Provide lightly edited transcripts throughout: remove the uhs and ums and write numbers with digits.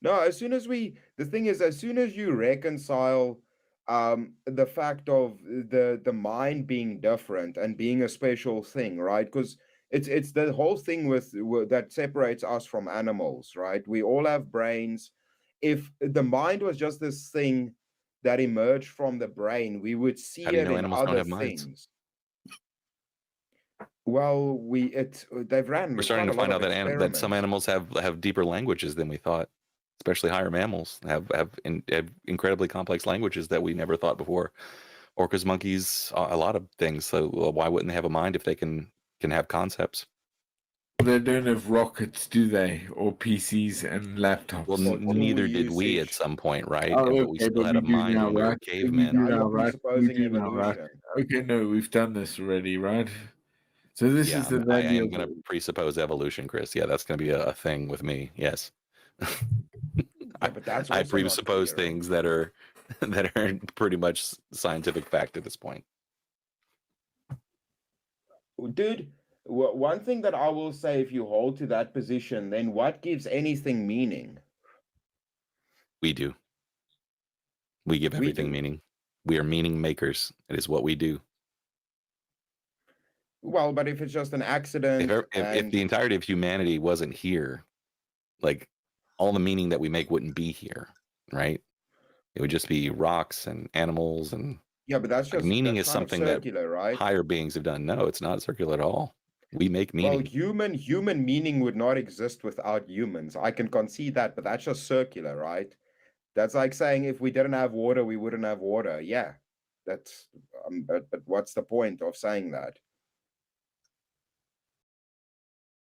No, the thing is, as soon as you reconcile the fact of the mind being different and being a special thing, right? Because it's the whole thing that separates us from animals, right? We all have brains. If the mind was just this thing that emerged from the brain, we would How see do you it know in animals don't other have minds? things. Well, they've We're ran starting quite to a lot find of out that some experiments. animals have deeper languages than we thought. Especially higher mammals have incredibly complex languages that we never thought before. Orcas, monkeys, a lot of things. So why wouldn't they have a mind if they can have concepts? They don't have rockets, do they? Or PCs and Well, laptops? Or tool neither did we at usage. some point, right? Oh, But we okay, still but had a we do mind now, when we were right? We cavemen. do Now now, you're right? We presupposing do now, right? evolution. Okay, no, we've done this already, right? So this Yeah, is the I value am of going to presuppose evolution, Chris. Yeah, that's going to be a thing with me. Yes. Yeah, but that's I also not presuppose clear. things that are that are pretty much scientific fact at this point. Dude, one thing that I will say, if you hold to that position, then what gives anything meaning? We do. We give We everything do. meaning. We are meaning makers. It is what we do. Well, but if it's just an accident If and the entirety of humanity wasn't here, like all the meaning that we make wouldn't be here, right? It would just be rocks and animals and yeah, but like meaning that's is kind of something that circular, right? higher beings have done. No, it's not circular at all. We make Well, meaning. human meaning would not exist without humans. I can concede that, but that's just circular, right? That's like saying if we didn't have water, we wouldn't have water. Yeah, that's but what's the point of saying that?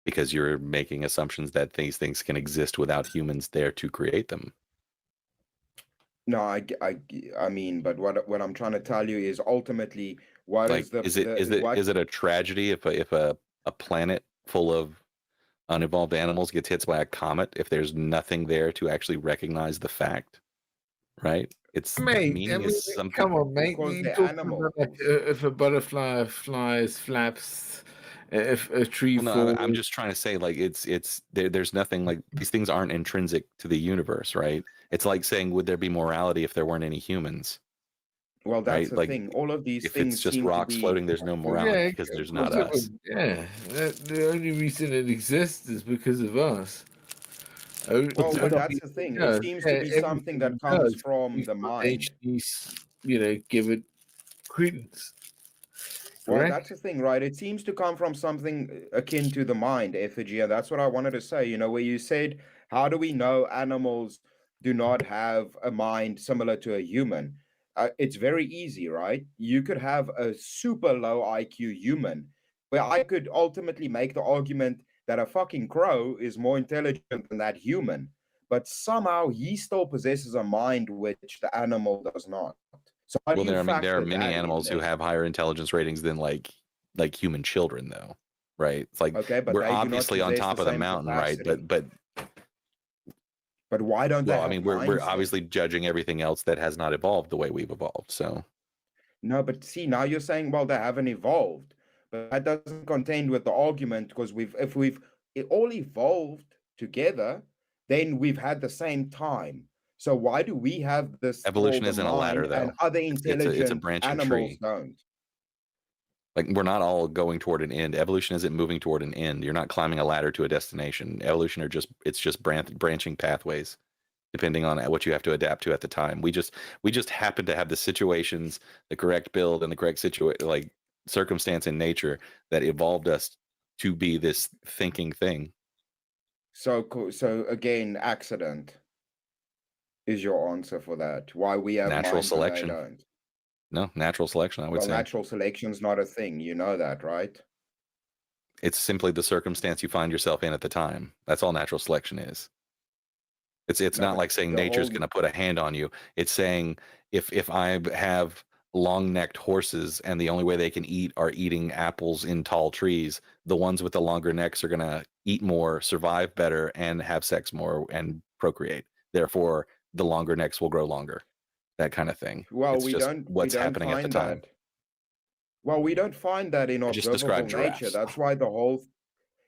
Because you're making assumptions that these things can exist without humans there to create them. No, I mean, but what I'm trying to tell you is ultimately what Like, is the is what it a tragedy if a planet full of unevolved animals gets hit by a comet if there's nothing there to actually recognize the fact, right? It's mate. I meaning mean, is something. come on, mate. because You're they're talking about like animals. if a butterfly flies, flaps, if a tree Well, no, I'm falls. just trying to say like there's nothing like these things aren't intrinsic to the universe, right? It's like saying would there be morality if there weren't any humans, Well, that's right? the Like thing. All of these if it's things just seem to rocks be floating, there's no Well, morality yeah, because of there's course not it us. would. Yeah, the only reason it exists is because of us. Oh, well, the but only that's the reason it thing. It does. seems to Yeah, be something everything that it comes does. from We the mind. spontaneously, give it credence. Well, Correct? that's the thing, right? It seems to come from something akin to the mind, effigy, and that's what I wanted to say. Where you said, how do we know animals do not have a mind similar to a human? It's very easy, right? You could have a super low IQ human, where I could ultimately make the argument that a fucking crow is more intelligent than that human, but somehow he still possesses a mind which the animal does not. So how do Well, you there factor are many that in animals who then? have higher intelligence ratings than like human children, though, right? It's like Okay, but we're they do not obviously on possess the top of the same mountain, right? capacity. But But why don't they well, I have mean, we're minds then? obviously judging everything else that has not evolved the way we've evolved. So No, but see, now you're saying, well, they haven't evolved. But that doesn't contain with the argument because if we've all evolved together, then we've had the same time. So why do we have this evolution called a isn't a ladder, mind and though. other It's a intelligent branching animals tree. don't? Like we're not all going toward an end. Evolution isn't moving toward an end. You're not climbing a ladder to a destination. Evolution are just branching pathways depending on what you have to adapt to at the time. We just happen to have the situations, the correct build, and the correct circumstance in nature that evolved us to be this thinking thing. So again, accident is your answer for that. Why we have Natural minds and they selection. don't. No, natural selection, I would Well, say. natural selection's not a thing. You know that, right? It's simply the circumstance you find yourself in at the time. That's all natural selection is. It's No, not but like saying the nature's whole going to put a hand on you. It's saying if I have long-necked horses and the only way they can eat are eating apples in tall trees, the ones with the longer necks are going to eat more, survive better, and have sex more and procreate. Therefore, the longer necks will grow longer. That kind of thing. well, It's just we what's don't happening at the find time. that. Well, we don't find that in I just observable described nature. giraffes. That's why the whole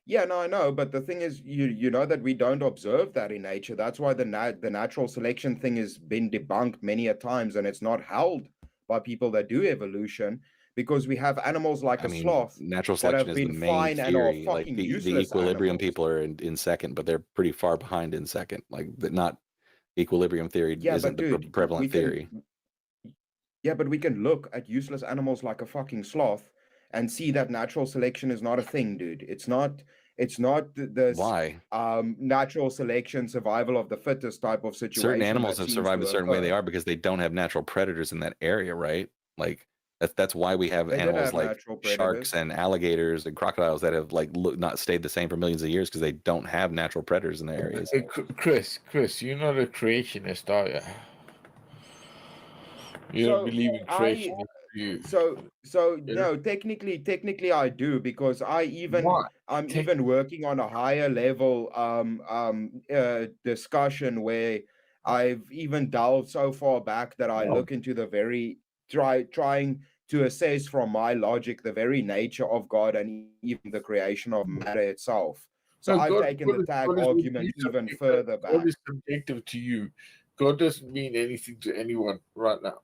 Yeah, no, I know, but the thing is, you know that we don't observe that in nature. That's why the natural selection thing has been debunked many a times, and it's not held by people that do evolution, because we have animals like I a mean, sloth natural that selection have is the been main fine and are theory. Like fucking the useless equilibrium animals. people are in second, but they're pretty far behind in second. Like not equilibrium theory Yeah, isn't but the dude, we prevalent can theory. yeah, but we can look at useless animals like a fucking sloth and see that natural selection is not a thing, dude. It's not this Why? natural selection, survival of the fittest type of Certain situation animals that have seems survived to a certain way they occur. are because they don't have natural predators in that area, right? Like that's why we have They did animals have like natural sharks predators. and alligators and crocodiles that have like not stayed the same for millions of years because they don't have natural predators in their areas. Hey, Chris, you're not a creationist, are you? You don't So believe in I creationism, do you? so Yeah. no, technically I do, because Why? I'm Take, even working on a higher level discussion where I've even delved so far back that I no. look into the very trying to assess from my logic the very nature of God and even the creation of matter itself. So No, I've taken the tag God is what you argument even subject. further God back. is subjective to you. God doesn't mean anything to anyone right now.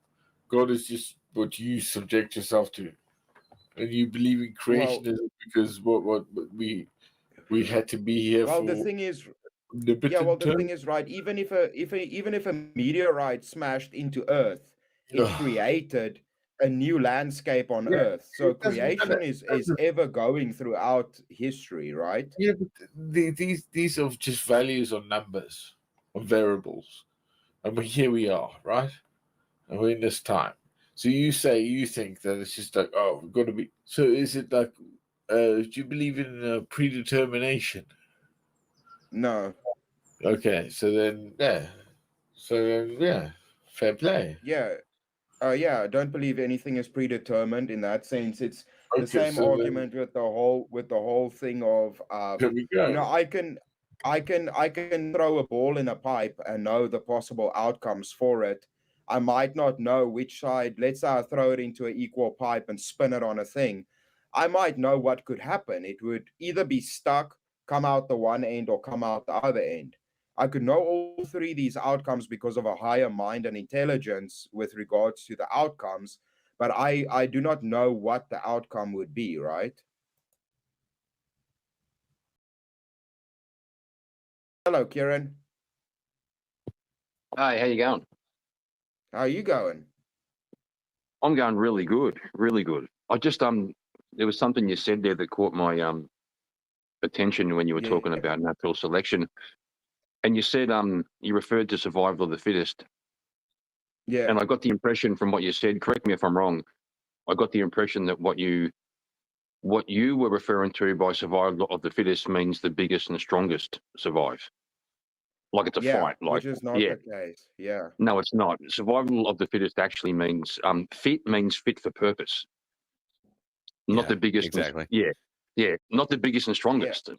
God is just what you subject yourself to, and you believe in Well, creationism because what we had to be here well, the for thing is, yeah, well, omnipotent the thing term. is, right, even if a meteorite smashed into Earth, it Ugh. created a new landscape on Yeah, Earth. So it doesn't matter. creation is ever going throughout history, right? Yeah, but these are just values or numbers or variables, and here we are, right? And we're in this time. So you think that it's just like, oh, we've got to be. So is it like, do you believe in predetermination? No. Okay, so then fair play. Yeah. Yeah, I don't believe anything is predetermined in that sense. It's the Okay, same so then argument with the whole thing of here we you know, go. I can throw a ball in a pipe and know the possible outcomes for it. I might not know which side. Let's say I throw it into an equal pipe and spin it on a thing. I might know what could happen. It would either be stuck, come out the one end, or come out the other end. I could know all three these outcomes because of a higher mind and intelligence with regards to the outcomes, but I do not know what the outcome would be, right? Hello, Kieran. Hi, how you going? How are you going? I'm going really good, really good. I just there was something you said there that caught my attention when you were Yeah. talking about natural selection, and you said you referred to survival of the fittest, Yeah. and I got the impression from what you said. Correct me if I'm wrong. I got the impression that what you were referring to by survival of the fittest means the biggest and the strongest survive, like it's a Yeah, fight. Like which is not yeah, the case. Yeah. no, it's not. Survival of the fittest actually means fit means fit for purpose. Not Yeah, the biggest and exactly. yeah, not the biggest and Yeah. strongest.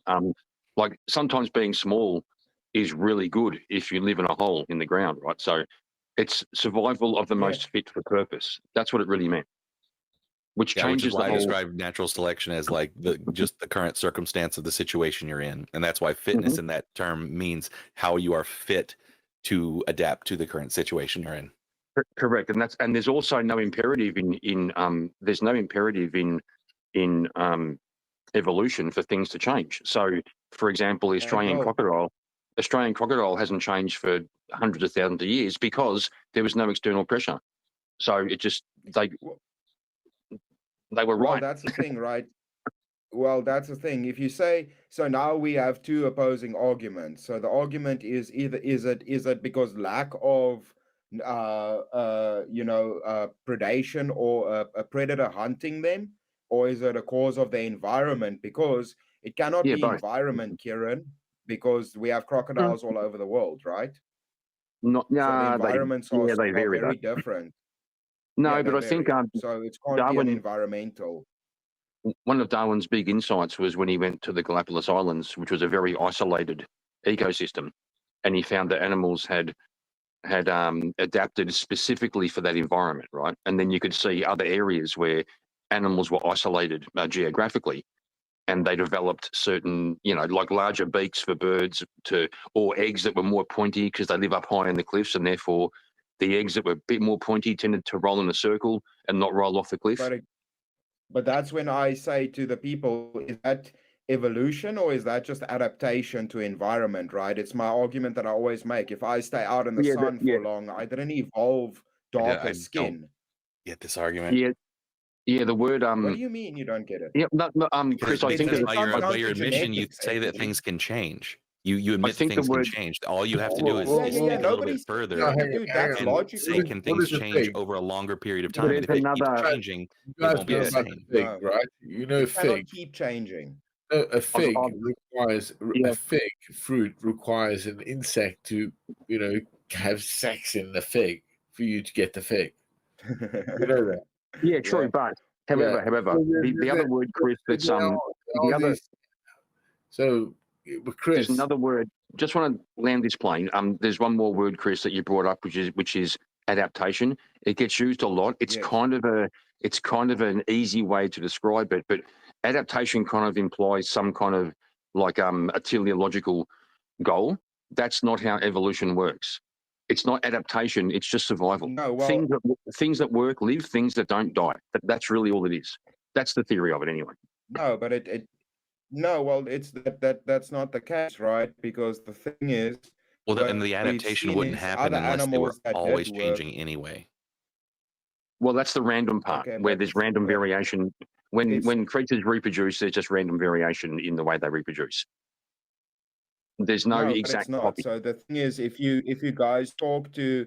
Like sometimes being small is really good if you live in a hole in the ground, right? So it's survival of the Yeah. most fit for purpose. That's what it really meant, which Yeah, which is changes the why I Okay. whole. describe natural selection as like just the current circumstance of the situation you're in. And that's why fitness Mhm. in that term means how you are fit to adapt to the current situation you're in. Correct, and there's also no imperative in there's no imperative in evolution for things to change. So, for example, the And Australian crocodile hasn't changed for hundreds of thousands of years because there was no external pressure. So it just well, they were well, right. that's the thing, right? Well, that's the thing. If you say so, now we have two opposing arguments. So the argument is either is it because lack of predation or a predator hunting them, or is it a cause of the environment? Because it cannot Yeah, be both. environment, Kieran, because we have Mm. crocodiles all over the world, right? Not So the nah, they environments yeah they are vary though. very different. Yeah, No, they but I think vary. So it can't be an Darwin. environmental. One of Darwin's big insights was when he went to the Galapagos Islands, which was a very isolated ecosystem, and he found that animals had adapted specifically for that environment, right? And then you could see other areas where animals were isolated geographically, and they developed certain, like larger beaks for birds or eggs that were more pointy because they live up high in the cliffs, and therefore the eggs that were a bit more pointy tended to roll in a circle and not roll off the cliff. But that's when I say to the people, is that evolution or is that just adaptation to environment, right? It's my argument that I always make. If I stay out in the sun for long, I didn't evolve darker skin. Get this argument. Yeah, the word What do you mean you don't get it? Yeah, Chris, I think by your admission, you say that things can change. You admit things can change. All you have to do is dig a little bit further and say, can things change over a longer period of time? And if it keeps changing, it won't be the same. Fig, right? Fig. Keep changing. A fig requires a fig fruit requires an insect to have sex in the fig for you to get the fig. You know that. Yeah, true. But however, the other word, Chris, that's the other. So, Chris, there's another word. Just want to land this plane. There's one more word, Chris, that you brought up, which is adaptation. It gets used a lot. It's kind of an easy way to describe it, but adaptation kind of implies some kind of like a teleological goal. That's not how evolution works. It's not adaptation. It's just survival. No, well, things that work live, things that don't die. That's really all it is. That's the theory of it, anyway. No, but it's that's not the case, right? Because the thing is, and the adaptation wouldn't happen unless they were always changing anyway. Well, that's the random part where there's random variation. When creatures reproduce, there's just random variation in the way they reproduce. There's no exact copy. So the thing is, if you guys talk to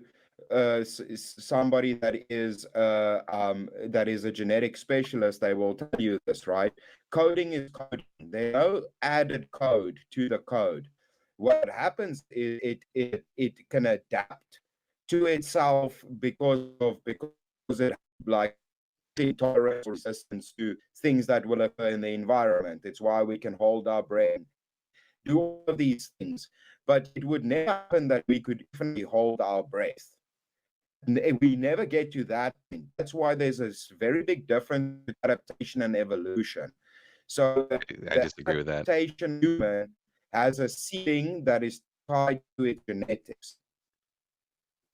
somebody that is a genetic specialist, they will tell you this, right? Coding is coding. There's no added code to the code. What happens is it can adapt to itself because it like tolerance or resistance to things that will occur in the environment. It's why we can hold our brain, do all of these things, but it would never happen that we could definitely hold our breath. And we never get to that point. That's why there's a very big difference between adaptation and evolution. So I disagree with that. Adaptation human has a ceiling that is tied to its genetics.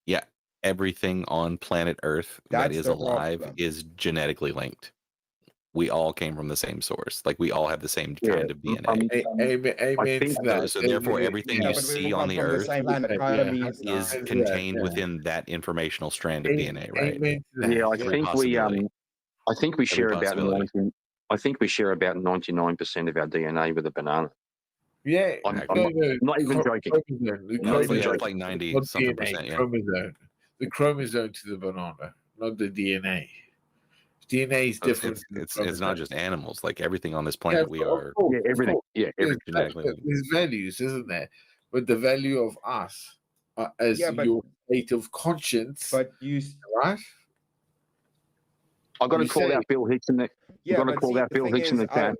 Yeah, everything on planet Earth that is alive is genetically linked. We all came from the same source. Like we all have the same kind of DNA. Amen to that. So therefore, everything you see on the Earth is contained within that informational strand of DNA, right? Yeah, I think we share about 99% of our DNA with a banana. Yeah, I'm not even joking. It's like 90-something%. Yeah. Chromosome. The chromosome to the banana, not the DNA. DNA is different. It's not just animals. Like everything on this planet, we are. Yeah, everything. Yeah, everything. There's values, isn't there? But the value of us as your state of conscience. But you right? I've got to call out Bill Hicks in the. I've got to call out Bill Hicks in the chat.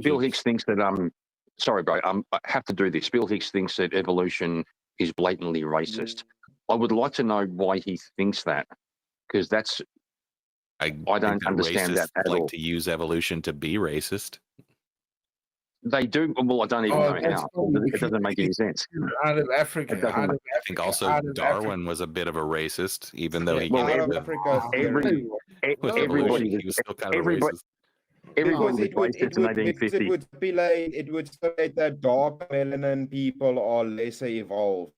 Bill Hicks thinks that sorry, bro. I have to do this. Bill Hicks thinks that evolution is blatantly racist. I would like to know why he thinks that, because that's. I don't understand that at all. To use evolution to be racist. They do. Well, I don't even know how. It doesn't make any sense. Out of Africa. I think also Darwin was a bit of a racist, even though he came out of Africa. Everybody was still kind of racist. Everybody was racist in 1850. It would state that dark melanin people are lesser evolved.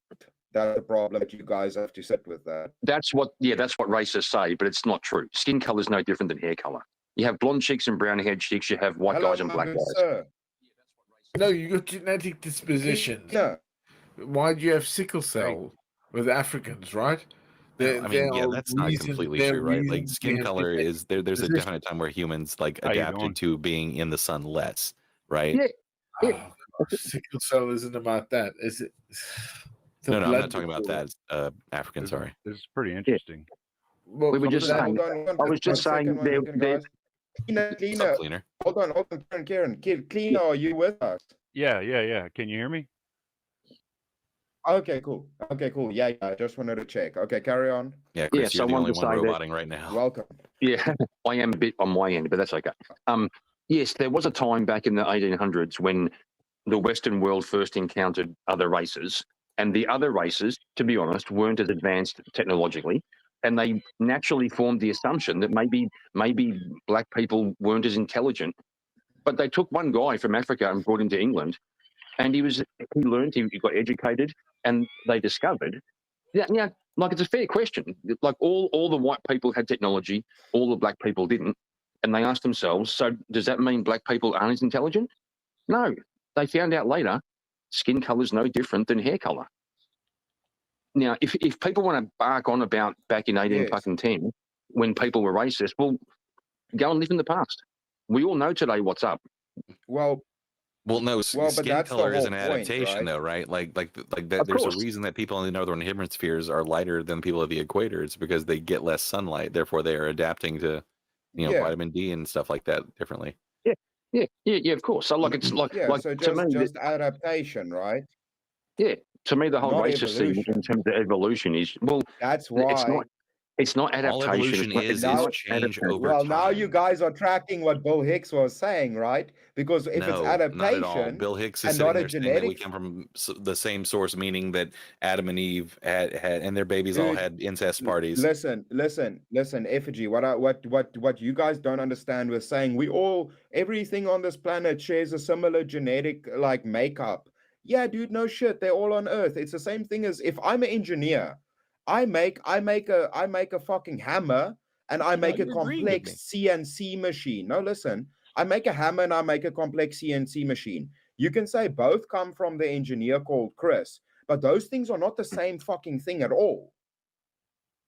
That's the problem that you guys have to sit with that. That's what racists say, but it's not true. Skin color is no different than hair color. You have blonde chicks and brown haired chicks. You have white guys and black guys. Sir. No, you got genetic dispositions. Yeah. Why do you have sickle cell with Africans, right? That's not completely true, right? Like skin color is there's a definite time where humans like adapted to being in the sun less, right? Yeah. Sickle cell isn't about that, is it? No, I'm not talking about that. African, sorry. This is pretty interesting. Well, we were just saying. I was just saying. Cleaner. Hold on, Karen. Cleaner, are you with us? Yeah. Can you hear me? Okay, cool. Yeah. I just wanted to check. Okay, carry on. Yeah, Chris, you're the only one roboting right now. Welcome. Yeah, I am a bit on my end, but that's okay. Yes, there was a time back in the 1800s when the Western world first encountered other races, and the other races, to be honest, weren't as advanced technologically, and they naturally formed the assumption that maybe black people weren't as intelligent. But they took one guy from Africa and brought him to England, and he learned, he got educated, and they discovered. Yeah, like it's a fair question. Like all the white people had technology, all the black people didn't, and they asked themselves, so does that mean black people aren't as intelligent? No, they found out later, skin color is no different than hair color. Now, if people want to bark on about back in 1810 when people were racist, well, go and live in the past. We all know today what's up. Well, no, but skin that's the color is whole an point, adaptation, right? though, right? Like that. Of There's course. a reason that people in the northern hemispheres are lighter than people of the equator. It's because they get less sunlight, therefore they are adapting to, Yeah. vitamin D and stuff like that differently. Yeah, of course. So like it's like So to me, just adaptation, right? yeah, to me the whole Not racist thing evolution. in terms of evolution is, well, That's why. it's not All adaptation. evolution It's is not change adaptation. over Well, time. now you guys are tracking what Bill Hicks was saying, right? Because if it's No, not at all. adaptation Bill Hicks is and sitting not a there saying that we genetic, come from the same source, meaning that Adam and Eve had and their babies all dude, had incest parties. listen, Effigy. What you guys don't understand, we're saying everything on this planet shares a similar genetic like makeup. Yeah, dude, no shit. They're all on Earth. It's the same thing as if I'm an engineer, I make a fucking hammer and I make a complex CNC machine. No, listen, I make a hammer and I make a complex CNC machine. You can say both come from the engineer called Chris, but those things are not the same fucking thing at all.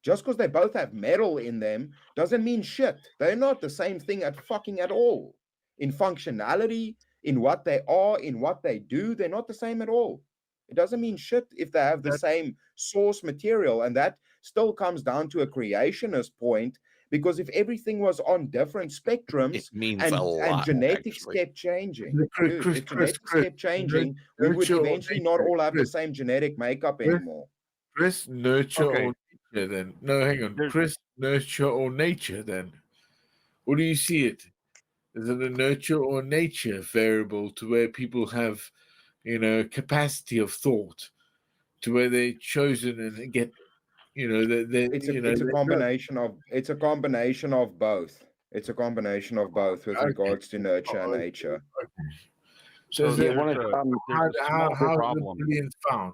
Just because they both have metal in them doesn't mean shit. They're not the same thing at all. In functionality, in what they are, in what they do, they're not the same at all. It doesn't mean shit if they have the same source material. And that still comes down to a creationist point, because if everything was on different spectrums It means and a lot, genetics actually. kept changing, Chris, dude, if genetics kept changing, we would nurture or eventually not nature? all have the Chris, same genetic makeup Chris, anymore. Chris, nurture Okay. or nature then? No, hang on. There's- Chris, nurture or nature then? What do you see it? Is it a nurture or nature variable to where people have, capacity of thought, to where they're chosen and get, It's a combination of both. It's a combination of both with regards to nurture and nature. So there's how a small are the problem. billions found?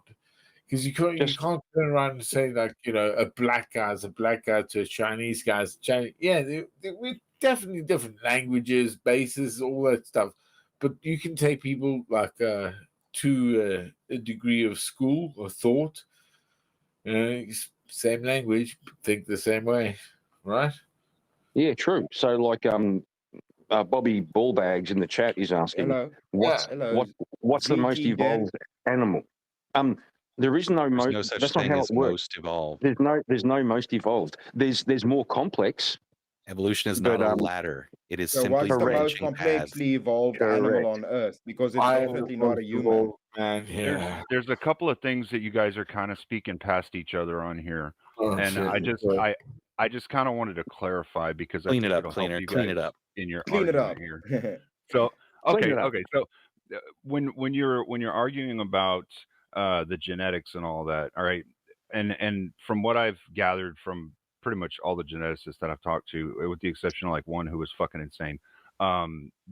Because you can't turn around and say like a black guy's a black guy to a Chinese guy's Chinese. Yeah, we're definitely different languages, bases, all that stuff. But you can take people like to a degree of school or thought. Same language, think the same way, right? Yeah, true. So like Bobby Ballbags in the chat is asking, Hello. what's the most GT evolved animal? There is no most. No such That's not thing how as it works. most evolved. There's no most evolved. There's more complex. Evolution is not a ladder. It is So simply what's the most branching paths. complexly evolved animal on Earth? Because it's definitely not a human. Man, yeah. There's a couple of things that you guys are kind of speaking past each other on here, and I just kind of wanted to clarify because Clean I it think up, it'll help cleaner. you Clean guys it up. in your Clean it argument up. here. So Clean it up. okay. So when you're arguing about the genetics and all that, all right, and from what I've gathered from pretty much all the geneticists that I've talked to, with the exception of like one who was fucking insane,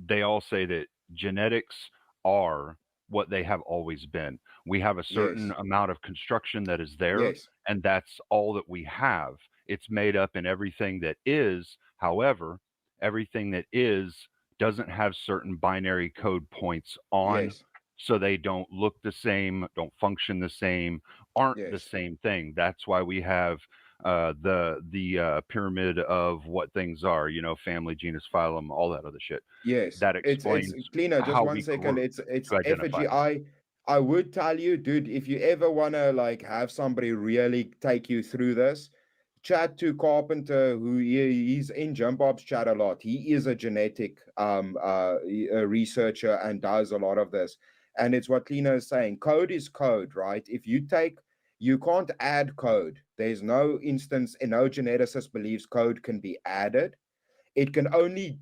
they all say that genetics are what they have always been. We have a certain Yes. amount of construction that is there, Yes. and that's all that we have. It's made up in everything that is. However, everything that is doesn't have certain binary code points on, Yes. so they don't look the same, don't function the same, aren't the Yes. same thing. That's why we have the pyramid of what things are, family, genus, phylum, all that other shit. Yes. That explains It's Cleaner, just how 1 we second. grew It's to identify. effigy. I would tell you, dude, if you ever wanna like have somebody really take you through this, chat to Carpenter, who he's in Jump Bob's chat a lot. He is a genetic a researcher and does a lot of this. And it's what Lena is saying. Code is code, right? If you can't add code. There's no instance, and no geneticist believes code can be added. It can only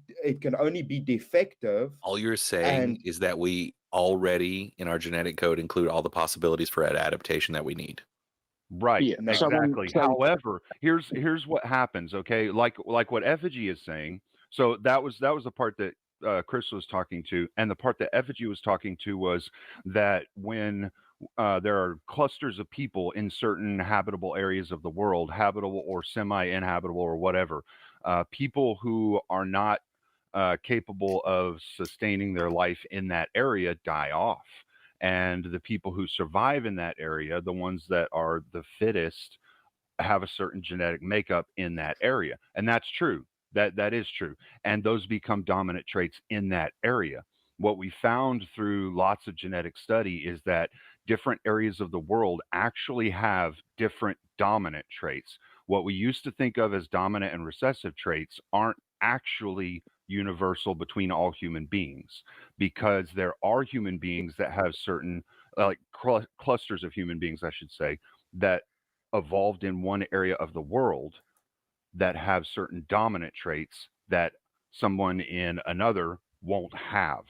be defective. All you're saying And is that we already in our genetic code include all the possibilities for adaptation that we need. Right, Yeah. No. exactly. However, here's what happens, okay? Like what Effigy is saying. So that was the part that Chris was talking to, and the part that Effigy was talking to was that when there are clusters of people in certain habitable areas of the world, habitable or semi-inhabitable or whatever, people who are not capable of sustaining their life in that area die off. And the people who survive in that area, the ones that are the fittest, have a certain genetic makeup in that area. And that's true. That is true. And those become dominant traits in that area. What we found through lots of genetic study is that different areas of the world actually have different dominant traits. What we used to think of as dominant and recessive traits aren't actually universal between all human beings, because there are human beings that have certain clusters of human beings, I should say, that evolved in one area of the world that have certain dominant traits that someone in another won't have.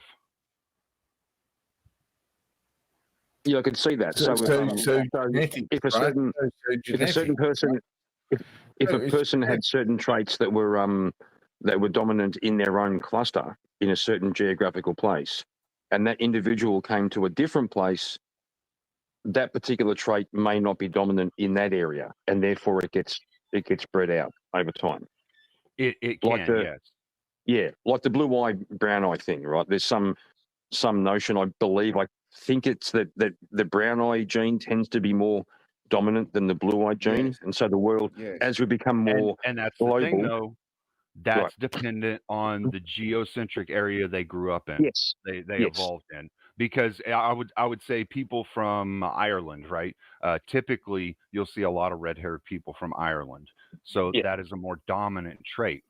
Yeah, I could see that. So If genetic, a certain right? So if a certain genetic, person if No, a it's person had certain traits that were dominant in their own cluster in a certain geographical place, and that individual came to a different place, that particular trait may not be dominant in that area, and therefore it gets spread out over time. It Like can, the yes. Yeah, like the blue eye, brown eye thing, right? There's some notion, I believe, I think it's that the brown eye gene tends to be more dominant than the blue eye gene, Yes. and so the world, Yes. as we become more And that's the thing, global, though. That's dependent on the geocentric area they grew up in. yes, They yes, evolved in. Because I would say people from Ireland, right? Typically, you'll see a lot of red-haired people from Ireland. So yeah, that is a more dominant trait.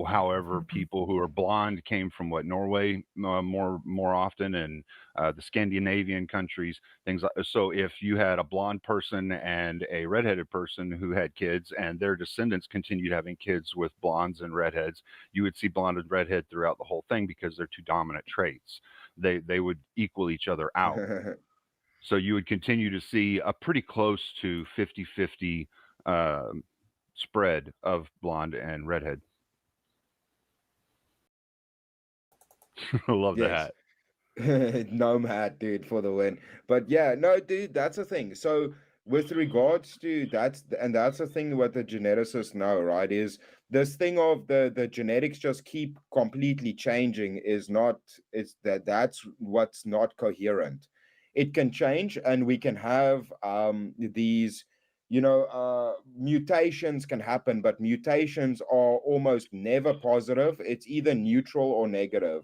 However, people who are blonde came from Norway more often, and the Scandinavian countries, things like. So if you had a blonde person and a redheaded person who had kids, and their descendants continued having kids with blondes and redheads, you would see blonde and redhead throughout the whole thing, because they're two dominant traits. They would equal each other out. So you would continue to see a pretty close to 50-50 spread of blonde and redhead. I love the Yes. hat. Nomad, dude, for the win. But yeah, no, dude, that's the thing. So with regards to that's the thing what the geneticists know, right? Is this thing of the genetics just keep completely changing is not that's what's not coherent. It can change, and we can have these mutations can happen, but mutations are almost never positive. It's either neutral or negative,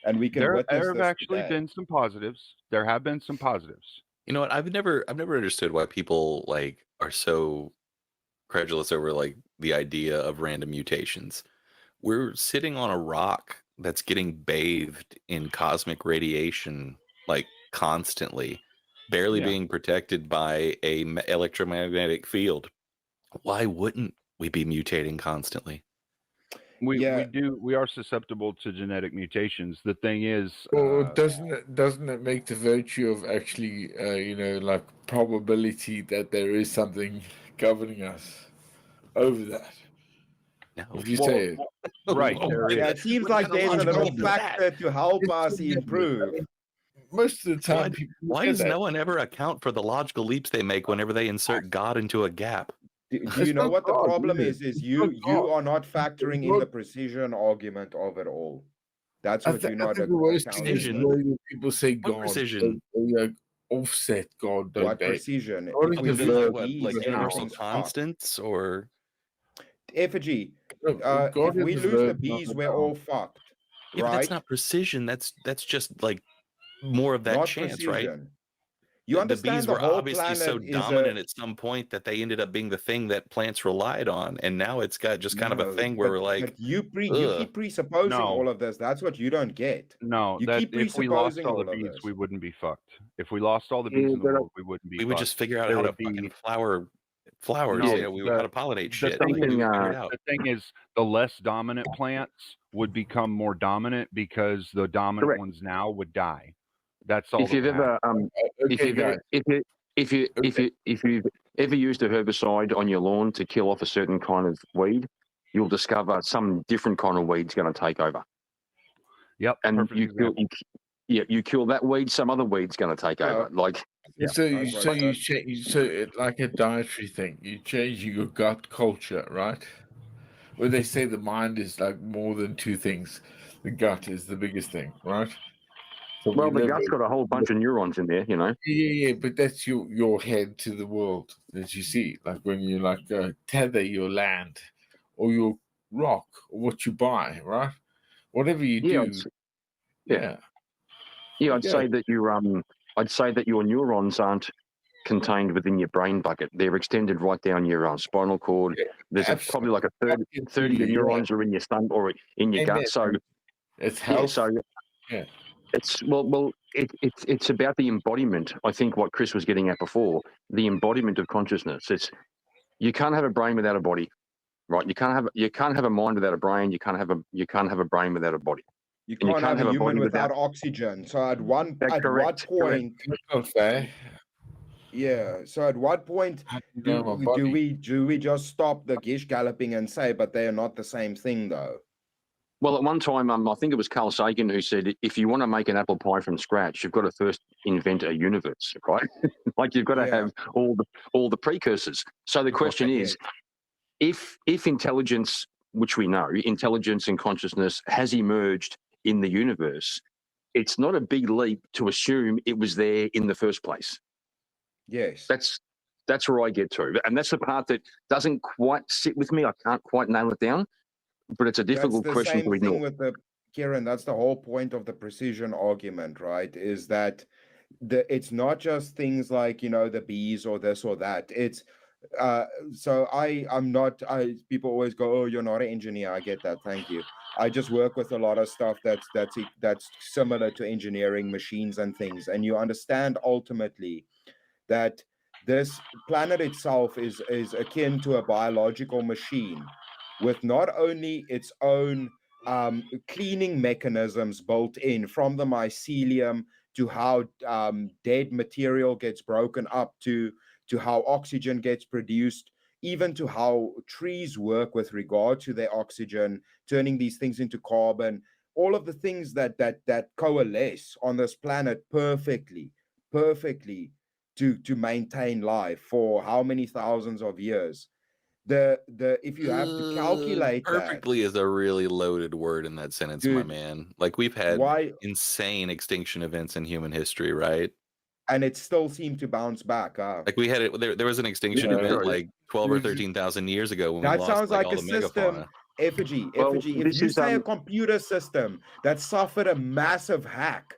and we can There witness have this actually today. been some positives. There have been some positives. You know what? I've never understood why people like are so credulous over like the idea of random mutations. We're sitting on a rock that's getting bathed in cosmic radiation like constantly, barely Yeah. being protected by a electromagnetic field. Why wouldn't we be mutating constantly? We Yeah. we are susceptible to genetic mutations. The thing is, or doesn't it make the virtue of actually, like probability that there is something governing us over that? No. If you well, say it, right, there Yeah, is. it seems What like kind of there's a logical little leap is that? factor to help It's us subjective. improve. Most of the time, people Why get does that. no one ever account for the logical leaps they make whenever they insert God into a gap? Do It's you know not what the God, problem is is? it? It's You not God. are not factoring in God. the precision argument of it all. That's I, what th- you're I not think the worst thing is Precision? the way that people say What God. precision? They like offset God, don't what they? precision. God If Are we we is the doing lose like the verb. what, bees, like universal everything's fucked. constants, or Effigy, God if we is a lose the verb, not bees, a we're noun. all fucked, yeah, but that's right? not precision. That's just like more of that Not chance, right? precision. You The understand bees the were whole obviously so planet is a dominant at some point that they ended up being the thing that plants relied on, and now it's got just kind of a no, thing where we're but like, you ugh. keep presupposing No, all of this. That's what you don't get. no. You That keep if we lost presupposing all the all of bees, this. we wouldn't be fucked. If we lost all the yeah, bees in the but world, we wouldn't be We would fucked. just figure out There how to would fucking be flowers. No, We how to pollinate the shit. thing Like, we is, figured it out. the thing is, the less dominant plants would become more dominant because the dominant Correct. ones now would die. That's all. If you've ever if Okay, you've guys. ever, if you've ever used a herbicide on your lawn to kill off a certain kind of weed, you'll discover some different kind of weed's going to take over. Yep, And perfect example. you kill that weed, some other weed's going to take over. Like, Yeah, So I agree. it's like a dietary thing. You change your gut culture, right? Where they say the mind is like more than two things. The gut is the biggest thing, right? So well, we the live gut's got a whole bunch of neurons in there, you know. Yeah, but that's your head to the world that you see. Like when you tether your land or your rock or what you buy, right? Whatever you Yeah, do, yeah. yeah. I'd say that I'd say that your neurons aren't contained within your brain bucket. They're extended right down your spinal cord. Yeah, There's probably like a third of your neurons are in your stomach or in your gut. So it's yeah, health. so it's it's about the embodiment. I think what Chris was getting at before, the embodiment of consciousness. It's you can't have a brain without a body, right? You can't have a mind without a brain. You can't have a brain without a body. You And you can't can't have have a a body human without without- oxygen. So at what correct. point? That's not fair. Yeah. So at what point How do you know my do body? we just stop the gish galloping and say, but they are not the same thing though? Well, at one time, I think it was Carl Sagan who said, if you want to make an apple pie from scratch, you've got to first invent a universe, right? Like you've got to Yeah. have all the precursors. So the question is, if intelligence, which we know, intelligence and consciousness has emerged in the universe, it's not a big leap to assume it was there in the first place. Yes. That's where I get to, and that's the part that doesn't quite sit with me. I can't quite nail it down, but it's a difficult That's the question same to ignore. thing with the Kieran. That's the whole point of the precision argument, right? Is that it's not just things like the bees or this or that. It's so I'm not. People always go, "Oh, you're not an engineer." I get that. Thank you. I just work with a lot of stuff that's similar to engineering machines and things, and you understand ultimately that this planet itself is akin to a biological machine with not only its own cleaning mechanisms built in, from the mycelium to how dead material gets broken up to how oxygen gets produced, even to how trees work with regard to their oxygen, turning these things into carbon, all of the things that coalesce on this planet perfectly to maintain life for how many thousands of years. The if you have to calculate perfectly is a really loaded word in that sentence, my Dude, man. Like we've had why, insane extinction events in human history, right? and it still seemed to bounce back. Like we had it. There was an extinction Yeah. event like 12 or 13,000 years ago when we That lost sounds like all a the system. megafauna. Effigy. Well, If this you is, say a computer system that suffered a massive hack,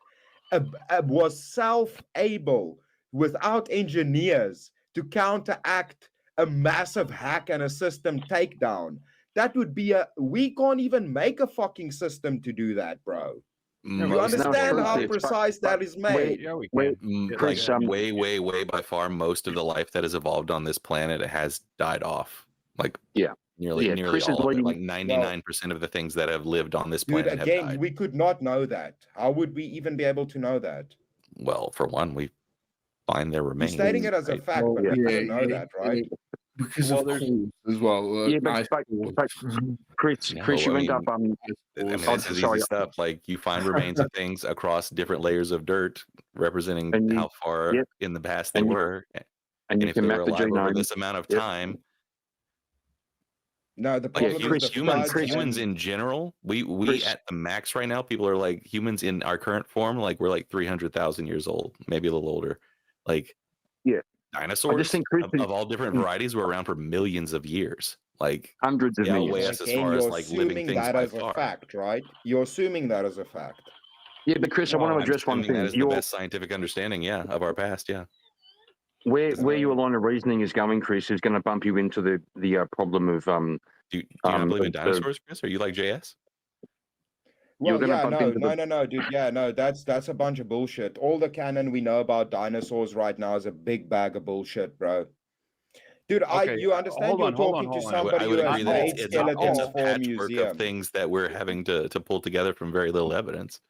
was self-able without engineers to counteract a massive hack and a system takedown, that would be we can't even make a fucking system to do that, bro. You Most understand of how life- precise that is made? Yeah, we Wait, can. Chris, like way by far, most of the life that has evolved on this planet has died off. Like nearly Chris is all of it. leading- Like 99% of the things that have lived on this Dude, planet have again, died. we could not know that. How would we even be able to know that? Well, for one, we find their You're remains. stating it as a right? fact, but we couldn't know that, right? Because Well, of there's- cause as well. Yeah, but- nice but- cause. Chris, No, you I end up. mean, I mean, Oh, this is sorry. easy stuff. Like you find remains of things across different layers of dirt, representing And you- how far yep. in the past they And you- were, and you if can they map were the alive over genome. this amount of Yep. time. No, the Like problem Chris, is the humans, floods humans and- in general, we Chris- at the max right now, people are like humans in our current form, like we're like 300,000 years old, maybe a little older. Like Yeah. dinosaurs think Chris of all different varieties were around for millions of years. Like hundreds of they millions. outweigh us as Again, far as you're like living assuming things that by as a far. fact, right? You're assuming that as a fact. Yeah, but Chris, I want to Well, address one Assuming thing. that is the best scientific understanding, of our past, Where your line of reasoning is going, Chris, is going to bump you into the problem of Do you not believe in of the- dinosaurs, Chris? Are you like JS? You're Well, gonna yeah, bump into the- no, dude. Yeah, no, that's a bunch of bullshit. All the canon we know about dinosaurs right now is a big bag of bullshit, bro. Dude, Okay, you understand hold you're on, hold on, talking to hold on. somebody I would who has agree that made it's skeletons a for a patchwork of museum. things that we're having to pull together from very little evidence.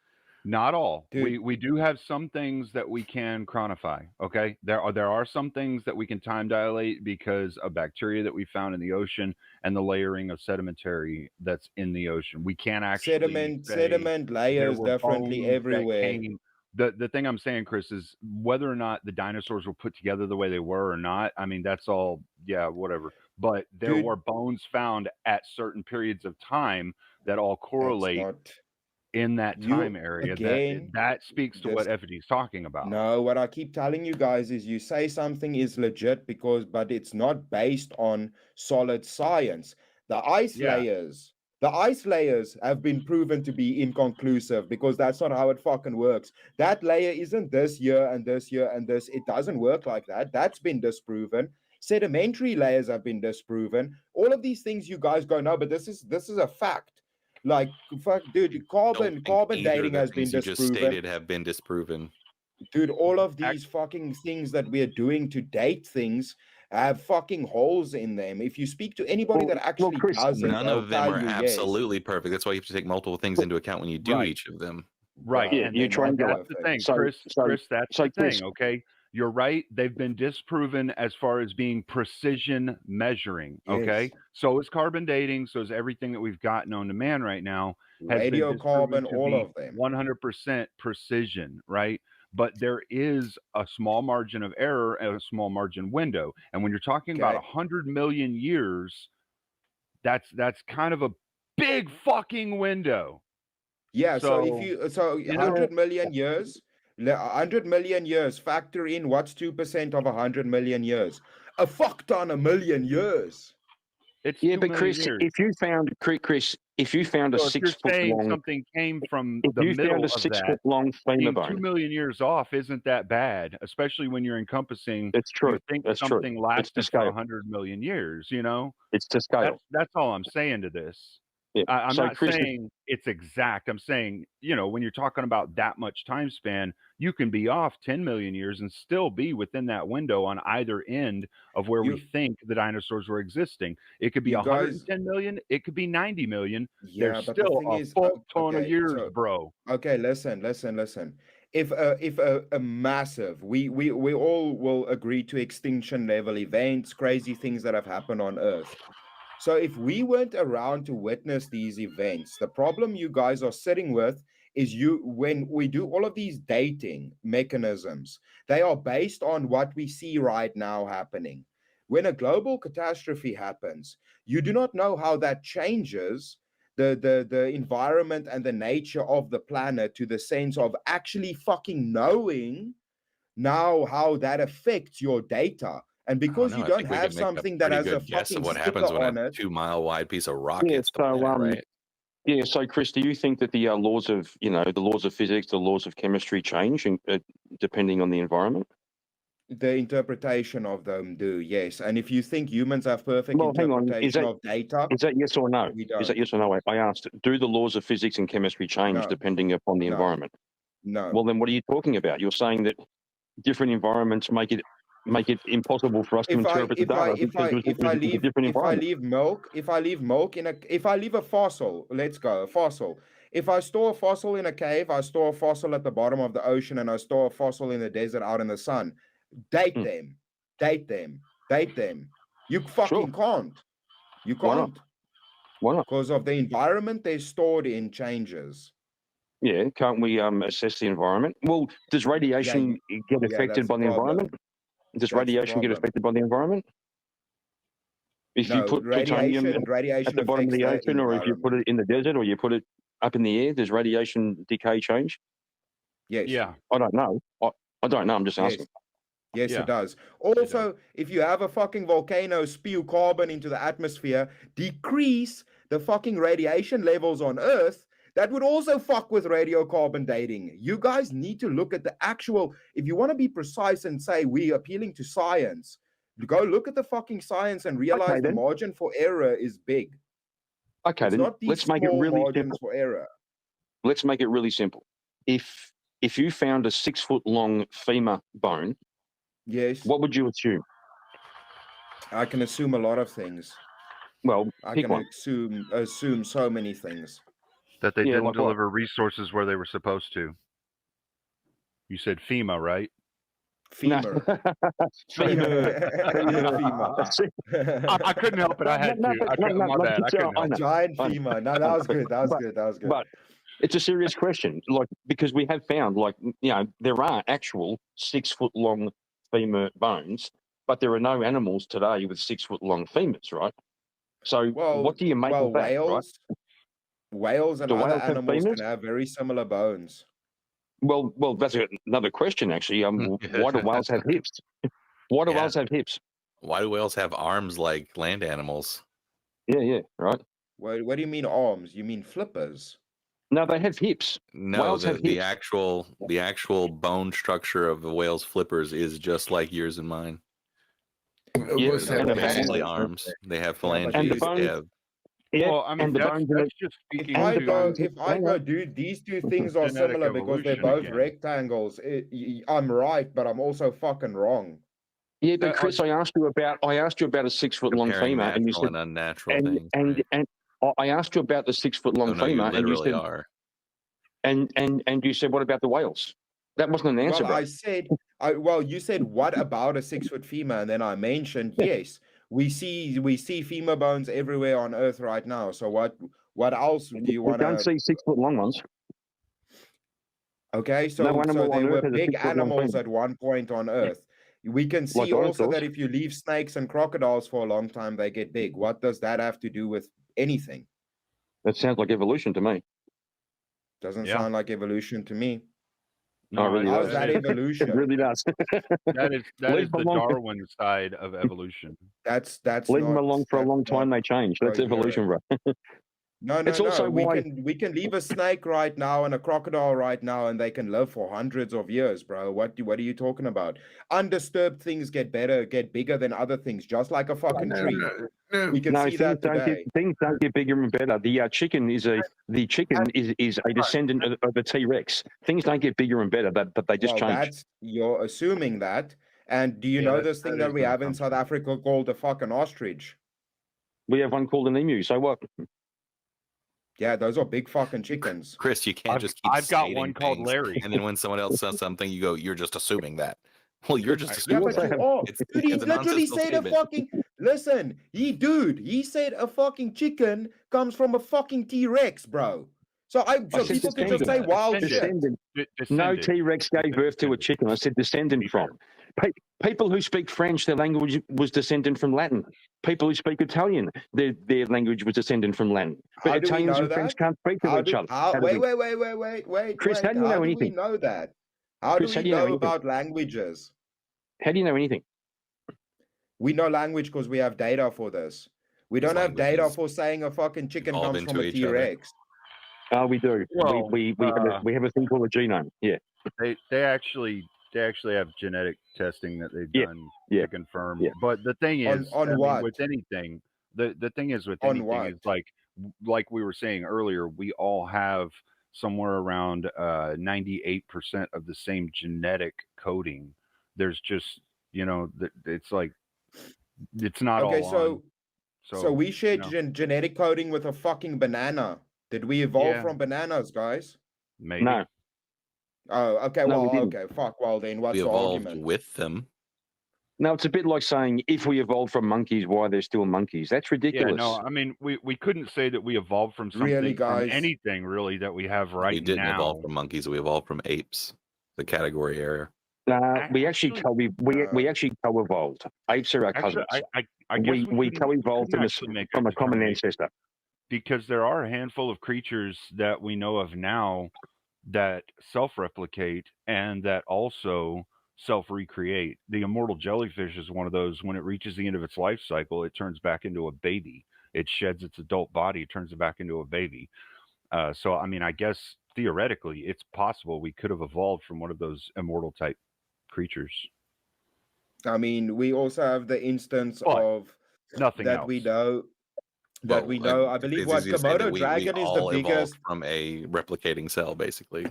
Not all. Dude. We do have some things that we can chronify. Okay, there are some things that we can time dilate because of bacteria that we found in the ocean and the layering of sedimentary that's in the ocean. We can't actually say Sediment there layers were differently bones that everywhere. came. The thing I'm saying, Chris, is whether or not the dinosaurs were put together the way they were or not. I mean, that's all. Yeah, whatever. But there Dude, were bones found at certain periods of time that all that's correlate not in that time you area again. that speaks to what Just Effigy's talking about. no, what I keep telling you guys is you say something is legit but it's not based on solid science. The ice Yeah. layers, the ice layers have been proven to be inconclusive because that's not how it fucking works. That layer isn't this year and this year and this. It doesn't work like that. That's been disproven. Sedimentary layers have been disproven. All of these things you guys go, no, but this is a fact. Like fuck, dude, I don't think carbon either of dating the has been things you just disproven. stated have been disproven. Dude, all of these fucking things that we're doing to date things have fucking holes in them. If you speak to anybody that actually Chris, does it, None they'll of them tell are you yes. absolutely perfect. That's why you have to take multiple things into account when you do Right. each of them. Right. Well, Yeah, And you're they're trying not to. that's the perfect. thing, So, Chris, that's so the Chris, thing, okay? You're right. They've been disproven as far as being precision measuring, okay? Yes. So is carbon dating, so is everything that we've got known to man right now has been disproven Radiocarbon, to all be of them. 100% precision, right? But there is a small margin of error and a small margin window. And when you're talking about Okay. 100 million years, that's kind of a big fucking window. Yeah, so if So, you so you 100 know, million years, 100 million years, factor in what's 2% of 100 million years? A fuck ton of million years. it's yeah, 2 but million Chris, years. if you found a So if you're 6 foot saying long, something came from if the you found middle a of 6 that, foot long femur being 2 bone, million years off isn't that bad, especially when you're encompassing it's you true. think That's true. something It's to lasted for scale. 100 million years, you know? It's to scale. That's all I'm saying to this. Yeah. I'm So not Chris, saying it's exact. I'm saying, you know, when you're talking about that much time span, you can be off 10 million years and still be within that window on either end of where we You think the dinosaurs were existing. It could be you guys 110 million, it could be 90 million. There's yeah, but the still thing a is full ton of okay, years, so bro. okay, listen. If a massive, we all will agree to extinction level events, crazy things that have happened on Earth. So if we weren't around to witness these events, the problem you guys are sitting with is you when we do all of these dating mechanisms, they are based on what we see right now happening. When a global catastrophe happens, you do not know how that changes the environment and the nature of the planet to the sense of actually fucking knowing now how that affects your data. And I don't because know. you I don't think we have could make a something that pretty has a good guess of fucking what sticker happens when a on it, 2 mile wide piece of rock yeah. hits the So planet, right? yeah. So Chris, do you think that the laws of the laws of physics, the laws of chemistry change depending on the environment? the interpretation of them do, yes. And if you think humans have perfect Well, hang on. interpretation of data, Is that yes or no? we Is that don't. yes or no? I asked. Do the laws of physics and chemistry change No, depending upon the no, environment? no. Well, then what are you talking about? You're saying that different environments make it impossible for us to If I interpret the if I data if because I if I it's a leave different if I environment. leave milk if I leave milk in a if I leave a fossil, let's go, a fossil. If I store a fossil in a cave, I store a fossil at the bottom of the ocean, and I store a fossil in the desert out in the sun. Date Hmm. them, date them, date them. You Sure. fucking can't. You Why not? can't. Why not? Because of the environment they're stored in changes. Yeah, can't we assess the environment? Well, does Yeah, radiation get yeah, affected that's the by the environment? problem. Does That's the radiation get problem. affected by the environment? If you No, put plutonium at radiation the bottom of affects the the ocean, or if you put environment. it in the desert, or you put it up in the air, does radiation decay change? Yes, Yeah. I don't know. I don't know. I'm just yes. asking. Yes, Yeah. it does. It does. Also, if you have a fucking volcano spew carbon into the atmosphere, decrease the fucking radiation levels on Earth, that would also fuck with radiocarbon dating. You guys need to look at the actual, if you want to be precise and say we appealing to science, go look at the fucking science and realize Okay, the then. margin for error is big. Okay, It's then. not these Let's make it small really margins simple. for error. Let's make it really simple. If you found a 6 foot long femur bone, Yes. what would you assume? I can assume a lot of things. Well, I pick can one. assume so many things. That they Yeah, didn't like what? deliver resources where they were supposed to. You said FEMA, right? No. Femur. Femur. Femur. See, I couldn't help it. I had to. My bad. I couldn't A help it. giant I know. femur. No, that was good. That was good. That was good. But it's a serious question, like, because we have found, like, you know, there are actual 6 foot long femur bones, but there are no animals today with 6 foot long femurs, right? So Well, what do you make of that, right? whales and Do other whales have animals femurs? can have very similar bones. Well, that's another question, actually. Why do whales have hips? Why do Yeah. whales have hips? Why do whales have arms like land animals? Yeah, right. What do you mean arms? You mean flippers? No, they have hips. No, Whales have the hips. actual bone structure of a whale's flippers is just like yours and mine. Yeah, What's and that? the Basically bones- arms. They have Yeah, but And the phalanges. bones- They have Yeah, Well, I mean, and the bones in that's it. just If speaking I to go, dude, these two things are Genetic similar because they're evolution both again. rectangles. I'm right, but I'm also fucking wrong. Yeah, but Chris, I asked you about a 6 foot long comparing femur, and you natural said, and unnatural and things. and right? and I asked you about the 6 foot long Oh, no, you femur, and you literally said, are. and you said, what about the whales? That wasn't an answer, Well, bro. I said, you said what about a 6 foot femur, and then I mentioned yes, we see femur bones everywhere on Earth right now. So what else do you We want don't to? see 6 foot long ones. Okay, so No animal on there were Earth has a big 6 foot long animals femur. at one point on Earth. We can Like see also dinosaurs. that if you leave snakes and crocodiles for a long time, they get big. What does that have to do with anything? That sounds like evolution to me. Doesn't Yeah. sound like evolution to me. Oh, it really How's does. that It evolution? really does. that is Leave the them alone. Darwin side of evolution. That's Leave them not, alone for a that's long not time, they change. That's coherent. evolution, bro. No, It's also we why- can leave a snake right now and a crocodile right now, and they can live for hundreds of years, bro. What are you talking about? Undisturbed things get bigger than other things, just like a fucking tree. No. We can No, see that today. things don't get bigger and better. The chicken is a descendant of a T-Rex. Things don't get bigger and better, but they just change. You're assuming that. And do you Yeah, know that- this thing that that is we an have in South assumption. Africa called a fucking ostrich? We have one called an emu. So what? Yeah, those are big fucking chickens. Chris, you can't just keep I've got stating one called things, Larry. and then when someone else says something, you go, "You're just assuming that." Well, you're just Yeah, assuming but that. you are. It's- Dude, he it's a literally nonsensical said a statement. fucking. Listen, he said a fucking chicken comes from a fucking T-Rex, bro. So said people can just say descendant. wild shit. Descendant. No Descended. T-Rex gave birth to a chicken. I said descendant from. People who speak French, their language was descendant from Latin. People who speak Italian, their language was descendant from Latin. But How do we Italians know and French that? can't speak to each other. How do Wait, we- wait. Chris, how do you know How do we anything? know that? How Chris, do how we do you know know anything? about languages? How do you know anything? We know language because we have data for this. We don't have data languages for saying a fucking chicken evolve comes from into a each other. T-Rex. Oh, we do. Well, we have a thing called a genome. Yeah. They actually have genetic testing that they've Yeah, done yeah, to confirm. yeah. But the thing On- is, on I mean, what? with anything, the thing is with On anything what? is like we were saying earlier, we all have somewhere around 98% of the same genetic coding. There's just it's like it's not Okay, all on. so we share no. genetic coding with a fucking banana. Did we evolve Yeah. from bananas, guys? Maybe. No. Oh, okay. No, we Well, didn't. okay. Fuck. Well, then what's We the evolved argument? with them. No, it's a bit like saying if we evolved from monkeys, why they're still monkeys. That's ridiculous. Yeah, no, I mean, we couldn't say that we evolved from something, Really, from guys? anything really that we have right We didn't now. evolve from monkeys. We evolved from apes. The category area. We actually we actually co-evolved. Apes are our Actually, cousins. I guess we couldn't- co-evolved couldn't actually make from that a common determination, ancestor. because there are a handful of creatures that we know of now that self-replicate and that also self-recreate. The immortal jellyfish is one of those. When it reaches the end of its life cycle, it turns back into a baby. It sheds its adult body, it turns it back into a baby. So, I mean, I guess theoretically, it's possible we could have evolved from one of those immortal type creatures. I mean, we also have the instance But of Nothing that else. we know. That we Well, know. I believe it's what easy to say that Komodo we dragon is the all evolved biggest. from a replicating cell, basically.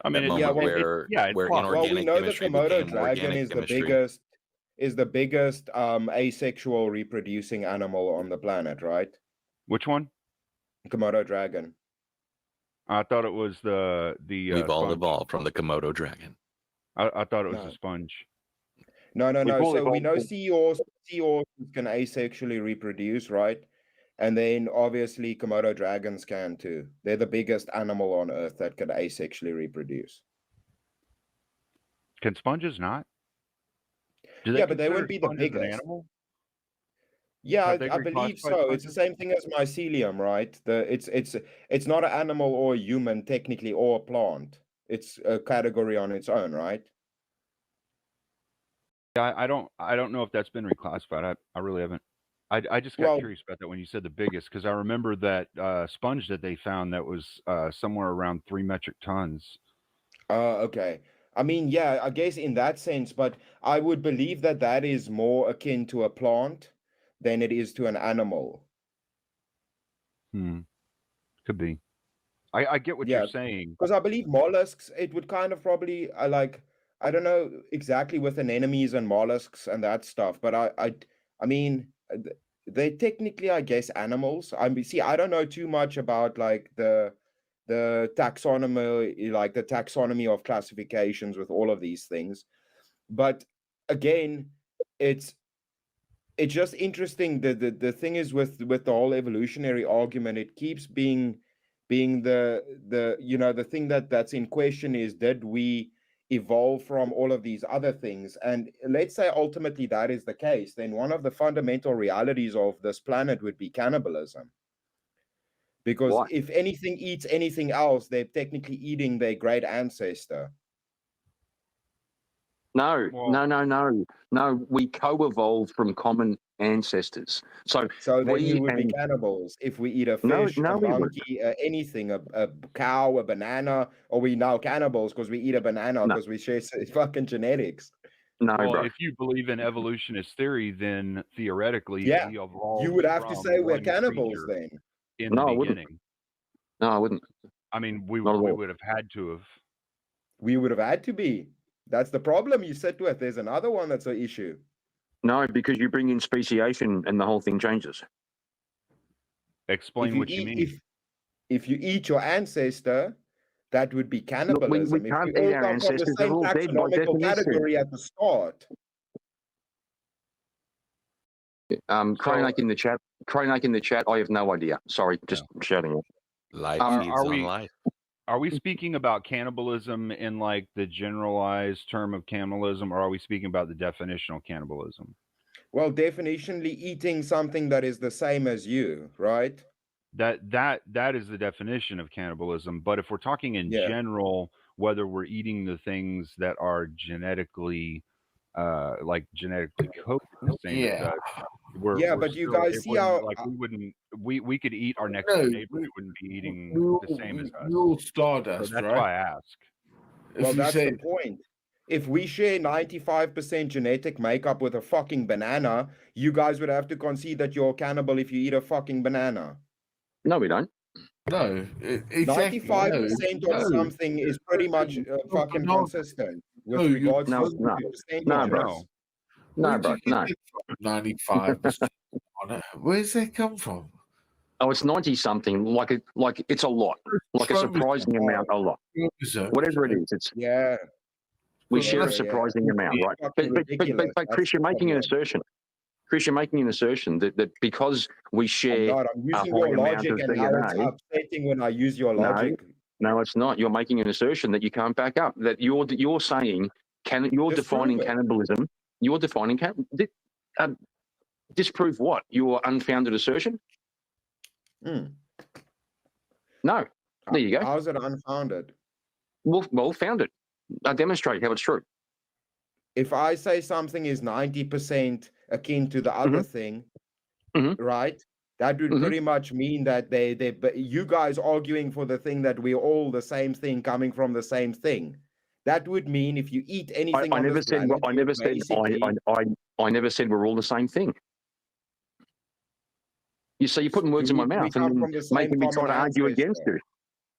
I mean, That it- moment well, where yeah, it's where possible. Well, we inorganic know the chemistry Komodo became dragon organic is the chemistry. biggest. is the biggest asexual reproducing animal on the planet, right? Which one? Komodo dragon. I thought it was the We've all sponge. evolved from the Komodo dragon. I thought it was No. a sponge. No. We've all So we know evolved seahorses can asexually reproduce, right? And then obviously Komodo dragons can too. They're the biggest animal on Earth that can asexually reproduce. Can sponges not? Do Yeah, but they consider wouldn't be the sponges an biggest. animal? Yeah, Have they I believe reclassified so. It's the sponges? same thing as mycelium, right? It's not an animal or a human technically or a plant. It's a category on its own, right? Yeah, I don't know if that's been reclassified. I really haven't. I just got Well, curious about that when you said the biggest, because I remember that sponge that they found that was somewhere around 3 metric tons. okay. I mean, yeah, I guess in that sense, but I would believe that that is more akin to a plant than it is to an animal. Could be. I get what Yeah, you're saying. because I believe mollusks, it would kind of probably like I don't know exactly with anemones and mollusks and that stuff, but I mean they technically I guess animals. I mean, see, I don't know too much about like the taxonomy, like the taxonomy of classifications with all of these things, but again, it's just interesting. The thing is with the whole evolutionary argument, it keeps being the you know the thing that's in question is, did we evolve from all of these other things? And let's say ultimately that is the case, then one of the fundamental realities of this planet would be cannibalism, because Why? if anything eats anything else, they're technically eating their great ancestor. No, Well, no. We co-evolved from common ancestors. So So then we we would be and cannibals if we eat a no, fish, a no, we wouldn't. monkey, anything, a cow, a banana, or we now cannibals because we eat a banana No, because we share fucking genetics. no, well, bro. if you believe in evolutionist theory, then theoretically Yeah, we you evolved would have to from say we're one cannibals creature then. in the No, I wouldn't. beginning. No, I wouldn't. I mean, we Not at all. would have had to have. We would have had to be. That's the problem you sit with. There's another one that's an issue. No, because you bring in speciation and the whole thing changes. If Explain you what you eat mean. if you eat your ancestor, that would be Look, we cannibalism. If we can't eat all our come from the ancestors. They're same all dead by taxonomical definition. category at the start. Cronic in the chat. Cronic in the chat. I have no idea. Sorry, just shouting it. Life Are feeds on we life. are we speaking about cannibalism in like the generalized term of cannibalism, or are we speaking about the definitional cannibalism? Well, definitionally eating something that is the same as you, right? That is the definition of cannibalism. But if we're talking in Yeah. general, whether we're eating the things that are genetically like genetically coded the same as Yeah. us, Yeah, we're but you still, guys it see wouldn't how like we could eat our next No, door neighbor, it wouldn't be eating the same as us. we're all So stardust, that's right? why I ask. well, If you that's say the point. If we share 95% genetic makeup with a fucking banana, you guys would have to concede that you're a cannibal if you eat a fucking banana. No, we don't. no, exactly. 95% of something is pretty much fucking No, consistent with no, you- regards No, to no, percentages. no, bro. No. No, Where'd bro. you get No. it from? 95%. Where's that come from? Oh, it's 90 something. Like it's a lot. Like a surprising amount. A lot. Whatever it is, it's Yeah. we Well, share a that's surprising amount, right? fucking ridiculous. But That's Chris, the you're making an problem. assertion. Chris, you're making an assertion that because we I'm share not. I'm a using high your amount logic, of and now it's DNA. upsetting when I use your No, logic. no, it's not. You're making an assertion that you can't back up. That you're saying you're defining Disprove it. cannibalism. You're defining disprove what? Your unfounded assertion? Hmm. No. There you go. How's it unfounded? Well, found it. I demonstrate how it's true. If I say something is 90% akin to the other thing, right? That would pretty much mean that but you guys arguing for the thing that we're all the same thing coming from the same thing. That would mean if you eat anything I on never this said. planet, I never said. I never said we're all the same thing. You see, you're putting words in my we mouth come and from the same making me try common to argue against ancestor. you.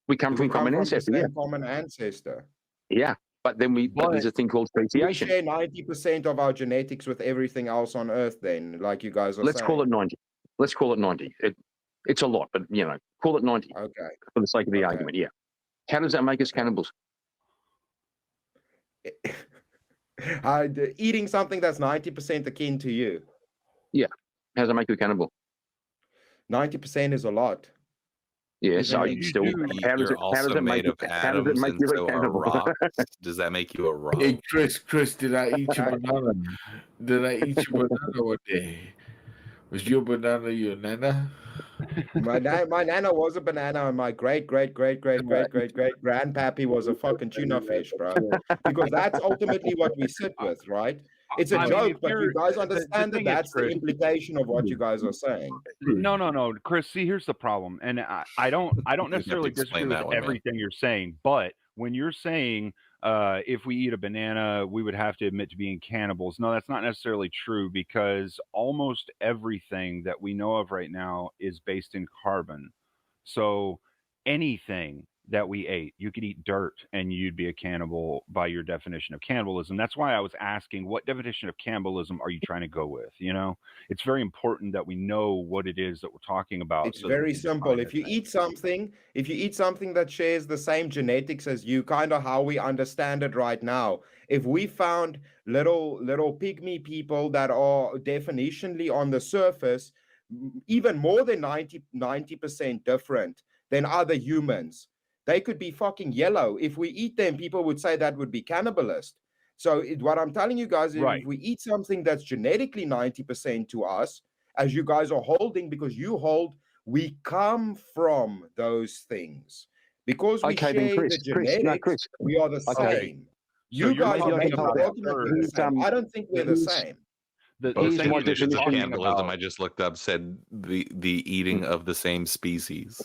We come Do from we come common from the ancestor. Yeah. same common ancestor? Yeah. But then there's a thing called We speciation. share 90% of our genetics with everything else on Earth. Then, like you guys are Let's saying. call it 90. Let's call it 90. It's a lot, but call it 90 Okay. for the sake of the argument. Yeah. How does that make us cannibals? Eating something that's 90% akin to you. Yeah. How does that make you a cannibal? 90% is a lot. Yeah, so you still, how does You're it also make made of atoms, make and you a so are cannibal? rocks. Does that make you a rock? Hey, Chris, did I eat your banana? Did I eat your banana one day? Was your banana your nana? My nana was a banana, and my great grandpappy was a fucking tuna fish, bro. Because that's ultimately what we sit with, right? It's a joke, but you guys understand that that's the implication of what you guys are saying. No, Chris. See, here's the problem, and I don't necessarily disagree with everything you're saying, but when you're saying if we eat a banana, we would have to admit to being cannibals. No, that's not necessarily true, because almost everything that we know of right now is based in carbon. So anything that we ate, you could eat dirt and you'd be a cannibal by your definition of cannibalism. That's why I was asking, what definition of cannibalism are you trying to go with? It's very important that we know what it is that we're talking about. It's very simple. If you eat something that shares the same genetics as you, kind of how we understand it right now, if we found little pygmy people that are definitionally on the surface even more than 90% different than other humans, they could be fucking yellow. If we eat them, people would say that would be cannibalist. So what I'm telling you guys is, if we eat something that's genetically 90% to us, as you guys are holding, because you hold, we come from those things. Because we share the genetics, we are the same. You guys are making an argument we're the same. I don't think we're the same. Both definitions of cannibalism I just looked up said the eating of the same species.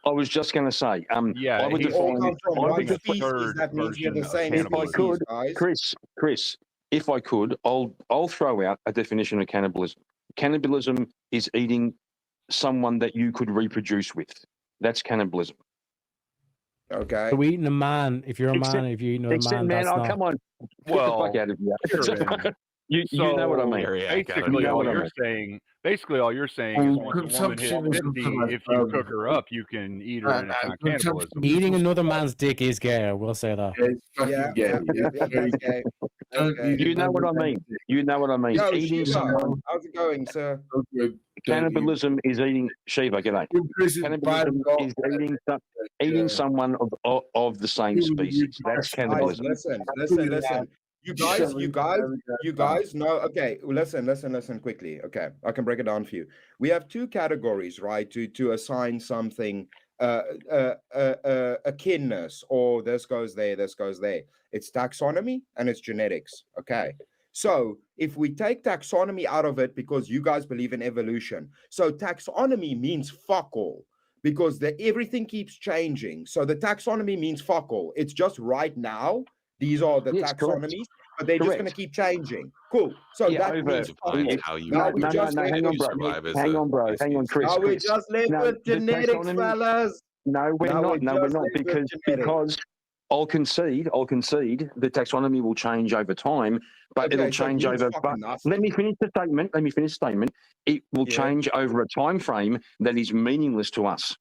I was just going to say, I would define come from one species. That means we're the same. If I could, Chris, if I could, I'll throw out a definition of cannibalism. Cannibalism is eating someone that you could reproduce with. That's cannibalism. Okay. So eating a man, if you're a man, if you eat a man, that's not. Come on. Get the fuck out of here. You know what I mean. Basically, all you're saying is once a woman hits 50, if you cook her up, you can eat her, and it's not cannibalism. Eating another man's dick is gay. I will say that. You know what I mean. You know what I mean. Yo, eating Shiva, someone. how's it going, sir? Cannibalism is eating Shiva. G'day. Cannibalism is eating someone of the same species. That's cannibalism. Listen. You guys know. Okay, listen quickly. Okay, I can break it down for you. We have two categories, right? To assign something akinness, or this goes there. It's taxonomy and it's genetics. Okay. So if we take taxonomy out of it, because you guys believe in evolution, so taxonomy means fuck all, because everything keeps changing. So the taxonomy means fuck all. It's just right now. These are the taxonomies, but they're just going to keep changing. Cool. So that means how you hang on, bro. Hang on, Chris. Now we're just left with genetics, fellas. No, we're not. No, we're not, because I'll concede the taxonomy will change over time, but it'll change over. But let me finish the statement. It will change over a time frame that is meaningless to us.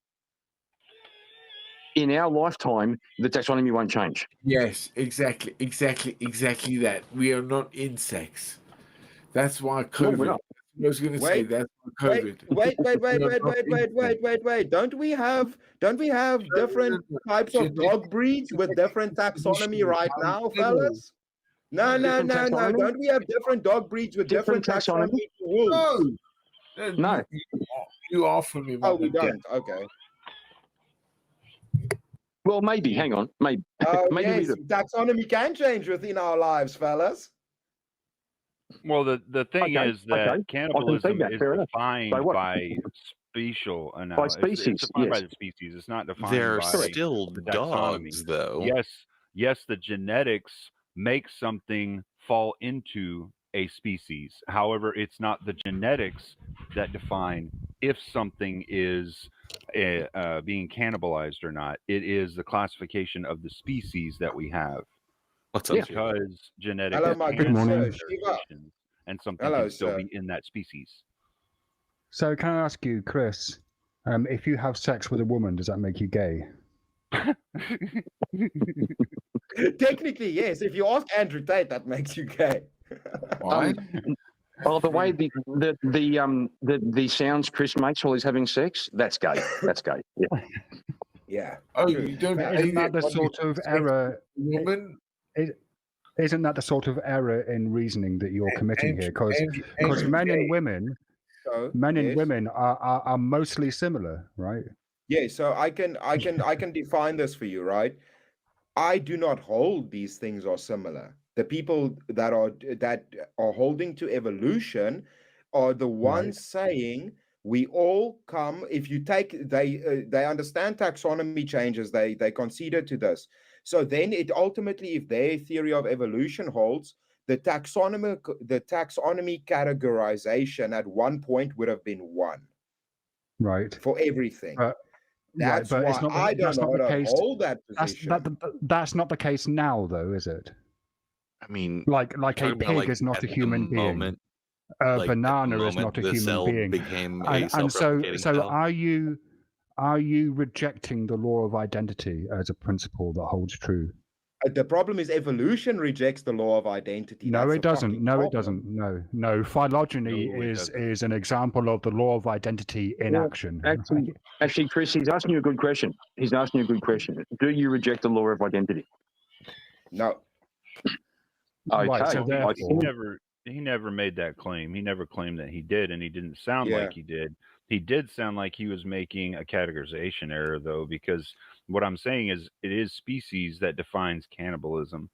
In our lifetime, the taxonomy won't change. Yes, exactly that. We are not insects. That's why COVID. No, I was going to say that's why COVID. Wait. Don't we have different types of dog breeds with different taxonomy right now, fellas? No. Don't we have different dog breeds with different taxonomy? No. You offer me. Oh, we don't. Okay. Well, maybe. Hang on. Maybe. Yes, taxonomy can change within our lives, fellas. Well, the thing is that cannibalism is defined by special analysis. By species, it's defined by the species. It's not defined They're by still the dogs, though. Yes, the genetics make something fall into a species. However, it's not the genetics that define if something is being cannibalized or not. It is the classification of the species that we have. What's Yeah. up, Shiva? because genetics Hello, my can good Good morning. sir. have Shiva. variations, and something Hello, can still sir. be in that species. So can I ask you, Chris, if you have sex with a woman, does that make you gay? Technically, yes. If you ask Andrew Tate, that makes you gay. Why? Oh, the way the sounds Chris makes while he's having sex, that's gay. That's gay. Yeah. Yeah. Oh, True. you don't. Fair. Isn't hate that it the when sort you of sex error? with a woman? Isn't that the sort of error in reasoning that you're committing here? Because Andrew men and Tate. women, So, men and yes. women are mostly similar, right? Yeah, so I can define this for you, right? I do not hold these things are similar. The people that are holding to evolution are the ones saying we all come. If you take they understand taxonomy changes, they conceded to this. So then it ultimately, if their theory of evolution holds, the taxonomy categorization at one point would have been one Right. for everything. Right, That's but why it's not. I don't That's know not how the to case. hold that That's position. that's not the case now, though, is it? I mean, Like a talking pig about, like, is not at a the human being. moment, A like, at the banana is moment not a the human cell being. became a And so self-replicating cell. are you rejecting the law of identity as a principle that holds true? The problem is evolution rejects the law of identity. No, That's it the doesn't. fucking No, it problem. doesn't. No. Phylogeny No, it doesn't. is an example of the law of identity in Well, action. Actually, Chris, he's asking you a good question. He's asking you a good question. Do you reject the law of identity? No. Okay. Right, so I therefore, think- He never made that claim. He never claimed that he did, and he didn't sound Yeah. like he did. He did sound like he was making a categorization error, though, because what I'm saying is it is species that defines cannibalism.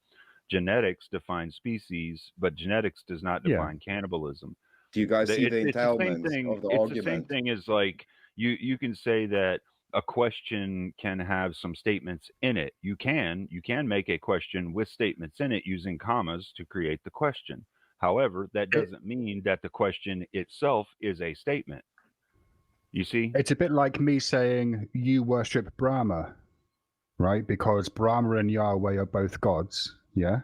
Genetics defines species, but genetics does not Yeah. define cannibalism. Do you guys see the It's the same entailments thing. of the It's the same argument? thing as like you can say that a question can have some statements in it. You can make a question with statements in it using commas to create the question. However, that doesn't mean that the question itself is a statement. You see? it's a bit like me saying you worship Brahma, right? Because Brahma and Yahweh are both gods, yeah?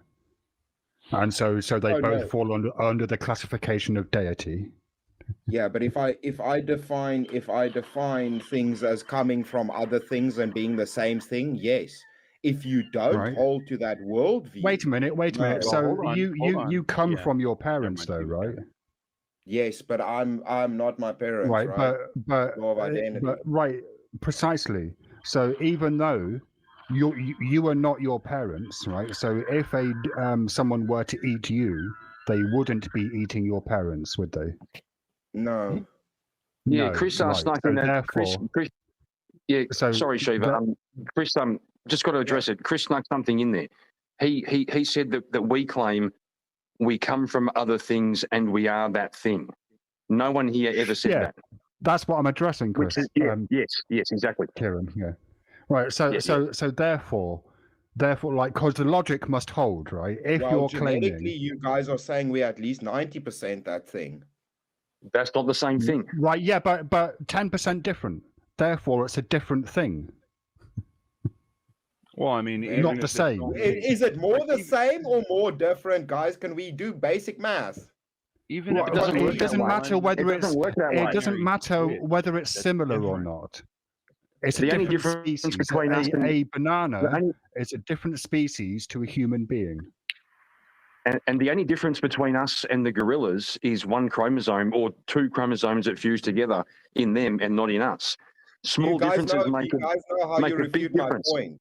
And so they Oh, both no. fall under the classification of deity. Yeah, but if I define things as coming from other things and being the same thing, yes. If you don't Right. hold to that worldview, Wait a minute. no. Well, So hold on. you come Yeah. from your Never parents, mind. though, He was right? done. Yes, but I'm not my parents, Right, right? but Law of identity. right, precisely. So even though you are not your parents, right? So if someone were to eat you, they wouldn't be eating your parents, would they? No. Yeah, No, Chris right. snuck So in that. therefore, Chris, yeah, so sorry, Shiva. that- Chris, just got to address it. Chris snuck something in there. He said that we claim we come from other things and we are that thing. No one here ever said Yeah, that. that's what I'm addressing, Chris. Which is, yes, exactly. Kieran, yeah. Right. So Yeah, so therefore, like, because the logic must hold, right? If Well, you're genetically, claiming, you guys are saying we're at least 90% that thing. That's not the same thing. right? Yeah, but 10% different. Therefore, it's a different thing. Well, I mean, Not even the if it's same. only- Is it more like, the even- same or more different, guys? Can we do basic math? Even Well, if doesn't work it that doesn't way. matter whether It doesn't work that it way. doesn't matter Grid, whether it's that's similar or different. not. It's The a only different difference species. between us and- A banana The only- is a different species to a human being. And the only difference between us and the gorillas is one chromosome or two chromosomes that fuse together in them and not in us. Small You guys differences know, make you guys know how make you a big refute my difference. point.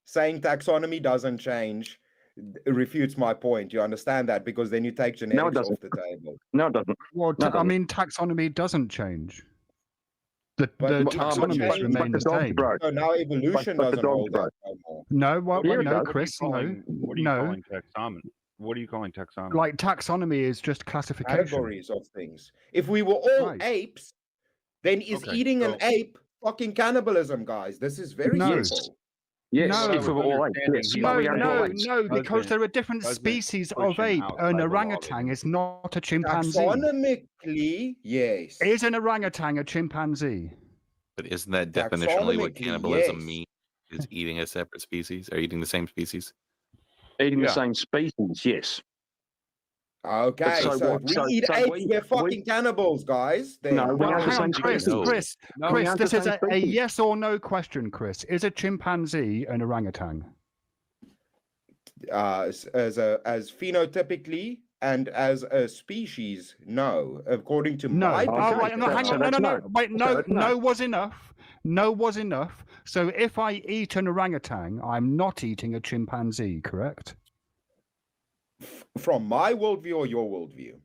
Saying taxonomy doesn't change refutes my point. You understand that? Because then you take genetics off doesn't. the table. No, it doesn't. Well, No, it I doesn't. mean, taxonomy doesn't change. The But taxonomies but remain the the dogs same. broke. So now evolution But the doesn't dogs hold that broke. no more. No, Yeah, it no, does. Chris, no, What are you no. calling taxonomy? What are you calling taxonomy? Like taxonomy is just classification. Categories of things. If we were all Right. apes, then is Okay, eating an so- ape fucking cannibalism, guys? This is very No. simple. Yes, No. if we were all apes. Yes, No, but we No, are no, all apes. no, because Doesn't- there are different doesn't species push of him ape. outside An the law of orangutan is not a chimpanzee. Taxonomically, yes. Is an orangutan a chimpanzee? But isn't that definitionally what Taxonomically, cannibalism yes. means? Is eating a separate species or eating the same species? Eating the Yeah. same species, yes. Okay, so so what- if we so- eat so apes, we- we're fucking cannibals, guys. Then No, we Well, aren't the hang on, same Chris. species. No. Chris, No, Chris, we aren't this the is same a species. yes or no question, Chris. Is a chimpanzee an orangutan? as phenotypically and as a species, no. According to No. my Oh, Okay, right, no, hang so on. No, that's no, no. no. Wait, So no, that's no. no was enough. No was enough. So if I eat an orangutan, I'm not eating a chimpanzee, correct? from my worldview or your worldview.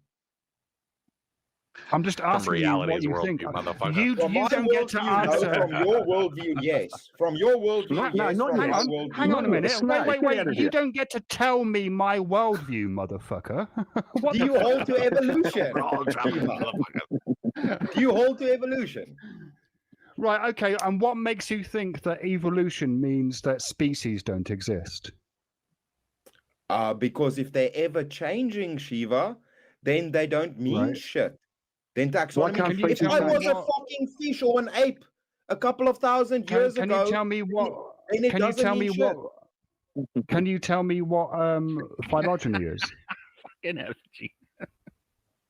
I'm just asking you what reality's you worldview, think. motherfucker. You From my don't get to worldview, no. answer. From your worldview, yes. From your worldview, No, yes. not From Hang my on, worldview, hang on a no. minute. No, get Wait. out of You here. don't get to tell me my worldview, motherfucker. What Do the you hold to evolution? Motherfucker. Do you hold to evolution? Right, okay. And what makes you think that evolution means that species don't exist? Because if they're ever changing, Shiva, then they don't mean Right. shit. Then Why taxonomy. can't Can you If tell I me was a what- fucking fish or an ape a couple of thousand years Can ago, you tell me what? then it Can you doesn't tell mean me shit. what? Can you tell me what phylogeny is? Fucking FG.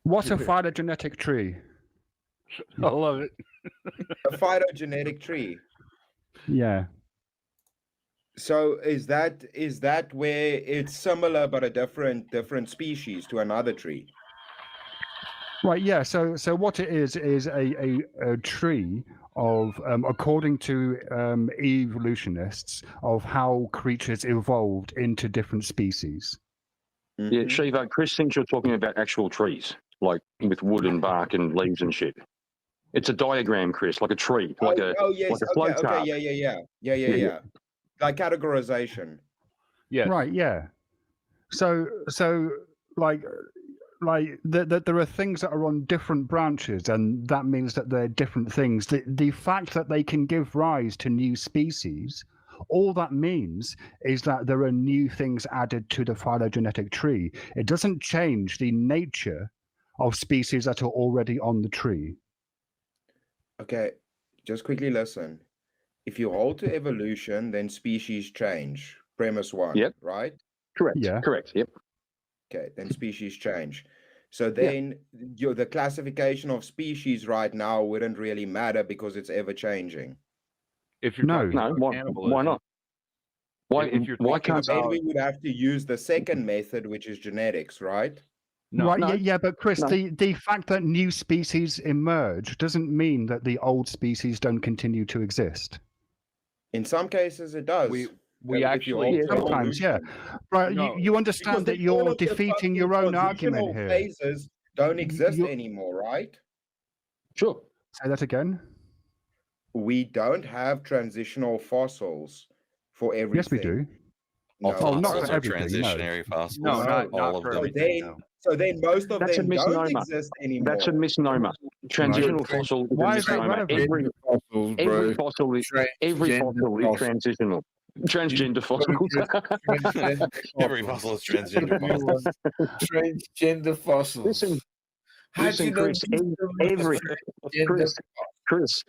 What's a phylogenetic tree? I love it. A phylogenetic tree. Yeah. So is that where it's similar but a different species to another tree? Right. Yeah. So what it is a tree of according to evolutionists of how creatures evolved into different species. Yeah, Mhm. Shiva, Chris thinks you're talking about actual trees, like with wood and bark and leaves and shit. It's a diagram, Chris, like a tree, like a yes, like a flow okay, chart. yeah. Like categorization. Yes. Right. Yeah. So like there are things that are on different branches, and that means that they're different things. The fact that they can give rise to new species, all that means is that there are new things added to the phylogenetic tree. It doesn't change the nature of species that are already on the tree. Okay, just quickly listen. If you hold to evolution, then species change. Premise one, Yep. right? Correct. Yeah. Correct. Yep. Okay, then species change. So then the classification of species right now wouldn't really matter because it's ever changing. If you're No. talking No. about Why cannibalism, not? Why? If you're Why talking can't? Then about- we would have to use the second method, which is genetics, right? No. Right, No. yeah, but Chris, No. the fact that new species emerge doesn't mean that the old species don't continue to exist. In some cases, it does. We If you actually hold to Sometimes, yeah. evolution. Right, No, you understand that then all you're of the defeating fucking your own argument transitional here. Phases don't exist you- anymore, right? Sure. Say that again. We don't have transitional fossils for everything. Yes, we do. No, All not fossils for are everything, no. transitionary fossils. No, not all of for them. everything. No. so then most of That's a them don't misnomer. exist anymore. That's a misnomer. Transitional Right. fossil is Why a is that misnomer. relevant? Gender fossils, bro. Every fossil is Transgender transitional. Transgender fossils. Transgender Every fossil is transgender fossils. Transgender fossils. Listen, How do listen, you know Chris. these are Every transgender Chris.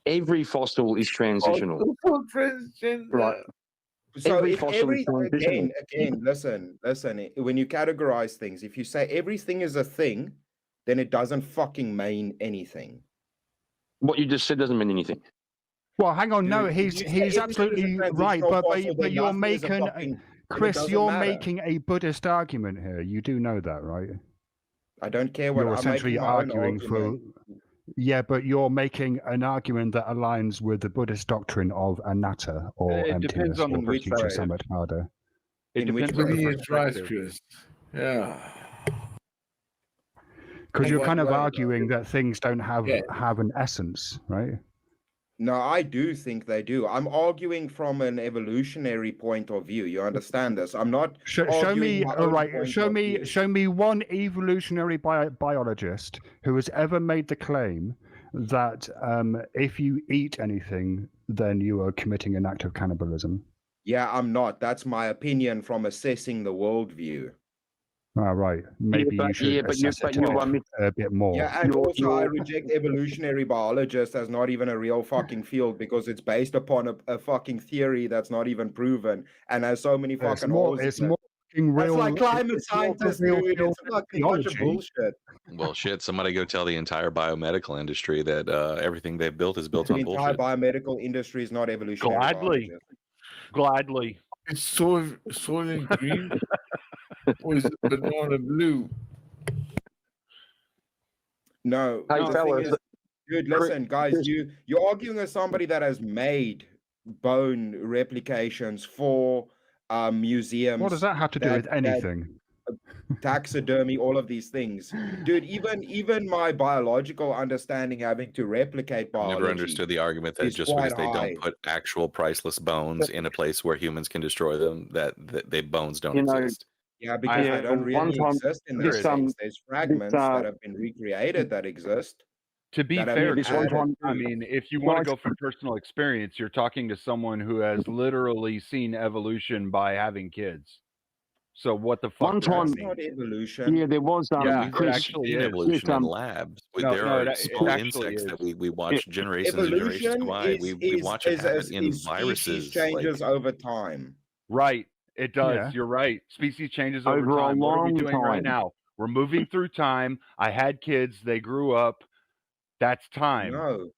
Every fossil is transitional. fossils? Transgender. Right. So Every if fossil is transitional. again, listen. When you categorize things, if you say everything is a thing, then it doesn't fucking mean anything. What you just said doesn't mean anything. Well, hang on. No, Dude, he's you say everything is a absolutely right. transitional But fossil, then you're nothing is a making fucking- Chris, doesn't you're matter. making a Buddhist argument here. You do know that, right? I don't care what You're I'm essentially making my own arguing for. argument. Yeah, but you're making an argument that aligns with the Buddhist doctrine of anatta or It emptiness depends on or the which future way. samadhi. It In which depends on way? the He is right, perspective. Chris. Yeah. Because In you're what kind of way, though? arguing that things don't have Yeah. an essence, right? No, I do think they do. I'm arguing from an evolutionary point of view. You understand this? I'm not. Show arguing me, my all own right. point Show of me, view. show me one evolutionary biologist who has ever made the claim that if you eat anything, then you are committing an act of cannibalism. Yeah, I'm not. That's my opinion from assessing the worldview. All right. Maybe you should assess it a bit more. Yeah, and also I reject evolutionary biologist as not even a real fucking field because it's based upon a fucking theory that's not even proven and has so many It's fucking more, holes in it's it. more fucking That's real. like climate it's not a scientists, real dude. field It's of fucking bunch of theology. bullshit. Well, shit. Somebody go tell the entire biomedical industry that everything they've built is built The on entire bullshit. biomedical industry is not evolutionary Gladly. biologists. Gladly. It's soil green, or is it banana blue? No, Hey, the thing fellas, is, dude, listen, guys, you're arguing with somebody that has made bone replications for museums. What does that have to do with anything? Taxidermy, all of these things, dude. Even my biological understanding, having to replicate I biology, never understood the argument that is just quite because they high. don't put actual priceless bones in a place where humans can destroy them, that they bones don't You know, exist. Yeah, because Yeah, they don't one really time- exist in this, that sense. There's fragments this, that have been recreated that exist. To be That have fair, been this one Chris, added time, I to. mean, if you want to go from personal experience, you're talking to someone who has literally seen evolution by having kids. So what the fuck One does that time- That's mean? not evolution. yeah, there was Yeah, We've it actually actually seen is. evolution in Yes, labs. No, There no, are it small actually insects is. that we watch generations and generations Evolution go by. We watch it happen in species viruses. changes over time. Right. It does. Yeah. You're right. Species changes over Over a time. What are we long doing right time. now? We're moving through time. I had kids. They grew up. That's time. No,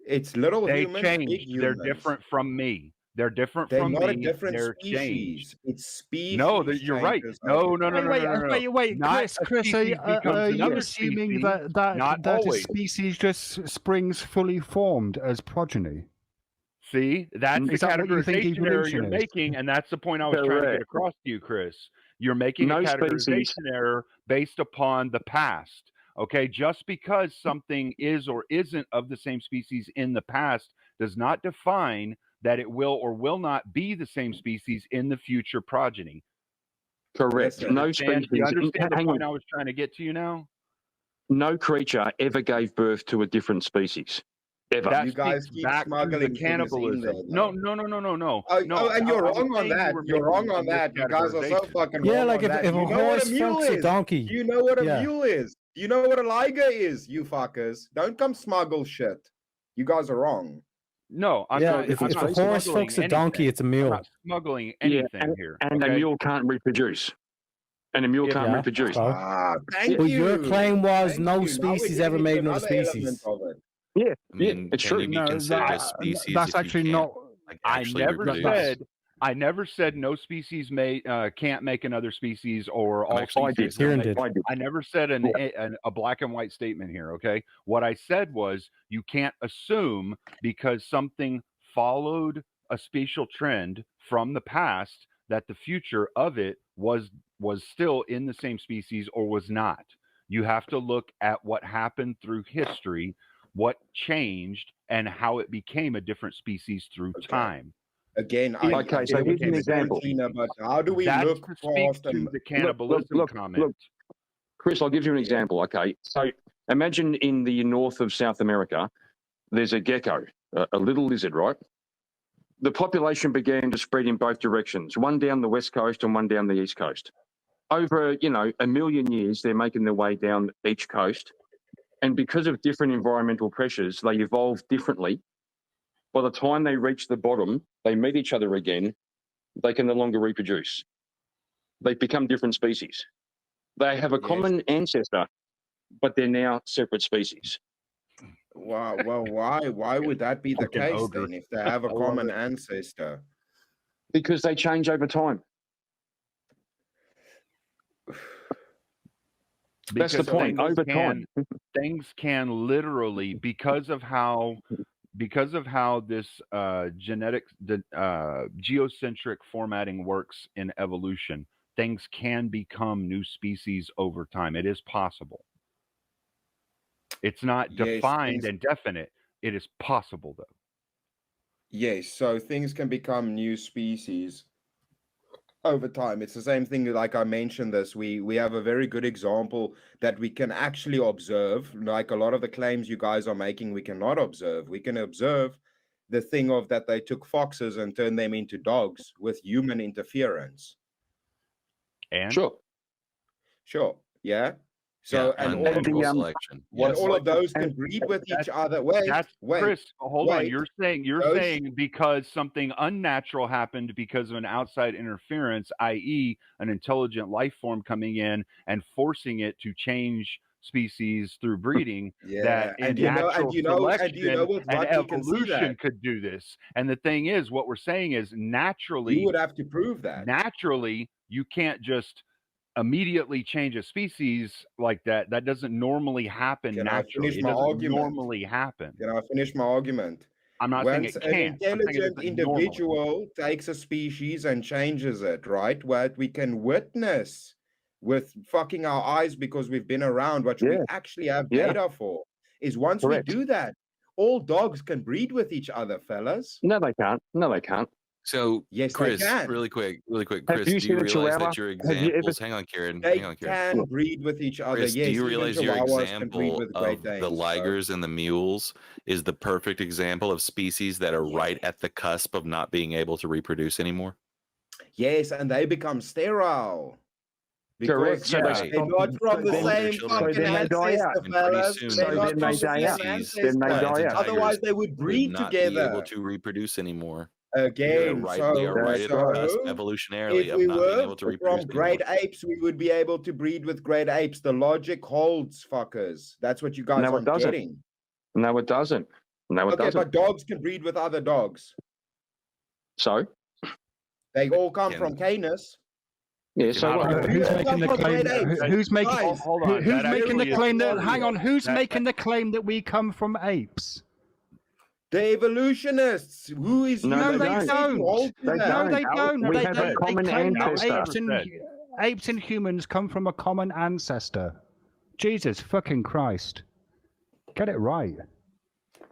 it's little They humans, big changed. humans. They're different from me. They're different They're from not a me. different They're species. changed. It's species. No, you're right. changes No, over no, no, time. no, no. Wait, Not Chris, a Chris, species becomes are you another assuming species, that not a always. species just springs fully formed as progeny? See, that's the Is that what you think categorization error evolution you're is? making, and that's the point I was trying to get Correct. across to you, Chris. You're making No a species. categorization error based upon the past. Okay, just because something is or isn't of the same species in the past does not define that it will or will not be the same species in the future progeny. Correct. Listen, No Do you species. understand the Hang point on. I was trying to get to you now? No creature ever gave birth to a different species. Ever. That You guys speaks keep back to the smuggling things in cannibalism. there, No, though. no, no, no, no, no. Oh, no, and you're I was wrong on saying you that. were You're wrong making a on that. You guys are so miscategorization. fucking Yeah, wrong like on if that. a You know what horse a mule fucks a is. donkey. You know what a Yeah. mule is. You know what a liger is, you fuckers. Don't come smuggle shit. You guys are wrong. No, I'm Yeah, not. if I'm a not horse smuggling fucks a donkey, anything. it's a I'm mule. not smuggling Yeah, anything here. And okay? a mule can't reproduce. And a mule Yeah, can't Yeah, reproduce. so. Thank Well, you. your claim was Thank no you. Now we're species getting ever into made another another element species. of it. Yeah, I yeah, mean, it's can true. you be No, considered a species that's if you actually can't, not. like, I actually never reproduce? said no species can't make another species or I'm all actually species confused. will Kieran make. did. I did. I never said a black and white statement here. Okay, what I said was you can't assume because something followed a spatial trend from the past that the future of it was still in the same species or was not. You have to look at what happened through history, what changed, and how it became a different species through Okay. time. Again, Okay, so here's an example. But how do we That's look to speak past to them? the cannibalism look, comment. Chris, I'll give you an example. Okay, so imagine in the north of South America, there's a gecko, a little lizard, right? The population began to spread in both directions, one down the west coast and one down the east coast. Over, a million years, they're making their way down each coast. And because of different environmental pressures, they evolve differently. By the time they reach the bottom, they meet each other again, they can no longer reproduce. They become different species. They have a common ancestor, but they're now separate species. Wow. Well, why would that be the Fucking case ogre. then? If they have a I love common it. ancestor, Because they change over time. That's the Because point. Over time. things can literally because of how this geocentric formatting works in evolution, things can become new species over time. It is possible. It's not Yes, defined things- and definite. It is possible though. yes. So things can become new species over time. It's the same thing. Like I mentioned this, we have a very good example that we can actually observe. Like a lot of the claims you guys are making, we cannot observe. We can observe the thing of that they took foxes and turned them into dogs with human interference. And Sure. Sure. Yeah. So, yeah, and all of unnatural those, selection. and Yes. all of those can and breed with each that's other. Wait, Chris, hold on. wait. You're Those, saying because something unnatural happened because of an outside interference, i.e., an intelligent life form coming in and forcing it to change species through breeding, that yeah, in and natural you know selection with and what we can see that evolution could do this. And the thing is, what we're saying is you naturally, would have to prove that. you can't just immediately change a species like that. That doesn't normally happen Can I naturally. finish It my doesn't argument? normally happen. Can I finish my argument? I'm not saying Once it an can't. I'm saying it intelligent doesn't normally. individual takes a species and changes it, right? What we can witness with fucking our eyes because we've been around, what we Yeah, actually have yeah, data for, is once we correct. do that, all dogs can breed with each other, fellas. No, they can't. No, they can't. So, Yes, they Chris, can. really quick, Have Chris, you do seen you a realize chihuahua? that your Have you ever? examples? Hang on, Kieran. They Hang on, Kieran. can breed with each other. Chris, do Yes, you even realize your chihuahuas can breed example with Great of the Danes, bro. ligers and the mules is the perfect example of species that are right at the cusp of not being able to reproduce anymore? Yes, and they become sterile. Correct. Because So they Yeah. they're stop. not from the all of their same children fucking then they die out. ancestor, And pretty fellas. soon, They're So not then from they the die same out. species, Then they ancestor. die out. Otherwise, they would would breed not be able together to reproduce anymore. again. They are right at the cusp So evolutionarily if of we not being were able to reproduce from anymore. great apes, we would be able to breed with great apes. The logic holds, fuckers. That's what you guys No, it aren't doesn't. getting. No, it doesn't. No, it Okay, doesn't. but dogs can breed with other dogs. So They all come Can- from Canis. yeah. So How what? do Who's all making come the from claim? great apes. Who's making? Guys, Hold on. Who's That making the actually is claim that? fucking Hang on. Who's that- making the claim that we come from apes? the evolutionists. Who is No, you they that said don't. you hold to They that? No, they don't. don't. We They, have a they common claim that ancestor. apes and humans come from a common ancestor. Jesus fucking Christ. Get it right.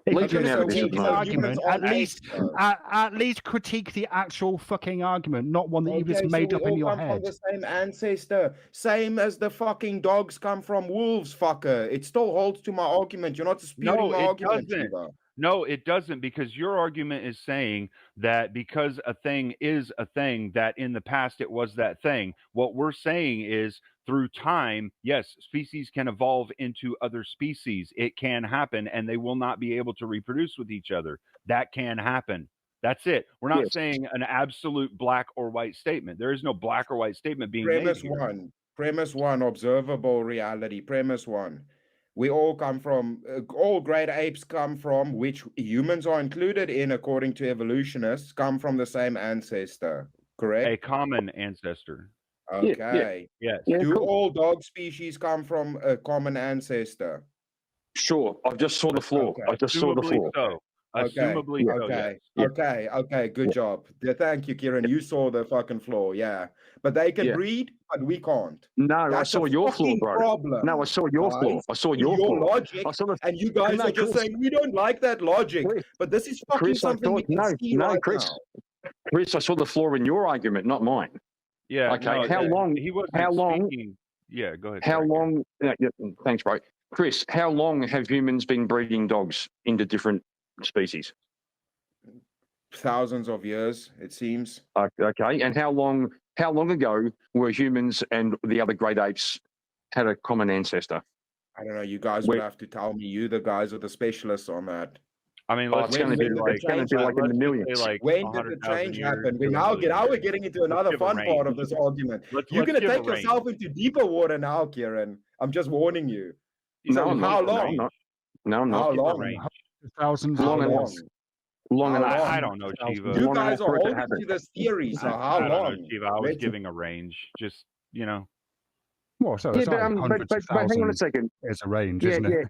If Leave you're him going out to of this, critique the mate. argument, Humans at aren't least apes, though. at least critique the actual fucking argument, not one that you've just Okay, made so up we in all your come head. from the same ancestor. Same as the fucking dogs come from wolves, fucker. It still holds to my argument. You're not disputing No, my it argument, doesn't. Shiva. No, it doesn't, because your argument is saying that because a thing is a thing, that in the past it was that thing. What we're saying is through time, yes, species can evolve into other species. It can happen, and they will not be able to reproduce with each other. That can happen. That's it. We're not Yes. saying an absolute black or white statement. There is no black or white statement being Premise made here. one. Premise one. Observable reality. Premise one. We all come from, all great apes come from, which humans are included in, according to evolutionists, come from the same ancestor. Correct? A common ancestor. Okay. Yes. Yeah, Do cool. all dog species come from a common ancestor? Sure. I just saw the flaw. Okay. I just saw the Assumably flaw. so. Okay. Assumably so, Okay. yes. Okay. Good job. Yeah, thank you, Kieran. You saw the fucking flaw. Yeah. But they can Yeah. breed, but we can't. No, That's I saw a your flaw, fucking bro. problem. No, I saw your flaw. guys. I saw In your your flaw. logic, I saw the. and you guys No, are just Chris. saying we don't like that logic. Chris, But this is fucking Chris, I something we thought can see right Chris. now. Chris, I saw the flaw in your argument, not mine. Yeah. Okay, no, how long- He wasn't how long- speaking. Yeah, go ahead. How sorry. long? Thanks, bro. Chris, how long have humans been breeding dogs into different species? Thousands of years, it seems. Okay, and how long ago were humans and the other great apes had a common ancestor? I don't know. You guys would have to tell me. You, the guys, are the specialists on that. I mean, Oh, let's it's going to be when like did the change in the let's just millions. say like When did the 100,000 change years happen? to a Now million we're years. getting into another give a fun part of range. this argument. Let's You're going to give a take yourself into deeper water now, Kieran. I'm just warning you. No, So I'm how not. No, long? I'm not. No, I'm How not. Give a long? range. Thousands How Long of enough. long? Long How enough. long? I don't know, Shiva. You long guys enough are for it to holding happen. to this theory, so I how don't know, long? Shiva. I was Let's- giving a range. Just, you know. Well, so Yeah, it's but, like hundreds of hang on a thousands second. is a range, Yeah, isn't it?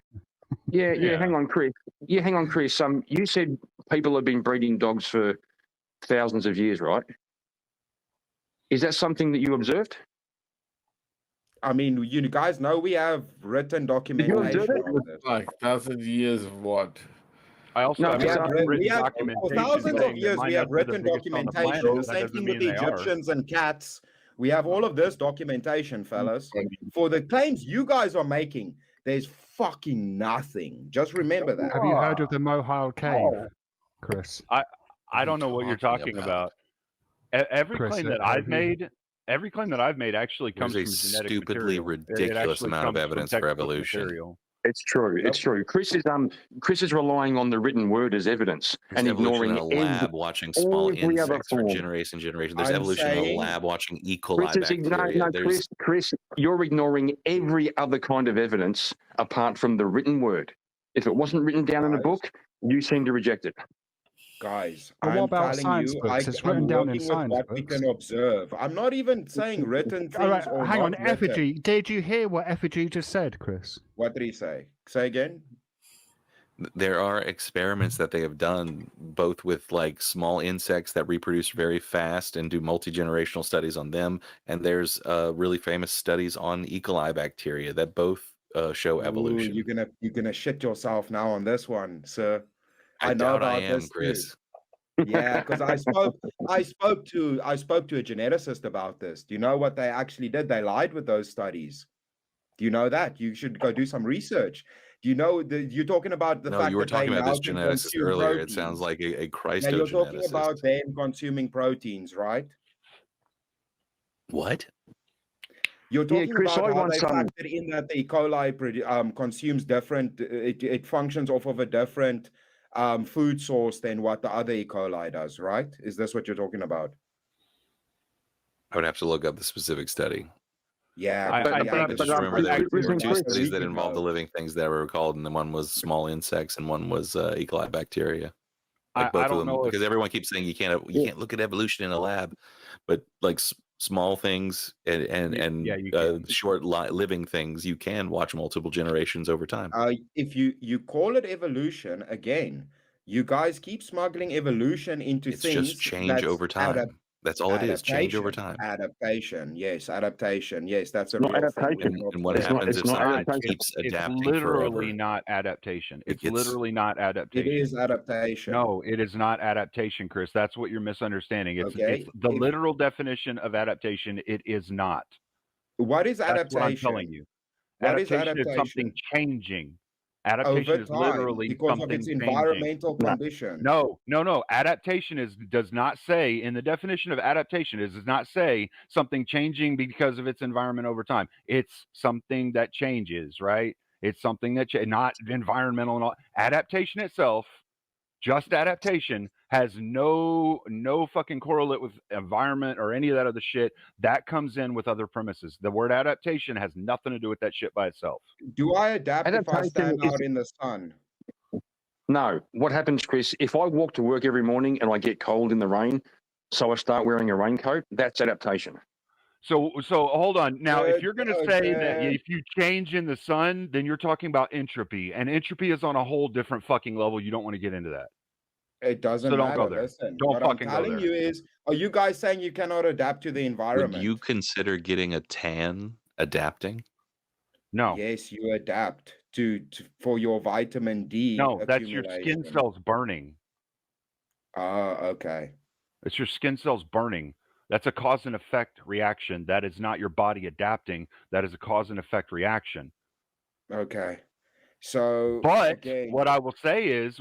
Yeah. Hang on, Chris. You said people have been breeding dogs for thousands of years, right? Is that something that you observed? I mean, you guys know we have written you documentation observe it? on this. Like 1,000 years of what? I also No, have because we have, for documentation thousands of saying that years, might we not have be the written biggest on the documentation. planet. The That same doesn't thing mean with the they are. Egyptians and cats. We have all of this documentation, fellas. For the claims you guys are making, there's fucking nothing. Just remember that. Have you heard of the Mohile Cave, Chris? I don't know what you're talking about. Every Chris, claim that have I've you- made every claim that I've made actually comes There's a from genetic stupidly material. It ridiculous actually amount of comes from evidence for textbook evolution. material. It's true. It's true. Chris is relying on the written word as evidence There's and evolution ignoring in a lab watching small every other insects for form. generation. There's I'm evolution in a saying, lab watching E. Chris coli is bacteria. There's Chris, you're ignoring every other kind of evidence apart from the written word. If it wasn't written down in a guys, book, you seem to reject it. guys, But what I'm about telling science you, books? It's I'm written down in working with science what we books. can observe. I'm not even saying written All right, things or hang not on, written. Effigy. Did you hear what Effigy just said, Chris? What did he say? Say again. there are experiments that they have done both with like small insects that reproduce very fast and do multi-generational studies on them, and there's really famous studies on E. coli bacteria that both show Ooh, evolution. you're gonna shit yourself now on this one, sir. I I know doubt I about am, this too. Chris. Yeah, because I spoke to a geneticist about this. Do you know what they actually did? They lied with those studies. Do you know that? You should go do some research. Do you know you're talking about the No, fact you were that they talking about this melt and geneticist consume earlier. It sounds proteins? like a Yeah, you're talking Christogeneticist. about them consuming proteins, right? What? You're Yeah, talking Chris, about I how want they some. factored in that the E. coli consumes different. It functions off of a different food source than what the other E. coli does, right? Is this what you're talking about? I would have to look up the specific study. Yeah, I- 'cause I- we but- I actually- just but- remember there actually were were two not studies a that week involved the ago. living things that were recalled, and then one was small insects, and one was E. coli bacteria. Like I both of don't them, know if because everyone keeps saying you can't look at evolution in a lab, but like small things and yeah, you can. short living things, you can watch multiple generations over time. If you call it evolution again, you guys keep smuggling evolution into It's things just change that's over time. That's all it is. Change over time. Adaptation. Yes, adaptation. Yes, that's a Not real thing. adaptation. And what It's not- happens it's if not something adaptation. keeps It's adapting literally forever? not adaptation. It It's gets- literally not It adaptation. is adaptation. No, it is not adaptation, Chris. That's what you're misunderstanding. It's Okay. the If- literal definition of adaptation. It is not. What is That's adaptation? what I'm telling you. What is Adaptation is something adaptation? changing. Adaptation Over is time, literally because of something its changing. environmental condition. No. Adaptation does not say in the definition of adaptation. It does not say something changing because of its environment over time. It's something that changes, right? It's something that not environmental and all. Adaptation itself, just adaptation, has no fucking correlate with environment or any of that other shit. That comes in with other premises. The word adaptation has nothing to do with that shit by itself. Do I adapt if I Adaptation stand is- out in the sun? No. What happens, Chris, if I walk to work every morning and I get cold in the rain, so I start wearing a raincoat, that's adaptation. So hold on. Now, if you're going to say that Okay. if you change in the sun, then you're talking about entropy, and entropy is on a whole different fucking level. You don't want to get into that. It doesn't So don't matter. go there. Listen, Don't what I'm fucking go telling there. you is, are you guys saying you cannot adapt to the Would environment? you consider getting a tan adapting? No, Yes, you adapt for your vitamin D. no, that's your skin accumulation. cells burning. Okay. It's your skin cells burning. That's a cause and effect reaction. That is not your body adapting. That is a cause and effect reaction. Okay. So, But again, what I will say is,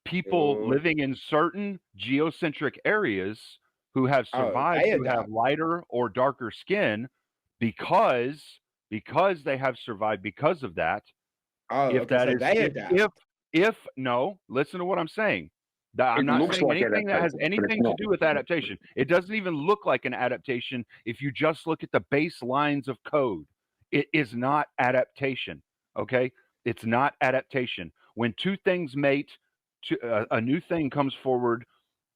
people Yo. living in certain geocentric areas who have survived, they who have adapt. lighter or darker skin, because they have survived because of that. If okay, that so is, they adapt. if no, listen to what I'm saying. I'm It not looks saying like anything that has adaptation, but it's anything to not. do with adaptation. It doesn't even look like an adaptation if you just look at the baselines of code. It is not adaptation. Okay, it's not adaptation. When two things mate, a new thing comes forward.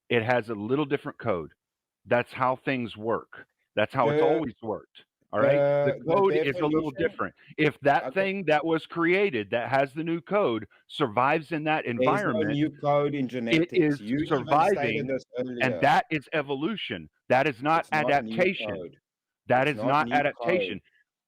It has a little different code. That's how things work. That's how it's The- always worked. All right. The the code is a little definition- different. If that Okay. thing that was created that has the new code survives in that There's no environment, new code in genetics. is You even surviving, stated this earlier. and that is evolution. That is not It's not new adaptation. code. That It's is not not new adaptation. code.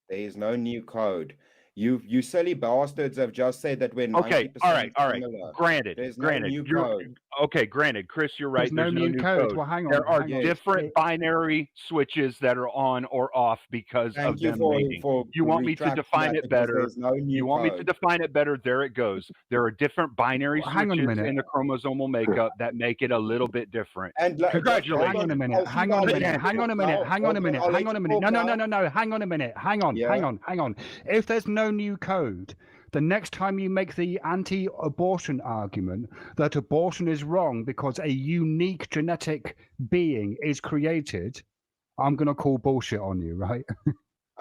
There is no new code. You silly bastards have just said that we're 90% Okay, all right. similar. Granted, There's no granted. new You're code. okay. Granted, Chris, you're right. There's no new code. Well, hang on. There are hang on. different binary switches that are on or off because Thank of you them for mating. for You want me to retracting define that it because better? there's no new You want me to code. define it better? There it goes. There are different binary Well, hang on a switches minute. in the chromosomal makeup that make it a little bit different. And Congratulations. Hang on a minute. I'll Hang see on a that minute. later. Hang on a minute. Now, Hang on a okay, minute. I'll Hang let on a you minute. talk No. now. Hang on a minute. Hang on. Yeah. Hang on. If there's no new code, the next time you make the anti-abortion argument that abortion is wrong because a unique genetic being is created, I'm gonna call bullshit on you, right?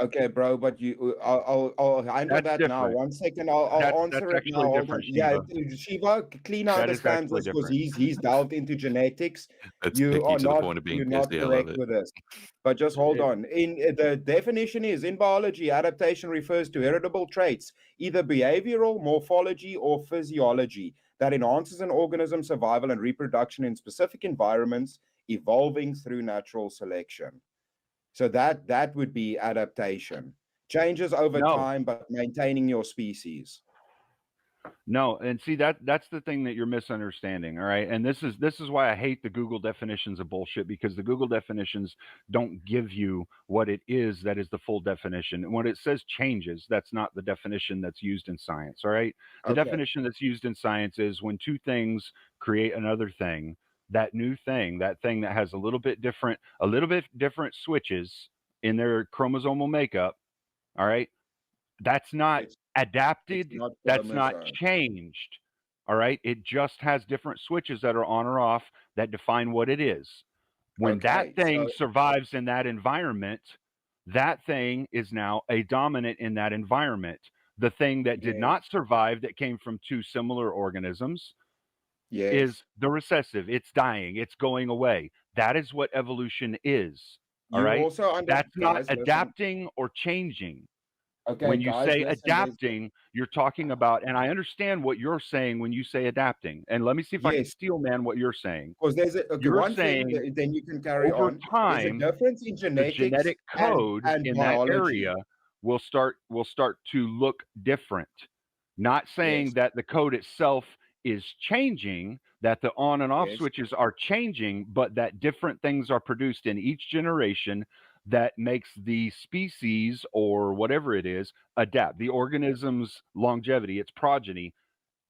Okay, bro, but I'll handle That's that now. different. 1 second, I'll That's answer it actually now. Hold on. different, Yeah, Shiva. Shiva, clean That is understands actually this because different. he's delved into genetics. That's You picky are to the not point of being you're not pissy. I love correct it. with this. But just hold on. In the definition is in biology, adaptation refers to heritable traits, either behavioral, morphology, or physiology, that enhances an organism's survival and reproduction in specific environments, evolving through natural selection. So that would be adaptation. Changes over No. time, but maintaining your species. No, and see that's the thing that you're misunderstanding, all right? And this is why I hate the Google definitions of bullshit, because the Google definitions don't give you what it is that is the full definition. And when it says changes, that's not the definition that's used in science, all right? The Okay. definition that's used in science is when two things create another thing, that new thing, that thing that has a little bit different switches in their chromosomal makeup, all right? That's not It's adapted, not that's not chromosome. changed. All right. It just has different switches that are on or off that define what it is. When that Okay, thing so survives in that environment, that thing is now a dominant in that environment. The thing that did yes, not survive, that came from two similar organisms, yes. is the recessive. It's dying, it's going away. That is what evolution is. All You right. also That's not guys, listen. adapting or changing. Okay, When you guys, say listen, adapting, you're talking about, and I understand what you're saying when you say adapting. And let me see if I can yes, steel man what you're saying. because there's You're one thing, saying then you can carry over on. There's a time, difference in the genetics genetic code and in that biology. area will start to look different. Not saying Yes, that the code itself is changing, that the on and off yes. switches are changing, but that different things are produced in each generation that makes the species or whatever it is adapt. The organism's longevity, its progeny,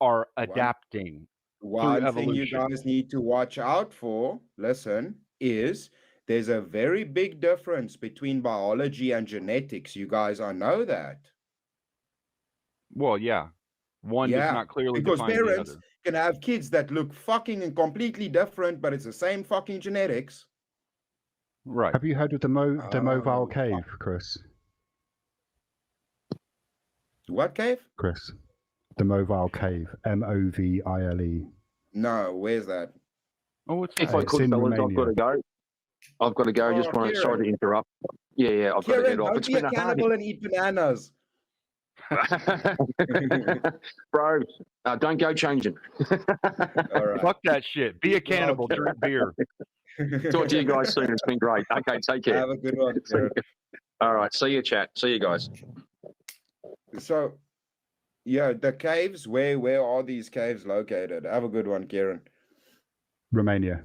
are One adapting through one thing you evolution. guys need to watch out for, listen, is there's a very big difference between biology and genetics. You guys all know that. Well, yeah. One does Yeah, not clearly because define the parents other. can have kids that look fucking and completely different, but it's the same fucking genetics. Right. Have you heard of the mobile Oh, cave, Chris? what cave? Chris, the mobile cave, MOVILE. No, where's that? Oh, it's If not. I It's could, in fellas, I've got Romania. to go. I've got to go. Just Oh, want to, sorry to Kieran. interrupt. Yeah, I've got to Kieran, head off. don't It's be a been a cannibal and eat bananas. bro. Don't go changing. All right. Fuck that shit. Be a cannibal, Okay. drink beer. Talk to you guys soon. It's been great. Okay, take care. Have a good one, See Kieran. you. All right. See you, chat. See you guys. So, yeah, the caves, where are these caves located? Have a good one, Kieran. Romania.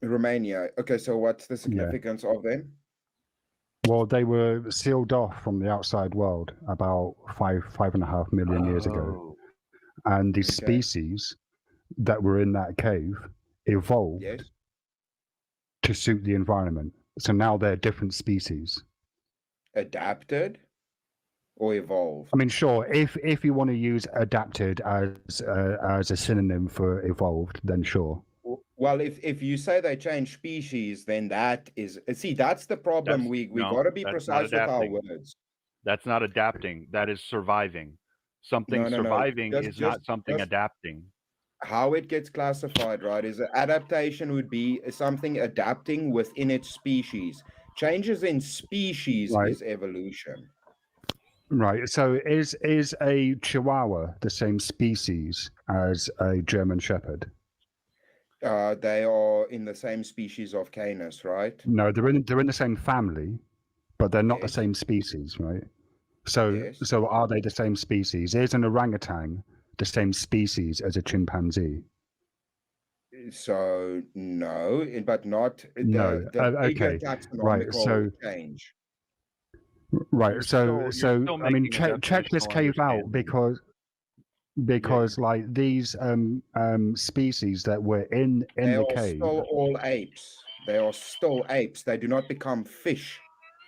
Romania. Okay, so what's the significance of them? Well, they were sealed off from the outside world about 5.5 million years ago. Oh. And the Okay. species that were in that cave evolved Yes. to suit the environment. So now they're different species. Adapted or evolved? I mean, sure, if you want to use adapted as a synonym for evolved, then sure. Well, if you say they change species, then that is see, that's the problem. That's- We no, got to be that's not precise with our adapting. words. That's not adapting. That is surviving. Something No. surviving is not Just something adapting. how it gets classified, right? Is adaptation would be something adapting within its species. Changes in species Right. is evolution. Right. So is a Chihuahua the same species as a German Shepherd? They are in the same species of Canis, right? No, they're in the same family, but they're not the Yes. same species, right? So, Yes. so are they the same species? Is an orangutan the same species as a chimpanzee? So no, but not No. the bigger Okay. Right. taxonomical So, change. right. You're So, still I mean, making a check this definitional cave out understanding. because like these species that were in They the are cave. still all apes. They are still apes. They do not become fish.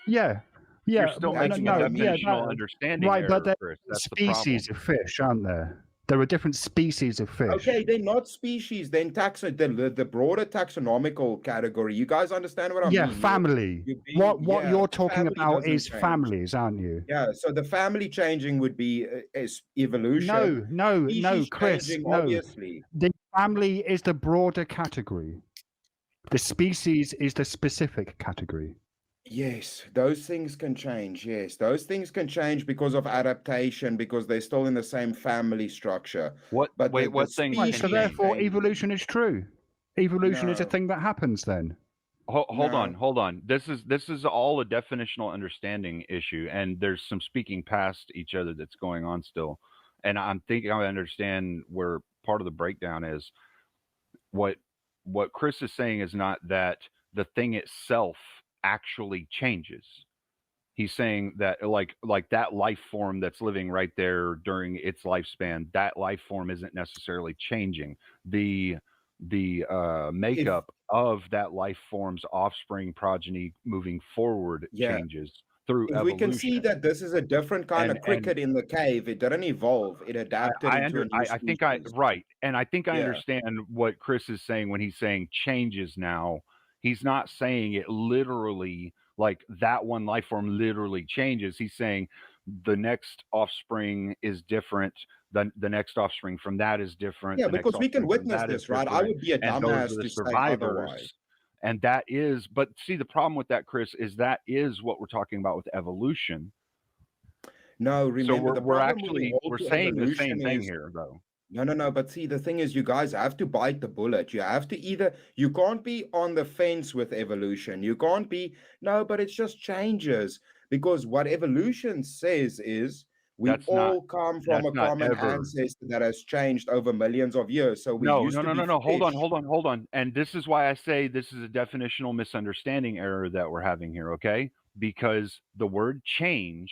Yeah. You're Yeah. still Well, That's making a what no. I mean. Yeah. definitional That, understanding right. But error, they're Chris. That's the problem. species of fish, aren't there? There are different species of fish. Okay, they're not species. Then the broader taxonomical category. You guys understand what I Yeah, mean? family. You're What you're talking family about doesn't is change. families, aren't you? Yeah, so the family changing would be is evolution. No, Species Chris, changing, no. obviously. The family is the broader category. The species is the specific category. Yes, those things can change. Yes, those things can change because of adaptation, because they're still in the same family structure. What But the what things Right, can so species change? therefore changing, evolution is true. Evolution is a no, thing that happens then. Hold on, no. hold on. This is all a definitional understanding issue, and there's some speaking past each other that's going on still. And I'm thinking I understand where part of the breakdown is. What what Chris is saying is not that the thing itself actually changes. He's saying that like that life form that's living right there during its lifespan, that life form isn't necessarily changing. The If makeup of that life form's offspring progeny moving forward yeah, changes through if we can see evolution. that this is a different kind of And cricket in the cave, it didn't evolve. It adapted into a new I think I species. right, and I think I Yeah, understand what Chris is saying when he's saying changes now. He's not saying it literally like that one life form literally changes. He's saying the next offspring is different. The next offspring from that is different. yeah, The next because we can offspring from witness that is this, right? I different, would be a and those are dumbass the to say otherwise. survivors. And that is, but see, the problem with that, Chris, is that is what we're talking about with evolution. No, So remember the we're problem when you actually hold we're to saying the evolution same thing is here, though. no. But see, the thing is, you guys have to bite the bullet. You have to you can't be on the fence with evolution. You can't be, no, but it's just changes. Because what evolution says is we That's not all come from that's a not common ever. ancestor that has changed over millions of years. So we No, used no, to no, be no, no. Hold on, fish. hold on, hold on. And this is why I say this is a definitional misunderstanding error that we're having here, okay? Because the word change,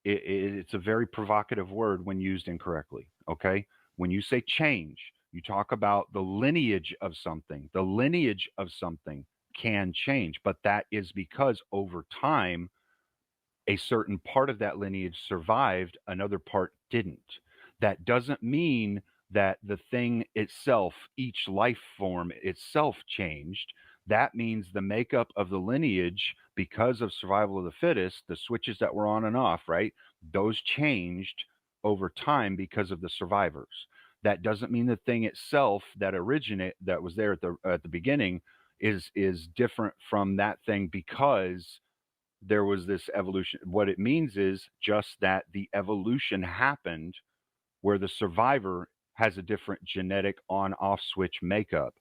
it's a very provocative word when used incorrectly, okay? When you say change, you talk about the lineage of something. The lineage of something can change, but that is because over time, a certain part of that lineage survived, another part didn't. That doesn't mean that the thing itself, each life form itself changed. That means the makeup of the lineage, because of survival of the fittest, the switches that were on and off, right? Those changed over time because of the survivors. That doesn't mean the thing itself that was there at the beginning is different from that thing because there was this evolution. What it means is just that the evolution happened where the survivor has a different genetic on-off switch makeup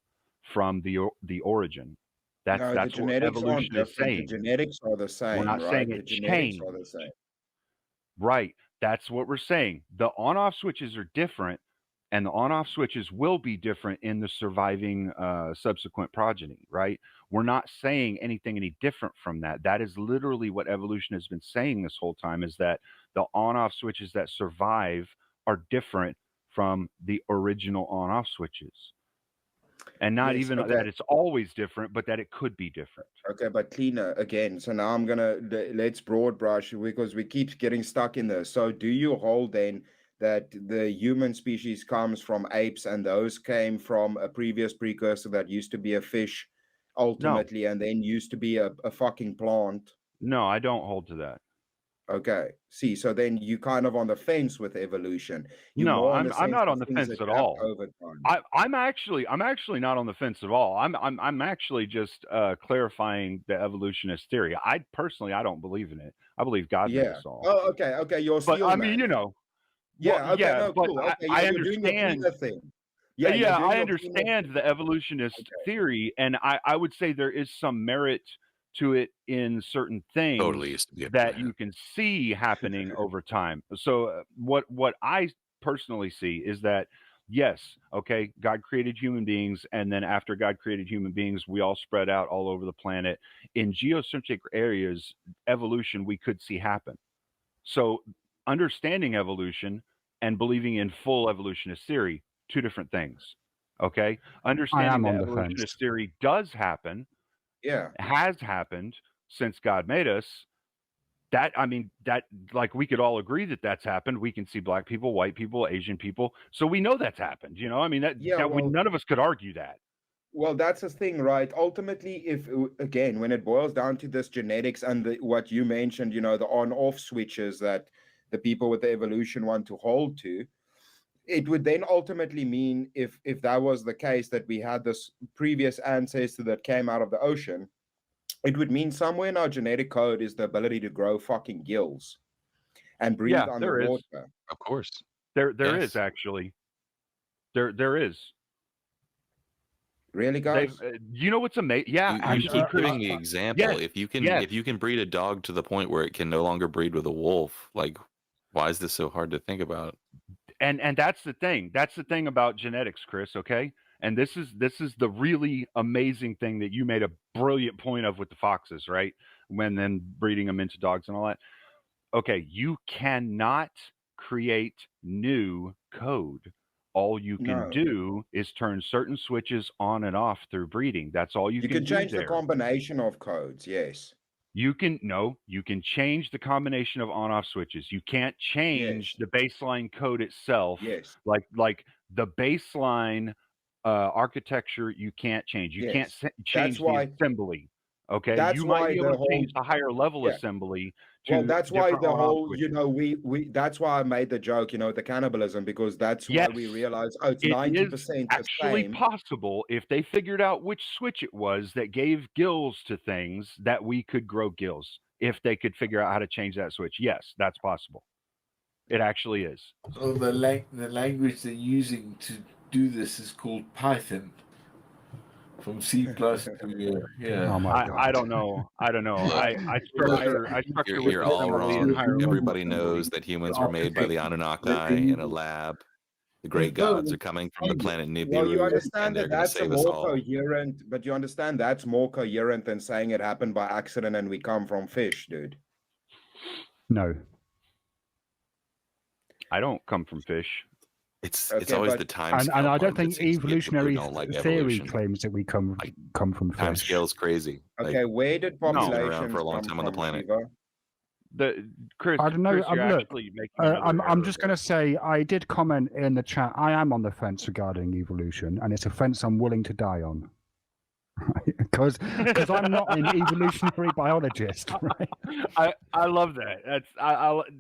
from the origin. No, the That's what genetics aren't evolution is different. The saying. genetics are the We're same, not saying right? The it genetics changed. are the same. Right. That's what we're saying. The on-off switches are different, and the on-off switches will be different in the surviving subsequent progeny, right? We're not saying anything any different from that. That is literally what evolution has been saying this whole time, is that the on-off switches that survive are different from the original on-off switches. And not Yes, even okay. that it's always different, but that it could be different. Okay, but cleaner again. So now I'm gonna let's broad brush because we keep getting stuck in this. So do you hold then that the human species comes from apes and those came from a previous precursor that used to be a fish ultimately and then used to be a fucking plant? No, I don't hold to that. Okay. See, so then you kind of on the fence with evolution. You're No, more on the I'm sense not that on the things fence at adapt all. over time. I'm actually not on the fence at all. I'm actually just clarifying the evolutionist theory. I personally I don't believe in it. I believe God made Yeah. us all. Oh, okay, okay. You're a But steel I mean, man. you know, well, Yeah, okay, yeah, no, but cool. Okay, I you're doing your understand. cleaner thing. Yeah, you're Yeah, doing I your cleaner understand thing. the evolutionist Okay. theory, and I would say there is some merit to it in certain things Totally used to be a that planet. you can see happening over time. So what I personally see is that yes, okay, God created human beings, and then after God created human beings, we all spread out all over the planet. In geocentric areas, evolution we could see happen. So understanding evolution and believing in full evolutionist theory, two different things. Okay? Understanding that on the evolutionist fence. theory does happen, Yeah. has happened since God made us. That, I mean, that, like, we could all agree that that's happened. We can see black people, white people, Asian people. So we know that's happened. You know, I mean, Yeah, that well, none of us could argue that. Well, that's the thing, right? Ultimately, if again, when it boils down to this genetics and what you mentioned, you know, the on-off switches that the people with the evolution want to hold to, it would then ultimately mean, if that was the case, that we had this previous ancestor that came out of the ocean, it would mean somewhere in our genetic code is the ability to grow fucking gills and breathe Yeah, there is. underwater. Of course. There is Yes. actually. There is. Really, They've, guys? you know what's amazing? Yeah, You actually, keep Chris. giving the example. Yes, If you can yes. if you can breed a dog to the point where it can no longer breed with a wolf, like why is this so hard to think about? And that's the thing. That's the thing about genetics, Chris, okay? And this is the really amazing thing that you made a brilliant point of with the foxes, right? When then breeding them into dogs and all that. Okay, you cannot create new code. All you can No. do is turn certain switches on and off through breeding. That's all you You can can do change the there. combination of codes, yes. You can change the combination of on-off switches. You can't change Yes. the baseline code itself. Yes. Like the baseline architecture, you can't change. You can't Yes. change That's the why assembly. Okay, that's you might why be the able to whole change the higher level yeah. assembly Well, to that's why different the on-off whole, switches. we that's why I made the joke, the cannibalism, because that's why we Yes, realized, oh, it's it is 90% the actually same. possible if they figured out which switch it was that gave gills to things that we could grow gills. If they could figure out how to change that switch, yes, that's possible. It actually is. So the language they're using to do this is called Python. From C plus to yeah. Oh my I god. don't know. I Right. structure with You're an all assembly and wrong. higher level Everybody assembly. knows that humans were made by the Anunnaki in a lab. The great gods are coming from the planet Well, you Nibiru, and understand they're that going to that's a save us more all. coherent, but you understand that's more coherent than saying it happened by accident and we come from fish, dude. No. I don't come from fish. It's Okay, always but the time And scale I part don't that think seems to get people who evolutionary don't like theory evolution. claims that we come Like, from Time fish. scale is crazy. okay, where did It's been around populations for a long come time on the from, planet. Shiva? Chris, I don't know. you're Look, actually making another I'm error just there. going to say I did comment in the chat. I am on the fence regarding evolution, and it's a fence I'm willing to die on. Because I'm not an evolutionary biologist, right? I love that.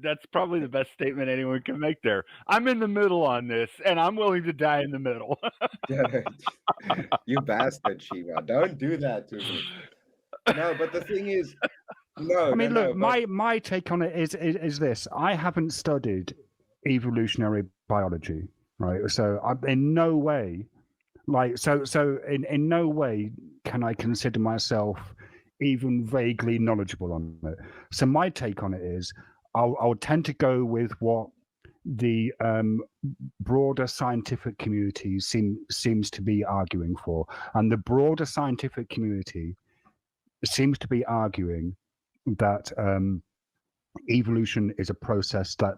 That's probably the best statement anyone can make there. I'm in the middle on this, and I'm willing to die in the middle. You bastard, Shiva. Don't do that to me. No, but the thing is, I mean, look, but my take on it is this: I haven't studied evolutionary biology, right? So I'm in no way, in no way can I consider myself even vaguely knowledgeable on it. So my take on it is, I'll tend to go with what the broader scientific community seems to be arguing for, and the broader scientific community seems to be arguing that evolution is a process that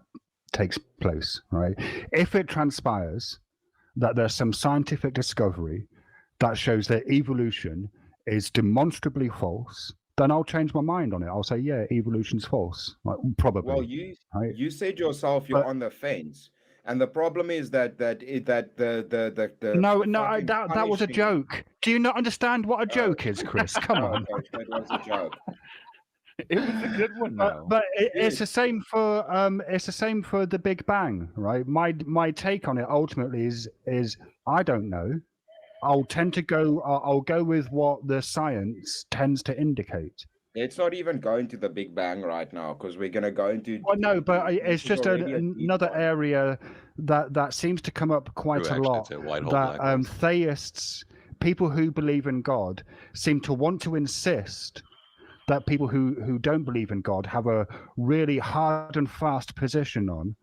takes place, right? If it transpires that there's some scientific discovery that shows that evolution is demonstrably false, then I'll change my mind on it. I'll say, yeah, evolution's false, probably. well, right? you said yourself you're But- on the fence, and the problem is that the No, fucking that was a punishing- joke. Do you not understand what a joke is, Chris? Come on. Okay, that was a joke. It was a good one, though. But it's the same for the Big Bang, right? My take on it ultimately is I don't know. I'll go with what the science tends to indicate. It's not even going to the Big Bang right now because we're going to go into. Well, no, but it's is just already a deep another one. area that seems to come up quite True, a actually, lot. it's a white hole That black hole. theists, people who believe in God, seem to want to insist that people who don't believe in God have a really hard and fast position on,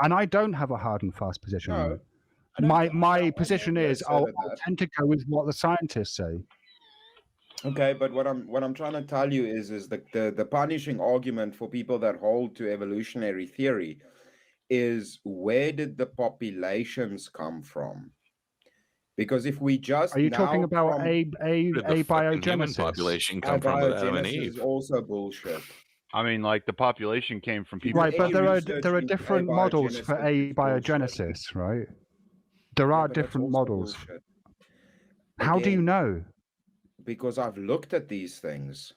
and I don't have a hard and fast position on No, it. My position never is I'll asserted that. tend to go with what the scientists say. Okay, but what I'm trying to tell you is the punishing argument for people that hold to evolutionary theory is, where did the populations come from? Because if we just Are you now talking about from Where did the fucking human abiogenesis? population come from with Adam and abiogenesis Eve? is also bullshit. I mean, like the population came from people. Right, but any there are research into different models for abiogenesis is abiogenesis, right? There are but that's different also models. bullshit. How do you Again, know? because I've looked at these things.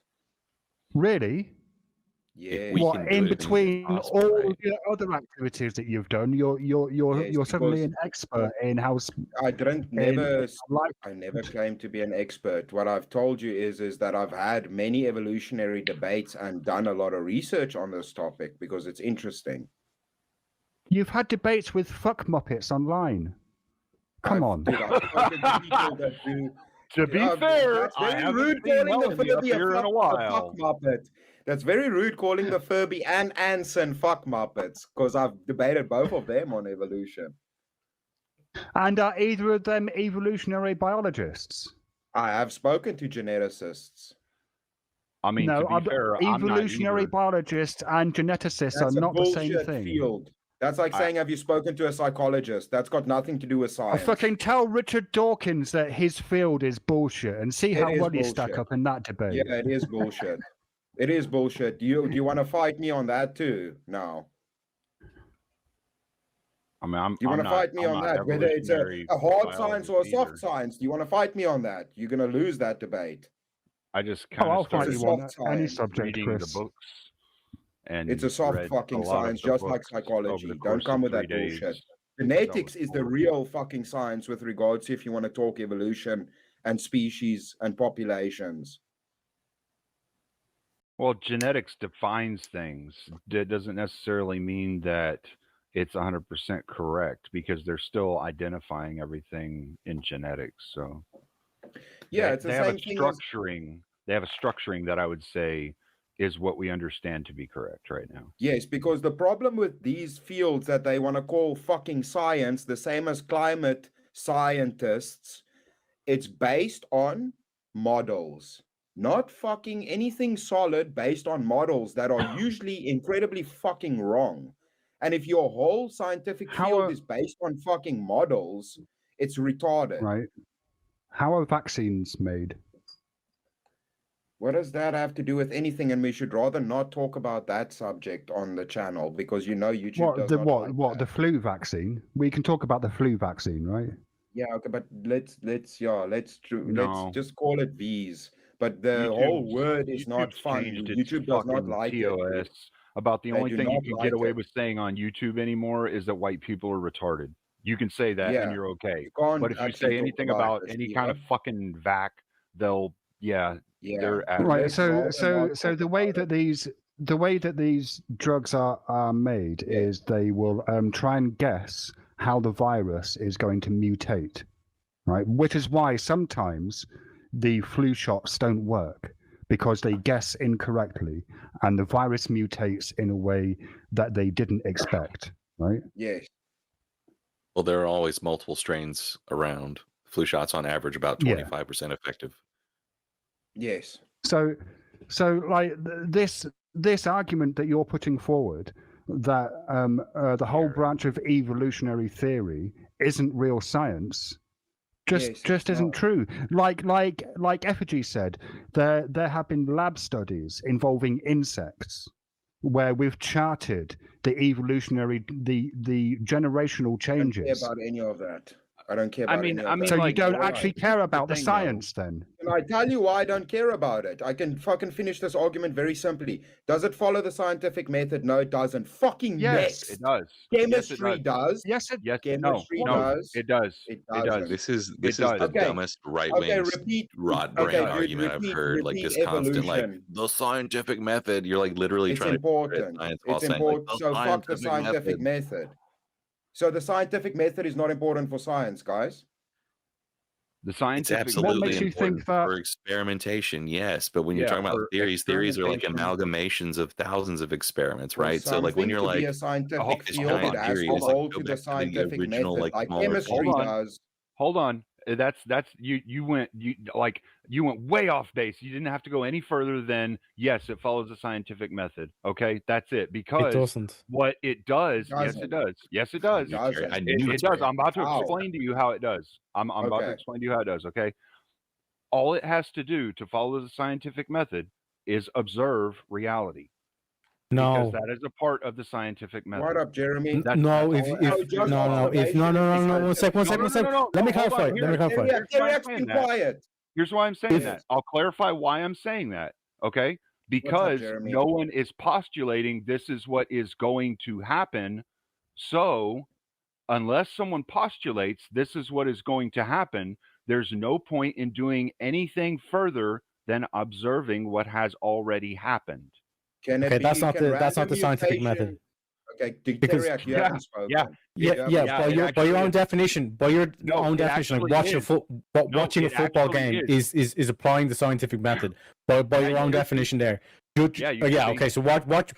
Really? Yeah. we What can do in anything that's between possible, all right? of the other activities that you've done, you're Yes, suddenly because an expert in how I didn't in never life. I never claim to be an expert. What I've told you is that I've had many evolutionary debates and done a lot of research on this topic because it's interesting. You've had debates with fuck muppets online. Come on. Dude, I've spoken to people that do. To be Yeah, fair, that's I very haven't rude seen calling the Melanie up Furby here in a fuck while. muppet. That's very rude calling the Furby and Anson fuck muppets, because I've debated both of them on evolution. And are either of them evolutionary biologists? I have spoken to geneticists. I mean, No, to be fair, I'm not evolutionary either. biologists and geneticists That's are a not the same bullshit thing. field. That's like saying, have you spoken to a psychologist? That's got nothing to do with I science. fucking tell Richard Dawkins that his field is bullshit and see It how is well you stack bullshit. up in that debate. Yeah, it is bullshit. It is bullshit. Do you want to fight me on that too? No. I mean, Do you want to fight me on that? Whether it's a hard science or a soft science, do you want to fight me on that? You're going to lose that debate. I just kind I'll of fight started you on soft any science, subject, reading Chris. the books, and It's a soft read fucking a lot of science, the just like books over psychology. the Don't course come of with 3 that days. bullshit. Genetics is the real fucking science with regards to if you want to talk evolution and species and populations. Well, genetics defines things. That doesn't necessarily mean that it's 100% correct, because they're still identifying everything in genetics. So Yeah, it's the they have a same thing as structuring. They have a structuring that I would say is what we understand to be correct right now. yes, because the problem with these fields that they want to call fucking science, the same as climate scientists, it's based on models, not fucking anything solid, based on models that are usually incredibly fucking wrong. And if your whole scientific field is based on fucking models, it's retarded. Right. How are vaccines made? What does that have to do with anything? And we should rather not talk about that subject on the channel, because YouTube does not like The that. flu vaccine? We can talk about the flu vaccine, right? Yeah, okay, but let's No. just call it V's. But the whole word is not YouTube's fun. changed its YouTube does not fucking like TOS. it. About the They only do thing you not can like get away it. with saying on YouTube anymore is that white people are retarded. You can say that Yeah. and you're okay. You can't But if you actually say talk anything about about this any kind of either. fucking vac, they'll Yeah. they're at Right. Let's So rather so not so talk the way about that it. these drugs are made Yeah. is they will try and guess how the virus is going to mutate, right? Which is why sometimes the flu shots don't work, because they guess incorrectly and the virus mutates in a way that they didn't expect, right? Yes. Well, there are always multiple strains around. Flu shots on average about Yeah. 25% effective. Yes. So like this argument that you're putting forward, that the whole branch of evolutionary theory isn't real science, Yes, it's just isn't not. true. Like Effigy said, there have been lab studies involving insects where we've charted the evolutionary the generational I don't care changes. about any of that. I don't care about any of that. So you like, don't why? actually care about the thing, though. science then? Can I tell you why I don't care about it? I can fucking finish this argument very simply. Does it follow the scientific method? No, it doesn't. Fucking Yes, next. It does. Chemistry does. Yes, it Yes. Chemistry No. does. It does. It It does. doesn't. This is does. the Okay. dumbest right wing repeat. rot brain Okay, dude, argument I've heard. Like repeat this constant, like evolution. the scientific method. You're like literally It's trying to important. science while It's saying, like, important. So fuck the scientific method. So the scientific method is not important for science, guys. The It's scientific absolutely makes you important think that- for experimentation, yes. But when you're Yeah, talking about for theories are like experimentation. amalgamations of thousands of experiments, For right? So like when something you're to be like a scientific this field, giant it has theory, to it's like hold go to the back to the scientific original, method, like like smaller chemistry scale. does. Hold on. That's you went way off base. You didn't have to go any further than yes, it follows the scientific method. Okay, that's it. It Because doesn't. what it does, It yes, it doesn't. does. Yes, it It does. doesn't. I knew It it's does. right. I'm about to How? explain to you how it does. I'm about to Okay. explain to you how it does. Okay. All it has to do to follow the scientific method is observe reality. Because No. that is a part of the scientific method. What up, Jeremy? That's No, all if it has to do. just no, no, if observation no, no, is no, no, one sec, one sec, one sec. No, Let me hold on. clarify. Let me clarify. Here's why I'm Kyriak's saying been that. quiet. Here's why I'm saying If- that. I'll clarify why I'm saying that. Okay? Because Jeremy? no one is postulating this is what is going to happen. So, unless someone postulates this is what is going to happen, there's no point in doing anything further than observing what has already happened. Can it Okay, be, that's not can the random scientific mutation- method. Okay, Because- Kyriak, you Yeah, haven't spoken. yeah. Yeah, Yeah, by it your actually own is. definition, by your No, own it definition, like actually watching a it football actually game is applying the scientific method. By Yeah, your you own could be. definition, there. Yeah, you could be. Okay. So watch.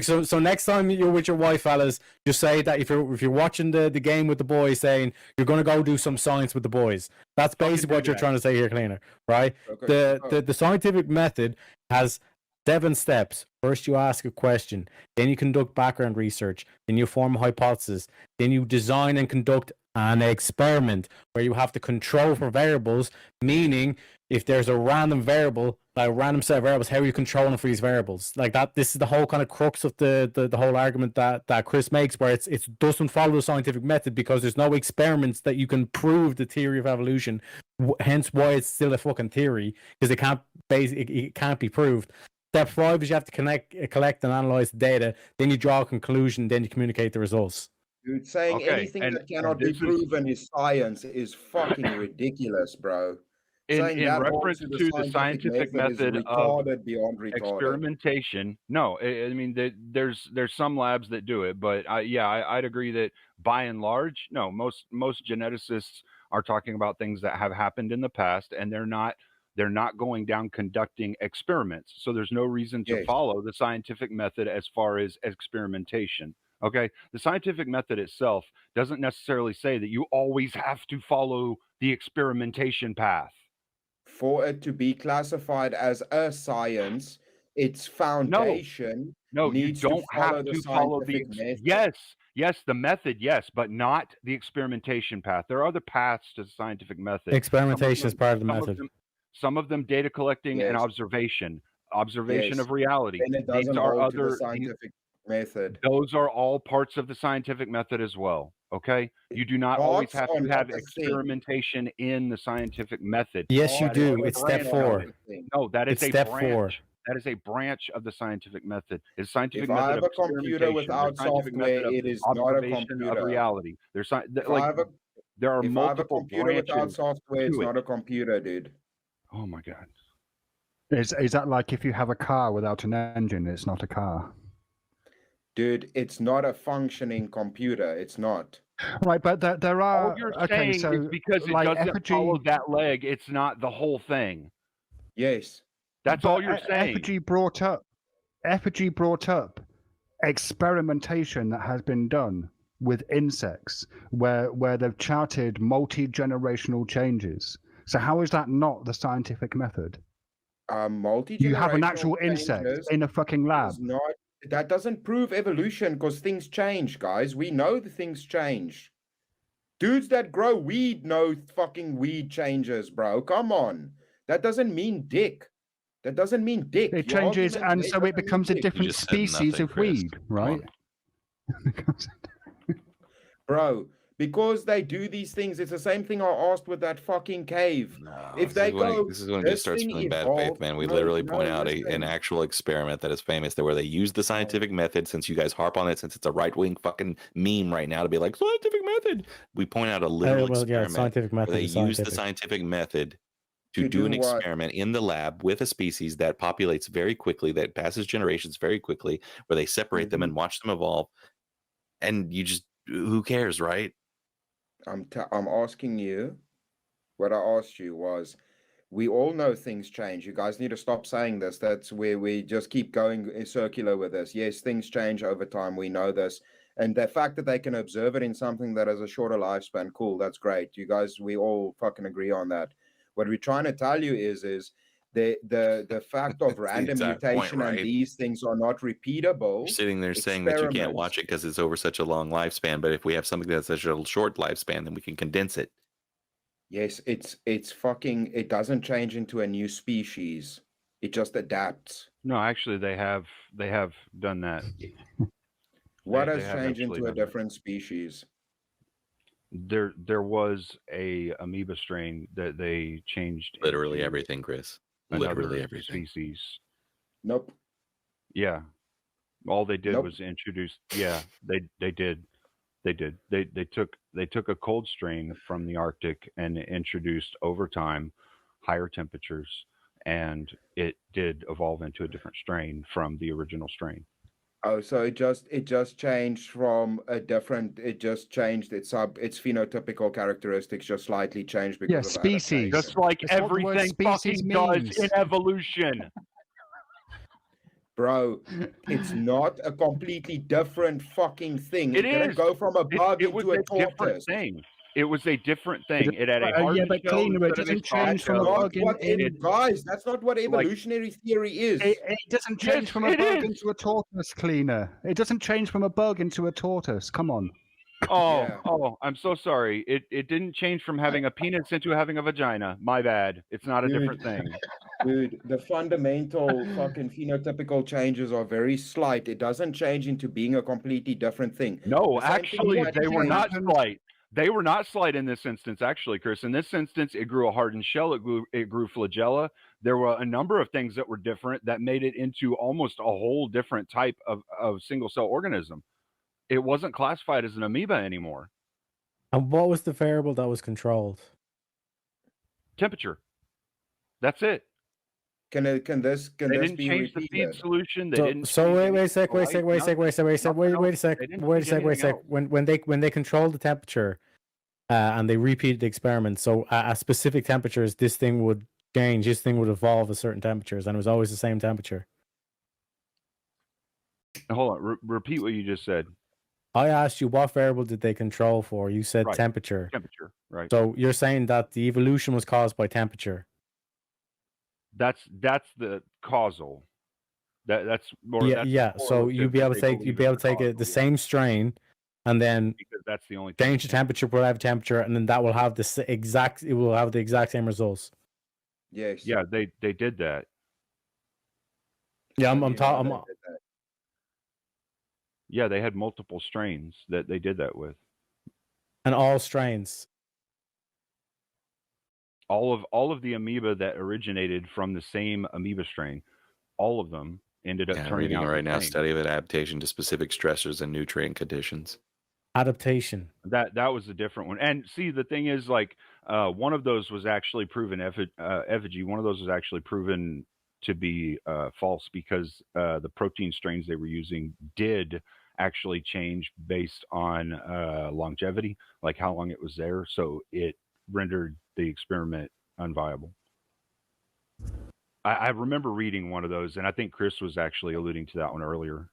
So next time you're with your wife, fellas, just say that if you're watching the game with the boys, saying you're gonna go do some science with the boys. That's Fucking basically what do you're that. trying to say here, Cleaner. Right? Okay. The scientific method has 7 steps. First, you ask a question, then you conduct background research, then you form a hypothesis, then you design and conduct an experiment where you have to control for variables, meaning if there's a random variable, like a random set of variables, how are you controlling for these variables? Like that, this is the whole kind of crux of the whole argument that Chris makes, where it doesn't follow the scientific method because there's no experiments that you can prove the theory of evolution. Hence why it's still a fucking theory, because it can't be proved. Step 5 is you have to collect and analyze the data. Then you draw a conclusion. Then you communicate the results. Dude, saying Okay, anything and- that cannot and be this is- proven is science is fucking ridiculous, bro. Saying In that holds reference to the scientific method is of retarded beyond retarded. experimentation, no, I mean there's some labs that do it, but I'd agree that by and large, no, most geneticists are talking about things that have happened in the past, and they're not going down conducting experiments. So there's no reason to Yes. follow the scientific method as far as experimentation. Okay, the scientific method itself doesn't necessarily say that you always have to follow the experimentation path. For it to be classified as a science, its foundation No, you needs don't to follow have the to follow the scientific method. yes, the method, yes, but not the experimentation path. There are other paths to the scientific method. Experimentation is part of the some method. Some of them data collecting and Yes. observation Yes. of reality. And it These doesn't are hold to the other scientific method. those are all parts of the scientific method as well. Okay, you do not always Parts have are to not have the thing. experimentation in the scientific method. Yes, you Parts do. are It's step branch 4. of the thing. No, that is It's a step branch. 4. That is a branch of the scientific method. It's scientific If method I have of a computer experimentation, without the scientific software, method of it is not a observation of computer. reality. There's If I have a there are if I have a multiple computer without branches. software, it's to it. not a computer, dude. Oh my god. Is that like if you have a car without an engine, it's not a car? Dude, it's not a functioning computer. It's not. Right, but there are All you're okay. saying So is because it like doesn't effigy, follow that leg, it's not the whole thing. Yes. That's but all you're saying. Effigy brought up experimentation that has been done with insects, where they've charted multi-generational changes. So how is that not the scientific method? You have an actual insect in a fucking lab. That doesn't prove evolution because things change, guys. We know the things change. Dudes that grow weed know fucking weed changes, bro. Come on. That doesn't mean dick. That doesn't mean dick. It Your changes, argument and there so it doesn't mean becomes a dick. different just said species nothing, of Chris. weed, Come right? Bro, because they do these things, it's the same thing I asked with that fucking cave. No, If they go, this is when it this just starts thing feeling bad evolved- faith, man. We No, literally no, point out an listen. actual experiment that is famous, that where they use the scientific method. Since you guys harp on it, since it's a right wing fucking meme right now to be like scientific method, we point out a literal experiment scientific where method they is use the scientific. scientific method to To do an do what? experiment in the lab with a species that populates very quickly, that passes generations very quickly, where they separate them Mhm. and watch them evolve. And you just, who cares, right? I'm asking you, What I asked you was, we all know things change. You guys need to stop saying this. That's where we just keep going circular with this. Yes, things change over time. We know this. And the fact that they can observe it in something that has a shorter lifespan, cool, that's great. You guys, we all fucking agree on that. What we're trying to tell you is the fact of That's the random exact point, mutation and right? these things are not repeatable. You're sitting there saying that you can't experiments. watch it because it's over such a long lifespan, but if we have something that's such a short lifespan, then we can condense it. Yes, it's fucking, it doesn't change into a new species. It just adapts. No, actually, they have done that. What They has have changed actually into a done that. different species? There was a amoeba strain that they changed Literally into everything, Chris. another Literally everything. species. Nope. Yeah, all they did Nope. was introduce. Yeah, they did. They did. They took a cold strain from the Arctic and introduced over time higher temperatures, and it did evolve into a different strain from the original strain. Oh, so it just changed from a different. It just changed its phenotypical characteristics just slightly changed because Yeah, of species. adaptation. Just like That's what the word everything species fucking does means. in evolution. Bro, it's not a completely different fucking thing. It didn't is. go from a bug It was into a a different tortoise. thing. It was a different thing. It had a Yeah, hard but shell cleaner, it instead of a doesn't soft change from a shell. bug Guys, that's not what evolutionary theory is. It doesn't change Yes, from a it bug is. into a tortoise, cleaner. It doesn't change from a bug into a tortoise. Come on. Oh, Yeah. oh, I'm so sorry. It didn't change from having a penis into having a vagina. My bad. It's not a different thing. Dude, the fundamental fucking phenotypical changes are very slight. It doesn't change into being a completely different thing. No, The same thing actually, that they were changed- not slight. They were not slight in this instance, actually, Chris. In this instance, it grew a hardened shell. It grew flagella. There were a number of things that were different that made it into almost a whole different type of single cell organism. It wasn't classified as an amoeba anymore. And what was the variable that was controlled? Temperature. That's it. Can They this didn't be change the feed repeated? solution. They So, didn't. so change wait a anything sec, wait a sec, light, wait a sec, wait a sec, wait a sec, nothing wait a else. sec, They didn't wait a change sec, wait a anything sec. else. When they controlled the temperature, and they repeated the experiment, so at specific temperatures, this thing would change. This thing would evolve at certain temperatures, and it was always the same temperature. Hold on. Repeat what you just said. I asked you what variable did they control for? You said Right. temperature. Temperature. Right. So you're saying that the evolution was caused by temperature. That's the causal. That's more. Yeah, that's yeah. So correlative you'd be that able to they take believe is the the causal, same yeah, strain, and then because that's the only change thing. the temperature, whatever temperature, and then that will have the exact. It will have the exact same results. Yes. Yeah, they did that. Yeah, How do I'm you know they talking. did that? Yeah, they had multiple strains that they did that with. And all strains. All of the amoeba that originated from the same amoeba strain, all of them ended up Yeah, turning reading out right the now, same. study of adaptation to specific stressors and nutrient conditions. Adaptation. That was a different one. And see, the thing is, like, one of those was actually proven effigy. One of those was actually proven to be false because the protein strains they were using did actually change based on longevity, like how long it was there. So it rendered the experiment unviable. I remember reading one of those, and I think Chris was actually alluding to that one earlier.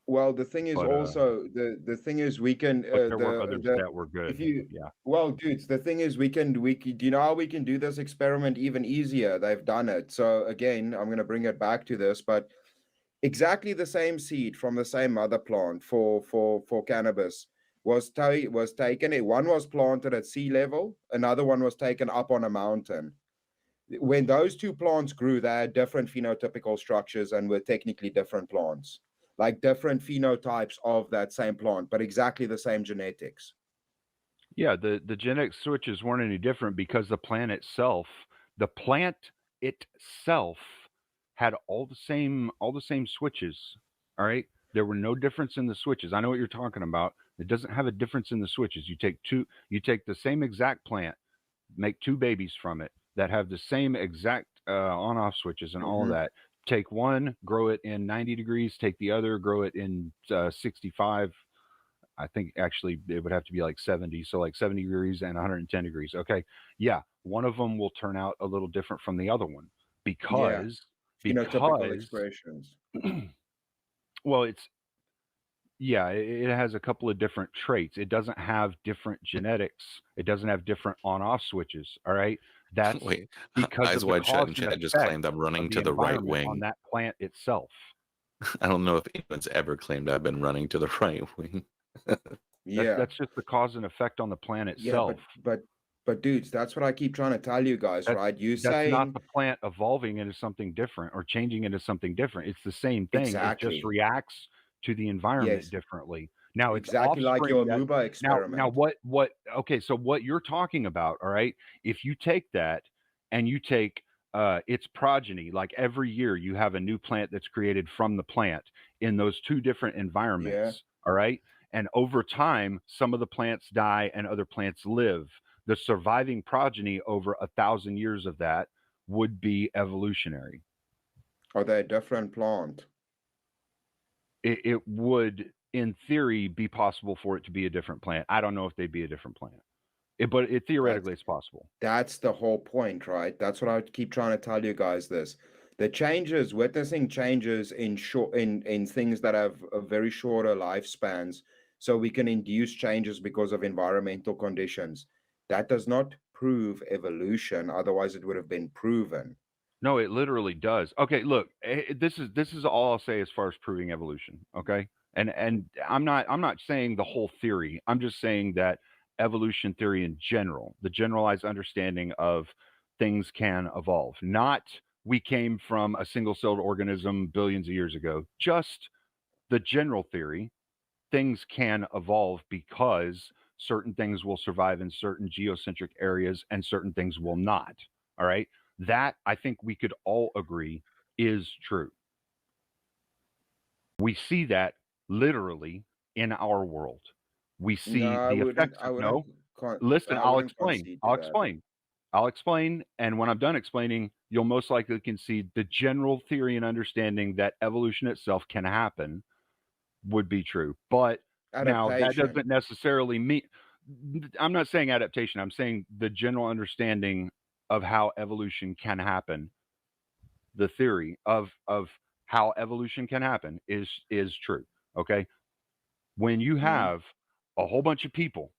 Well, the thing is But, also the thing is we can But there were others that were good. Yeah. well, dudes, the thing is we can do you know how we can do this experiment even easier? They've done it. So again, I'm going to bring it back to this, but exactly the same seed from the same mother plant for cannabis was taken. One was planted at sea level, another one was taken up on a mountain. When those two plants grew, they had different phenotypical structures and were technically different plants, like different phenotypes of that same plant, but exactly the same genetics. Yeah, the genetic switches weren't any different because the plant itself had all the same switches. All right, there were no difference in the switches. I know what you're talking about. It doesn't have a difference in the switches. You take the same exact plant, make two babies from it that have the same exact on-off switches and all of that. Take one, grow it in 90 degrees. Take the other, grow it in 65. I think actually it would have to be like 70. So like 70 degrees and 110 degrees. Okay. Yeah. One of them will turn out a little different from the other one Yeah. because, Phenotypical because, expressions. well, yeah, it has a couple of different traits. It doesn't have different genetics. It doesn't have different on-off switches. All right. That's Wait, because eyes of the wide shut cause and and Chad just effect claimed I'm running of to the the right environment on wing. that plant itself. I don't know if anyone's ever claimed I've been running to the right wing. Yeah. That's just the cause and effect on the plant Yeah, itself. but dudes, that's what I keep trying to tell you guys, That, right? You that's not saying the plant evolving into something different or changing into something different. It's the same thing. It just exactly. reacts to the environment Yes. differently. Now it's Exactly like offspring your that amoeba now experiment. what okay, so what you're talking about, all right, if you take that and you take its progeny, like every year you have a new plant that's created from the plant in those two different Yeah. environments, all right? And over time, some of the plants die and other plants live. The surviving progeny over 1,000 years of that would be evolutionary. Are they a different plant? It would, in theory, be possible for it to be a different plant. I don't know if they'd be a different plant, but That's theoretically it's possible. that's the whole point, right? That's what I keep trying to tell you guys this. The changes, witnessing changes in in things that have a very shorter lifespans, so we can induce changes because of environmental conditions. That does not prove evolution, otherwise it would have been proven. No, it literally does. Okay, look, this is all I'll say as far as proving evolution. Okay, and I'm not saying the whole theory. I'm just saying that evolution theory in general, the generalized understanding of things can evolve. Not we came from a single-celled organism billions of years ago. Just the general theory, things can evolve because certain things will survive in certain geocentric areas and certain things will not. All right. That I think we could all agree is true. We see that literally in our world. We No, see the effects I of wouldn't no. Listen, I I'll wouldn't explain. concede to I'll that. explain. I'll explain. And when I'm done explaining, you'll most likely concede the general theory and understanding that evolution itself can happen would be true. But now that Adaptation. doesn't necessarily mean, I'm not saying adaptation, I'm saying the general understanding of how evolution can happen. The theory of how evolution can happen is true. Okay. When you Mhm. have a whole bunch of people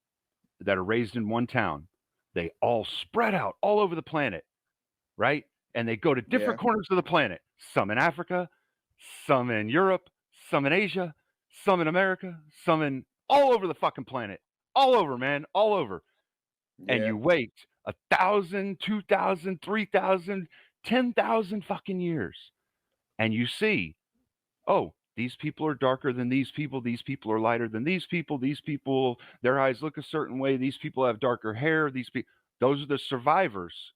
that are raised in one town, they all spread out all over the planet, right? And they go to Yeah. different corners of the planet, some in Africa, some in Europe, some in Asia, some in America, some in all over the fucking planet. All over, man, all over. And Yeah. you wait 1,000, 2,000, 3,000, 10,000 fucking years. And you see, oh, these people are darker than these people are lighter than these people, their eyes look a certain way, these people have darker hair, those are the survivors,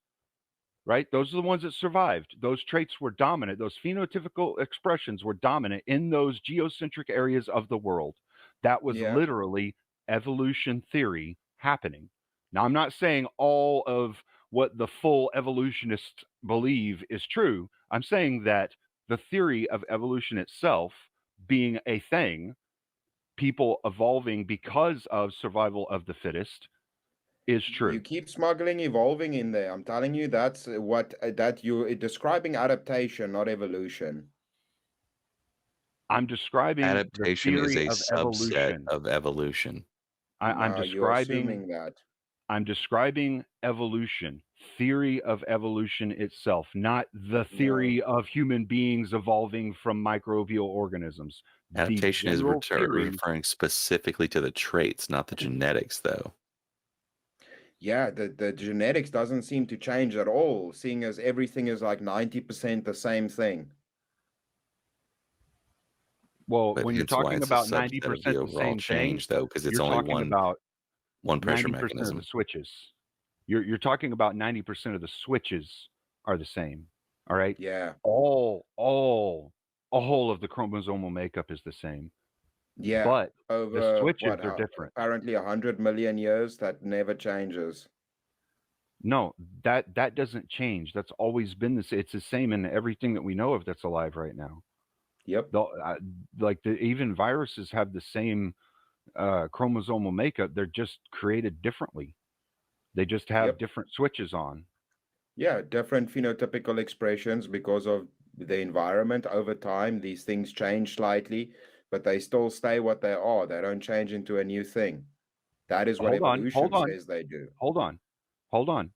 right? Those are the ones that survived. Those traits were dominant. Those phenotypical expressions were dominant in those geocentric areas of the world. That was Yeah. literally evolution theory happening. Now, I'm not saying all of what the full evolutionists believe is true. I'm saying that the theory of evolution itself being a thing, people evolving because of survival of the fittest, is You true. keep smuggling evolving in there. I'm telling you, that's what that you're describing adaptation, not evolution. I'm describing the Adaptation is theory a of subset evolution. of evolution. I'm No, you're describing assuming that. I'm describing evolution, theory of evolution itself, not the No. theory of human beings evolving from microbial organisms. The Adaptation is general theory, referring specifically to the traits, not the genetics, though. Yeah, the genetics doesn't seem to change at all, seeing as everything is like 90% the same thing. well, But when you're it's why talking it's a about subset of 90% the the overall same thing, change, though, because it's you're only talking about one pressure 90% of the mechanism. switches. You're talking about 90% of the switches are the same. All right. Yeah. All of the chromosomal makeup is the same, Yeah. but the Over switches what? are different. Apparently 100 million years, that never changes. No, that doesn't change. That's always been this. It's the same in everything that we know of that's alive right now. Yep. The, like even viruses have the same chromosomal makeup. They're just created differently. They just have Yep. different switches on. Yeah, different phenotypical expressions because of the environment over time. These things change slightly, but they still stay what they are. They don't change into a new thing. That is what Hold on, evolution hold on, says they do. hold on, hold on.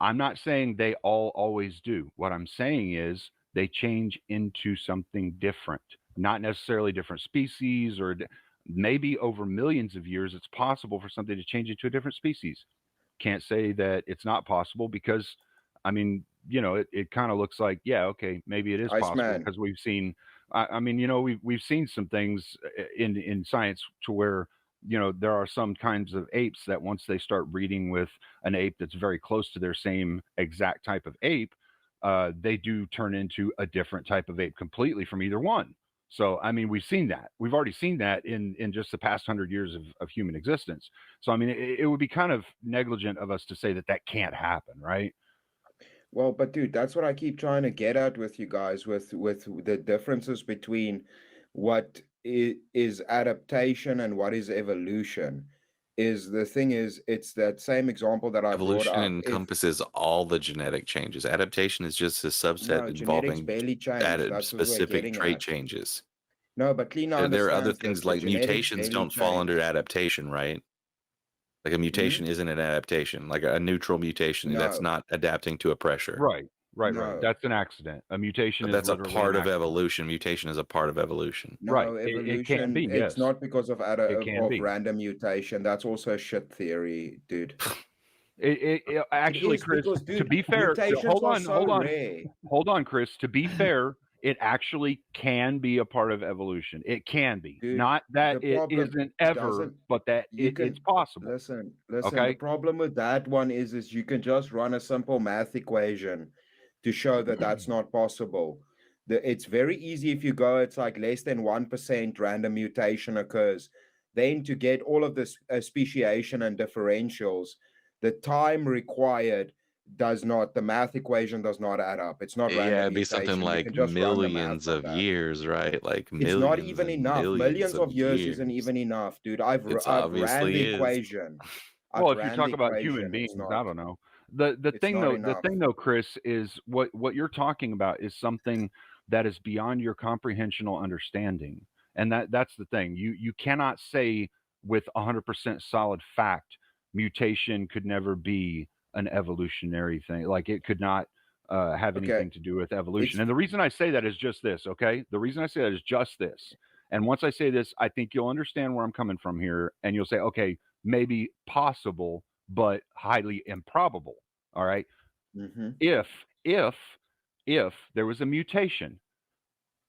I'm not saying they all always do. What I'm saying is they change into something different, not necessarily different species or maybe over millions of years, it's possible for something to change into a different species. Can't say that it's not possible because, I mean, it kind of looks like, yeah, okay, maybe it is possible Iceman. because we've seen, I mean, we've seen some things in science to where, there are some kinds of apes that once they start breeding with an ape that's very close to their same exact type of ape, they do turn into a different type of ape completely from either one. So, I mean, we've seen that. We've already seen that in just the past 100 years of human existence. So, I mean, it would be kind of negligent of us to say that that can't happen, right? Well, but dude, that's what I keep trying to get at with you guys, with the differences between what is adaptation and what is evolution. Is the thing is, it's that same example that I brought Evolution up. If encompasses all the genetic changes. Adaptation is just a subset no, genetics involving barely change. added That's what we're specific getting trait at. changes. No, but Lena There are other understands this. things The like genetics mutations barely don't fall under change. adaptation, right? Like a Hmm? mutation isn't an adaptation. Like a neutral mutation, that's No, not adapting to a pressure. Right, right. no, That's an accident. A mutation But is that's a literally an part of accident. evolution. Mutation is a part of evolution. Right. no. It can Evolution, be, it's yes. not because of It can be. random mutation. That's also a shit theory, dude. It Actually, is Chris, because, to dude, be fair, mutations are so rare. hold on, Chris. To be fair, it actually can be a part of evolution. It can be. Dude, Not that the it problem isn't ever, doesn't but that you it's can possible. listen. The Okay. problem with that one is you can just run a simple math equation to show that that's not possible. It's very easy if you go, it's like less than 1% random mutation occurs. Then to get all of this speciation and differentials, the time required does not, the math equation does not add up. It's not Yeah, random it'd be something mutation. You like can just run the math millions on of that. years, right? Like It's not millions even and enough. millions Millions of of years isn't years. even enough, dude. I've It's ran the obviously is. equation. Well, I've if you ran talk the about human equation. It's beings, not. I don't know. The It's thing not though, enough. Chris, is what you're talking about is something that is beyond your comprehensional understanding. And that's the thing. You cannot say with 100% solid fact mutation could never be an evolutionary thing. Like it could not have Okay. anything to do with evolution. It's And the reason I say that is just this, okay? The reason I say that is just this. And once I say this, I think you'll understand where I'm coming from here and you'll say, okay, maybe possible, but highly improbable. All right. mm-hmm. If there was a mutation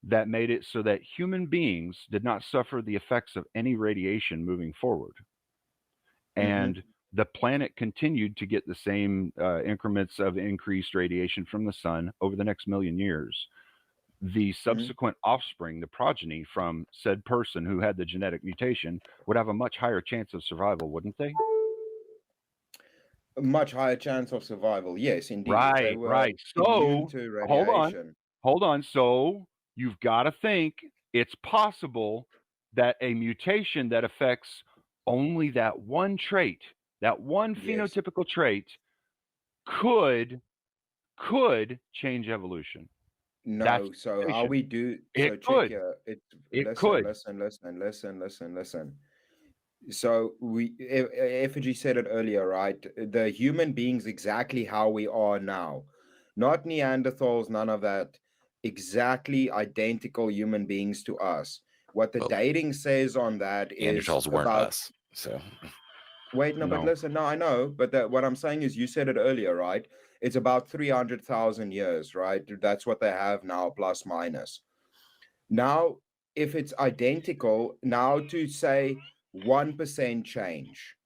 that made it so that human beings did not suffer the effects of any radiation moving forward, and the planet continued to get the same increments of increased radiation from the sun over the next million years, the subsequent offspring, the progeny from said person who had the genetic mutation, would have a much higher chance of survival, wouldn't they? A much higher chance of survival. Yes, indeed. If they Right, were right. immune So to hold on, radiation. hold on. So you've got to think it's possible that a mutation that affects only that one trait, that one Yes. phenotypical trait, could change evolution. That's No. So how mutation. we do? It So check could. here. It Listen, could. listen. So Effigy said it earlier, right? The human beings exactly how we are now, not Neanderthals, none of that. Exactly identical human beings to us. What the Well, dating says on that is Neanderthals weren't about. us. So Wait, no, but No. listen, no, I know, but what I'm saying is, you said it earlier, right? It's about 300,000 years, right? That's what they have now, plus minus. Now, if it's identical, now to say 1% change.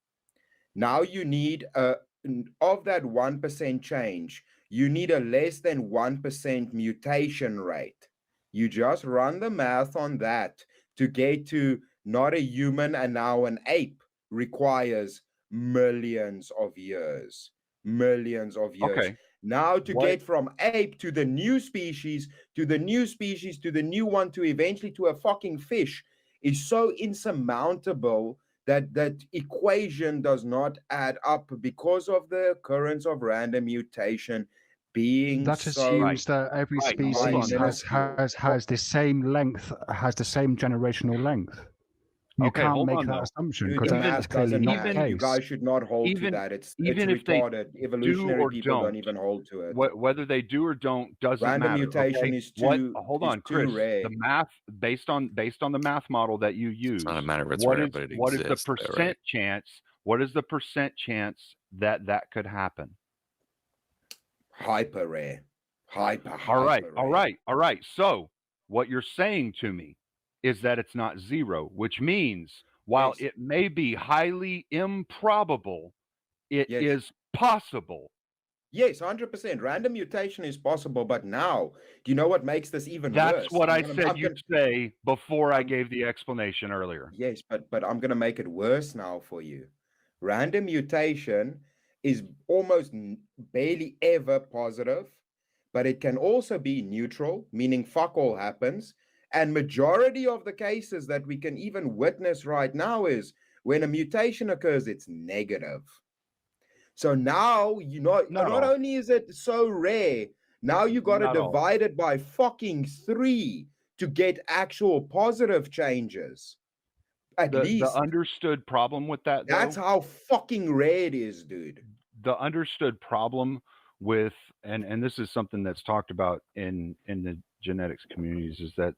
Now you need of that 1% change, you need a less than 1% mutation rate. You just run the math on that to get to not a human and now an ape requires millions of years. Millions of years. Okay. Now to What? get from ape to the new species, to the new species, to the new one, to eventually to a fucking fish, is so insurmountable that that equation does not add up because of the occurrence of random mutation being That so assumes that every Right. Hold on. species has the same length, has the same generational length. You Okay, can't hold make on, that though. assumption Dude, because the that's math clearly doesn't not math. the You case. guys should not hold to Even that. It's if they retarded. do Evolutionary or people don't don't, even hold to it. whether they do or don't doesn't Random matter. mutation Okay, is what? too Hold is on, too Chris. rare. The math based on the math model that you It's not a use. matter of it's What rare, is but it what is the exists. Though, percent right? chance? What is the percent chance that that could happen? Hyper rare. Hyper All right, rare. all right. So what you're saying to me is that it's not zero, which means while Yes. it may be highly improbable, it Yes. is possible. Yes, 100%. Random mutation is possible, but now, do you know what makes this even That's worse? what I I'm said you'd say before I I'm- gave the explanation earlier. Yes, but I'm gonna make it worse now for you. Random mutation is almost barely ever positive, but it can also be neutral, meaning fuck all happens. And majority of the cases that we can even witness right now is when a mutation occurs, it's negative. So now not all. only is it so rare, now you got to Not all. divide it by fucking 3 to get actual positive changes. At The least understood problem with that, though, that's how fucking rare it is, dude. the understood problem with and this is something that's talked about in the genetics communities is that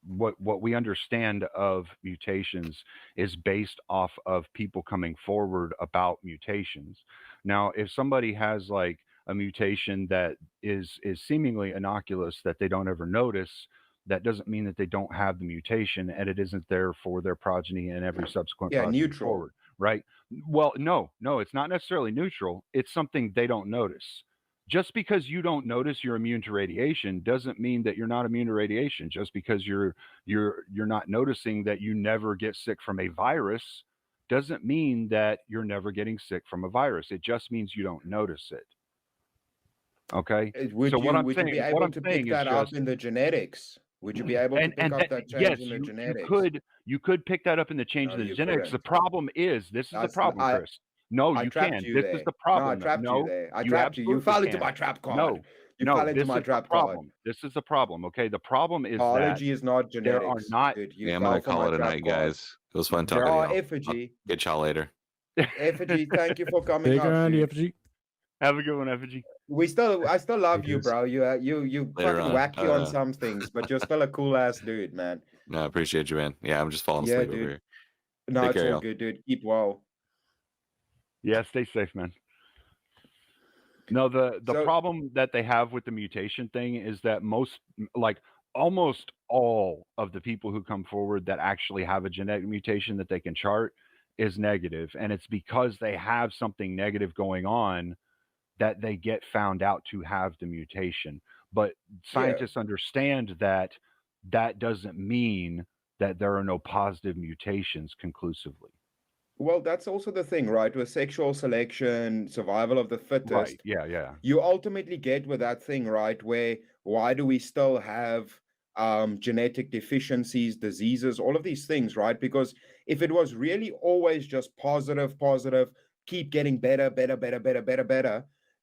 what we understand of mutations is based off of people coming forward about mutations. Now, if somebody has like a mutation that is seemingly innocuous that they don't ever notice, that doesn't mean that they don't have the mutation and it isn't there for their progeny and every subsequent Yeah, progeny neutral. forward, right? Well, no, it's not necessarily neutral. It's something they don't notice. Just because you don't notice you're immune to radiation doesn't mean that you're not immune to radiation. Just because you're not noticing that you never get sick from a virus doesn't mean that you're never getting sick from a virus. It just means you don't notice it. Okay. Would So you what be able to pick is that up just in the genetics? Would you be able to pick up that yes, change in the you genetics? could pick that up in the change No, in the you genetics. The couldn't. problem is this is the That's problem, I Chris. No, I you trapped can. you This there. is the No, I problem. trapped you No, there. I you trapped you. You absolutely fell into can. my trap card. No, You fell into this my is the trap card. problem. This is the problem. Okay, the problem is that Biology is not there are genetics, not. dude. You Yeah, I'm fell gonna for call my it a trap night, card. guys. It was fun There talking Oh, to y'all. effigy. I'll get y'all later. Effigy, thank you for coming Take up, around the dude. effigy. Have a good one, Effigy. I still love you, Haters. bro. You Later fucking on. wacky on some things, but you're still a cool ass dude, man. No, I appreciate you, man. Yeah, I'm just falling Yeah, asleep over dude. here. No, Take it's care, all y'all. good, dude. Keep well. Yeah, stay safe, man. No, the So- problem that they have with the mutation thing is that almost all of the people who come forward that actually have a genetic mutation that they can chart is negative, and it's because they have something negative going on that they get found out to have the mutation. But scientists understand that that doesn't mean that there are no positive mutations conclusively. Well, that's also the thing, right? With sexual selection, survival of the fittest. Right. Yeah. You ultimately get with that thing, right? Where why do we still have genetic deficiencies, diseases, all of these things, right? Because if it was really always just positive, keep getting better,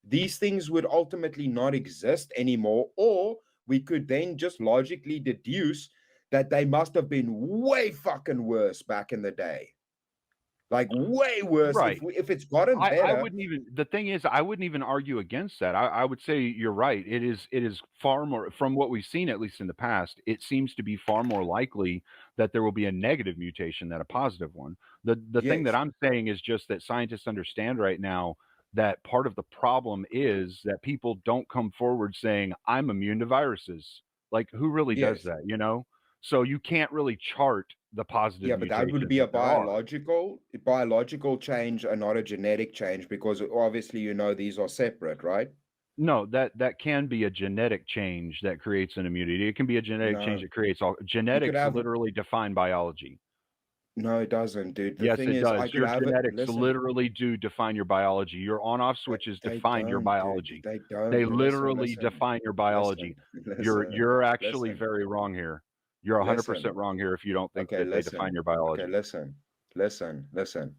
these things would ultimately not exist anymore. Or we could then just logically deduce that they must have been way fucking worse back in the day. Like way worse. Right. If it's gotten better. I wouldn't even. The thing is, I wouldn't even argue against that. I would say you're right. It is far more, from what we've seen, at least in the past. It seems to be far more likely that there will be a negative mutation than a positive one. The thing that Yes. I'm saying is just that scientists understand right now that part of the problem is that people don't come forward saying I'm immune to viruses. Like, who really does Yes. that? You know. So you can't really chart the positive. Yeah, but that would be a mutations that there are. biological change and not a genetic change, because obviously these are separate, right? No, that can be a genetic change that creates an immunity. It can be a genetic change No. that creates all. Genetics have- literally define biology. No, it doesn't, dude. The Yes, thing it is, does. I could Your have it. genetics Listen, literally do define your biology. Your on-off switches they define your don't, dude. biology. They don't. They Listen, literally listen, define your biology. listen, You're actually listen. very wrong here. You're 100% Listen. wrong here if you don't think Okay, that they define your biology. Okay, listen.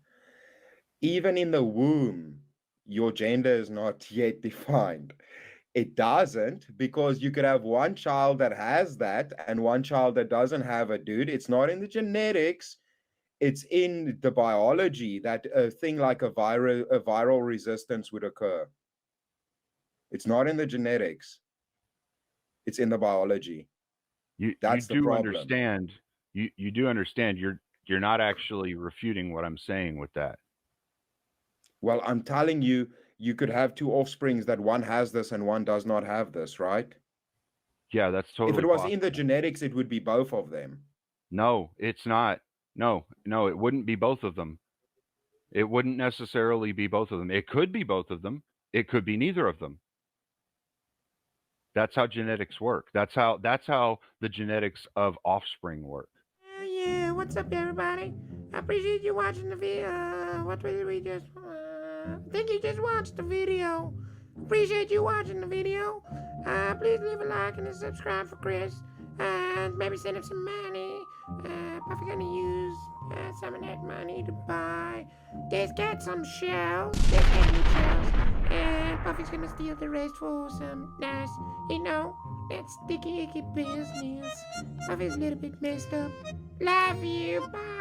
Even in the womb, your gender is not yet defined. It doesn't, because you could have one child that has that and one child that doesn't have it, dude. It's not in the genetics. It's in the biology that a thing like a viral resistance would occur. It's not in the genetics. It's in the biology. That's the problem. Understand. You do understand. You're not actually refuting what I'm saying with that. Well, I'm telling you, you could have two offsprings that one has this and one does not have this, right? Yeah, that's totally If it was possible. in the genetics, it would be both of them. No, it's not. No, it wouldn't be both of them. It wouldn't necessarily be both of them. It could be both of them. It could be neither of them. That's how genetics work. That's how the genetics of offspring work. Yeah, what's up, everybody? I appreciate you watching the video. What did we just? I think you just watched the video. Appreciate you watching the video. Please leave a like and a subscribe for Chris. And maybe send him some money. Probably gonna use some of that money to buy. Just get some shells. Just get new shells. And Puffy's gonna steal the rest for some nice, that sticky icky business. Puffy's a little bit messed up. Love you. Bye.